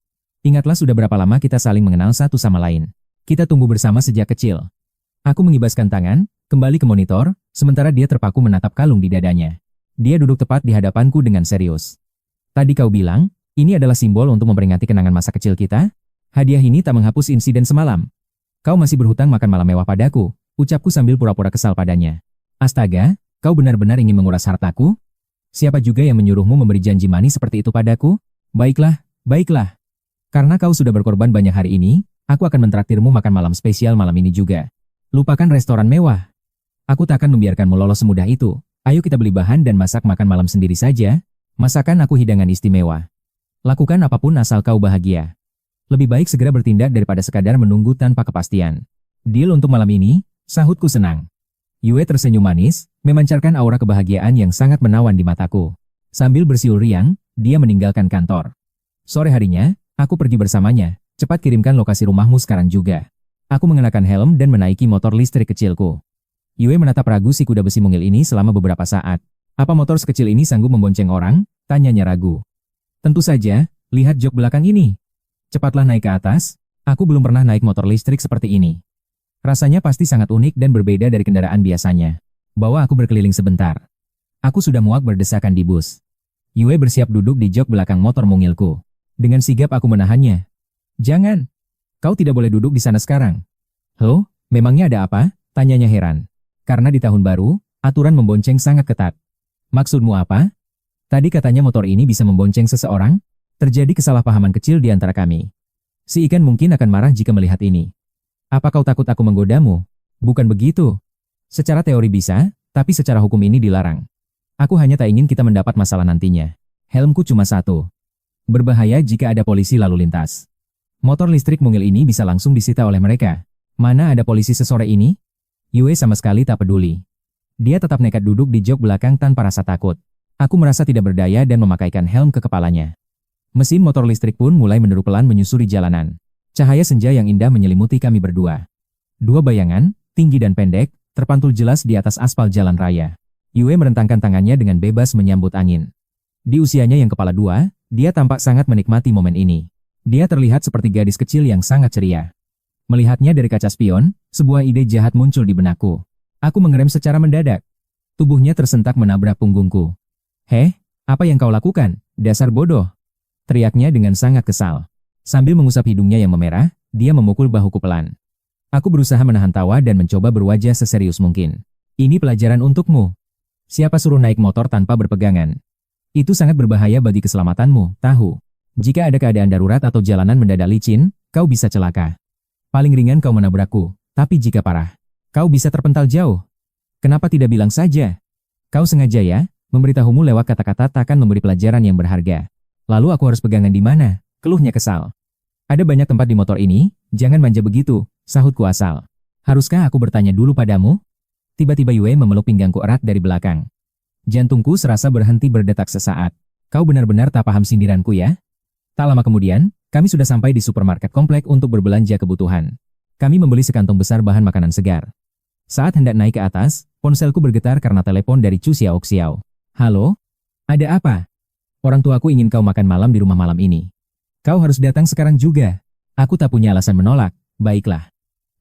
Ingatlah sudah berapa lama kita saling mengenal satu sama lain. Kita tumbuh bersama sejak kecil. Aku mengibaskan tangan, kembali ke monitor, sementara dia terpaku menatap kalung di dadanya. Dia duduk tepat di hadapanku dengan serius. Tadi kau bilang, ini adalah simbol untuk memperingati kenangan masa kecil kita? Hadiah ini tak menghapus insiden semalam. Kau masih berhutang makan malam mewah padaku, ucapku sambil pura-pura kesal padanya. Astaga, kau benar-benar ingin menguras hartaku? Siapa juga yang menyuruhmu memberi janji manis seperti itu padaku? Baiklah, baiklah. Karena kau sudah berkorban banyak hari ini, aku akan mentraktirmu makan malam spesial malam ini juga. Lupakan restoran mewah. Aku tak akan membiarkanmu lolos semudah itu. Ayo kita beli bahan dan masak makan malam sendiri saja. Masakan aku hidangan istimewa. Lakukan apapun asal kau bahagia. Lebih baik segera bertindak daripada sekadar menunggu tanpa kepastian. Deal untuk malam ini, sahutku senang. Yue tersenyum manis, memancarkan aura kebahagiaan yang sangat menawan di mataku. Sambil bersiul riang, dia meninggalkan kantor. Sore harinya, aku pergi bersamanya. Cepat kirimkan lokasi rumahmu sekarang juga. Aku mengenakan helm dan menaiki motor listrik kecilku. Yue menatap ragu si kuda besi mungil ini selama beberapa saat. Apa motor sekecil ini sanggup membonceng orang? Tanyanya ragu. Tentu saja, lihat jok belakang ini. Cepatlah naik ke atas. Aku belum pernah naik motor listrik seperti ini. Rasanya pasti sangat unik dan berbeda dari kendaraan biasanya. Bawa aku berkeliling sebentar. Aku sudah muak berdesakan di bus. Yue bersiap duduk di jok belakang motor mungilku. Dengan sigap aku menahannya. Jangan. Kau tidak boleh duduk di sana sekarang. Huh? Memangnya ada apa? Tanyanya heran. Karena di tahun baru, aturan membonceng sangat ketat. Maksudmu apa? Tadi katanya motor ini bisa membonceng seseorang? Terjadi kesalahpahaman kecil di antara kami. Si ikan mungkin akan marah jika melihat ini. Apa kau takut aku menggodamu? Bukan begitu. Secara teori bisa, tapi secara hukum ini dilarang. Aku hanya tak ingin kita mendapat masalah nantinya. Helmku cuma satu. Berbahaya jika ada polisi lalu lintas. Motor listrik mungil ini bisa langsung disita oleh mereka. Mana ada polisi sesore ini? Yue sama sekali tak peduli. Dia tetap nekat duduk di jok belakang tanpa rasa takut. Aku merasa tidak berdaya dan memakaikan helm ke kepalanya. Mesin motor listrik pun mulai menderu pelan menyusuri jalanan. Cahaya senja yang indah menyelimuti kami berdua. Dua bayangan, tinggi dan pendek, terpantul jelas di atas aspal jalan raya. Yue merentangkan tangannya dengan bebas menyambut angin. Di usianya yang kepala dua, dia tampak sangat menikmati momen ini. Dia terlihat seperti gadis kecil yang sangat ceria. Melihatnya dari kaca spion, sebuah ide jahat muncul di benakku. Aku mengerem secara mendadak. Tubuhnya tersentak menabrak punggungku. "Heh, apa yang kau lakukan? Dasar bodoh!" Teriaknya dengan sangat kesal. Sambil mengusap hidungnya yang memerah, dia memukul bahuku pelan. Aku berusaha menahan tawa dan mencoba berwajah seserius mungkin. "Ini pelajaran untukmu. Siapa suruh naik motor tanpa berpegangan? Itu sangat berbahaya bagi keselamatanmu, tahu. Jika ada keadaan darurat atau jalanan mendadak licin, kau bisa celaka. Paling ringan kau menabrakku, tapi jika parah, Kau bisa terpental jauh. Kenapa tidak bilang saja? Kau sengaja ya, memberitahumu lewat kata-kata takkan memberi pelajaran yang berharga. Lalu aku harus pegangan di mana? Keluhnya kesal. Ada banyak tempat di motor ini, jangan manja begitu, sahutku asal. Haruskah aku bertanya dulu padamu? Tiba-tiba Yue memeluk pinggangku erat dari belakang. Jantungku serasa berhenti berdetak sesaat. Kau benar-benar tak paham sindiranku ya? Tak lama kemudian, kami sudah sampai di supermarket komplek untuk berbelanja kebutuhan. Kami membeli sekantong besar bahan makanan segar. Saat hendak naik ke atas, ponselku bergetar karena telepon dari Chu Xiaoxiao. Halo? Ada apa? Orang tuaku ingin kau makan malam di rumah malam ini. Kau harus datang sekarang juga. Aku tak punya alasan menolak. Baiklah.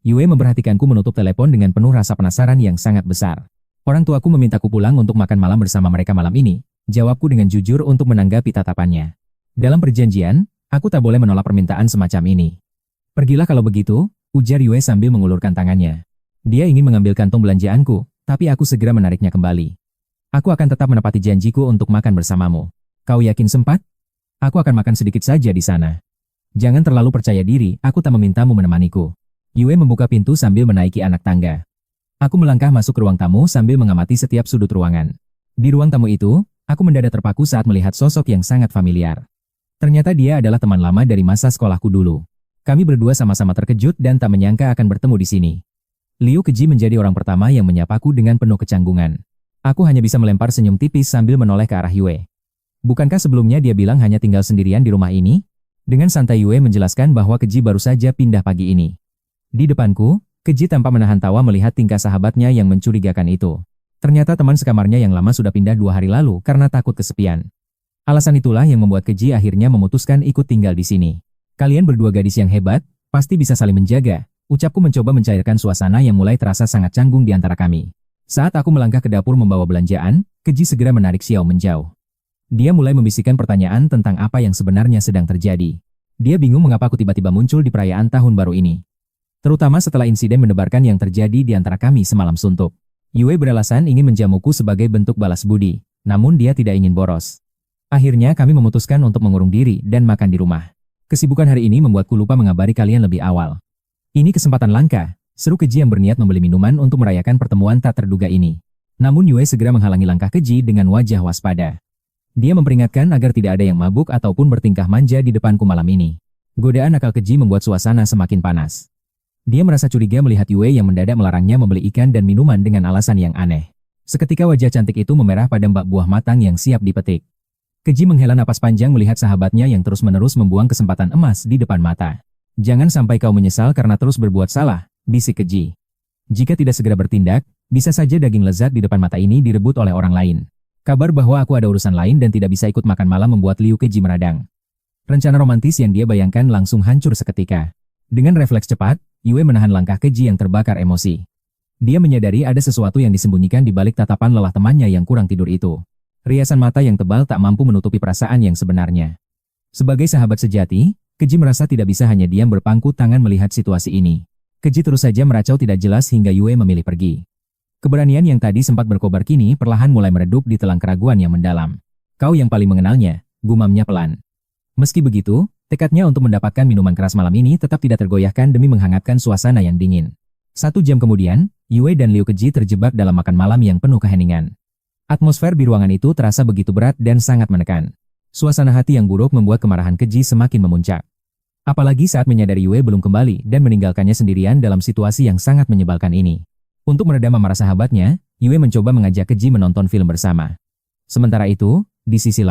Yue memperhatikanku menutup telepon dengan penuh rasa penasaran yang sangat besar. Orang tuaku memintaku pulang untuk makan malam bersama mereka malam ini. Jawabku dengan jujur untuk menanggapi tatapannya. Dalam perjanjian, aku tak boleh menolak permintaan semacam ini. Pergilah kalau begitu, ujar Yue sambil mengulurkan tangannya. Dia ingin mengambil kantong belanjaanku, tapi aku segera menariknya kembali. Aku akan tetap menepati janjiku untuk makan bersamamu. Kau yakin sempat? Aku akan makan sedikit saja di sana. Jangan terlalu percaya diri, aku tak memintamu menemaniku. Yue membuka pintu sambil menaiki anak tangga. Aku melangkah masuk ke ruang tamu sambil mengamati setiap sudut ruangan. Di ruang tamu itu, aku mendadak terpaku saat melihat sosok yang sangat familiar. Ternyata dia adalah teman lama dari masa sekolahku dulu. Kami berdua sama-sama terkejut dan tak menyangka akan bertemu di sini. Liu Keji menjadi orang pertama yang menyapaku dengan penuh kecanggungan. Aku hanya bisa melempar senyum tipis sambil menoleh ke arah Yue. Bukankah sebelumnya dia bilang hanya tinggal sendirian di rumah ini? Dengan santai Yue menjelaskan bahwa Keji baru saja pindah pagi ini. Di depanku, Keji tanpa menahan tawa melihat tingkah sahabatnya yang mencurigakan itu. Ternyata teman sekamarnya yang lama sudah pindah 2 hari lalu karena takut kesepian. Alasan itulah yang membuat Keji akhirnya memutuskan ikut tinggal di sini. Kalian berdua gadis yang hebat, pasti bisa saling menjaga. Ucapku mencoba mencairkan suasana yang mulai terasa sangat canggung di antara kami. Saat aku melangkah ke dapur membawa belanjaan, Keji segera menarik Xiao menjauh. Dia mulai membisikkan pertanyaan tentang apa yang sebenarnya sedang terjadi. Dia bingung mengapa aku tiba-tiba muncul di perayaan tahun baru ini. Terutama setelah insiden mendebarkan yang terjadi di antara kami semalam suntuk. Yue beralasan ingin menjamuku sebagai bentuk balas budi, namun dia tidak ingin boros. Akhirnya kami memutuskan untuk mengurung diri dan makan di rumah. Kesibukan hari ini membuatku lupa mengabari kalian lebih awal. Ini kesempatan langka, seru Keji yang berniat membeli minuman untuk merayakan pertemuan tak terduga ini. Namun Yue segera menghalangi langkah Keji dengan wajah waspada. Dia memperingatkan agar tidak ada yang mabuk ataupun bertingkah manja di depanku malam ini. Godaan akal Keji membuat suasana semakin panas. Dia merasa curiga melihat Yue yang mendadak melarangnya membeli ikan dan minuman dengan alasan yang aneh. Seketika wajah cantik itu memerah pada bak buah matang yang siap dipetik. Keji menghela napas panjang melihat sahabatnya yang terus-menerus membuang kesempatan emas di depan mata. Jangan sampai kau menyesal karena terus berbuat salah, bisik Keji. Jika tidak segera bertindak, bisa saja daging lezat di depan mata ini direbut oleh orang lain. Kabar bahwa aku ada urusan lain dan tidak bisa ikut makan malam membuat Liu Keji meradang. Rencana romantis yang dia bayangkan langsung hancur seketika. Dengan refleks cepat, Yue menahan langkah Keji yang terbakar emosi. Dia menyadari ada sesuatu yang disembunyikan di balik tatapan lelah temannya yang kurang tidur itu. Riasan mata yang tebal tak mampu menutupi perasaan yang sebenarnya. Sebagai sahabat sejati, Keji merasa tidak bisa hanya diam berpangku tangan melihat situasi ini. Keji terus saja meracau tidak jelas hingga Yue memilih pergi. Keberanian yang tadi sempat berkobar kini perlahan mulai meredup di telang keraguan yang mendalam. Kau yang paling mengenalnya, gumamnya pelan. Meski begitu, tekadnya untuk mendapatkan minuman keras malam ini tetap tidak tergoyahkan demi menghangatkan suasana yang dingin. 1 jam kemudian, Yue dan Liu Keji terjebak dalam makan malam yang penuh keheningan. Atmosfer di ruangan itu terasa begitu berat dan sangat menekan. Suasana hati yang buruk membuat kemarahan Keji semakin memuncak. Apalagi saat menyadari Yue belum kembali dan meninggalkannya sendirian dalam situasi yang sangat menyebalkan ini. Untuk meredam amarah sahabatnya, Yue mencoba mengajak Keji menonton film bersama. Sementara itu, di sisi lain,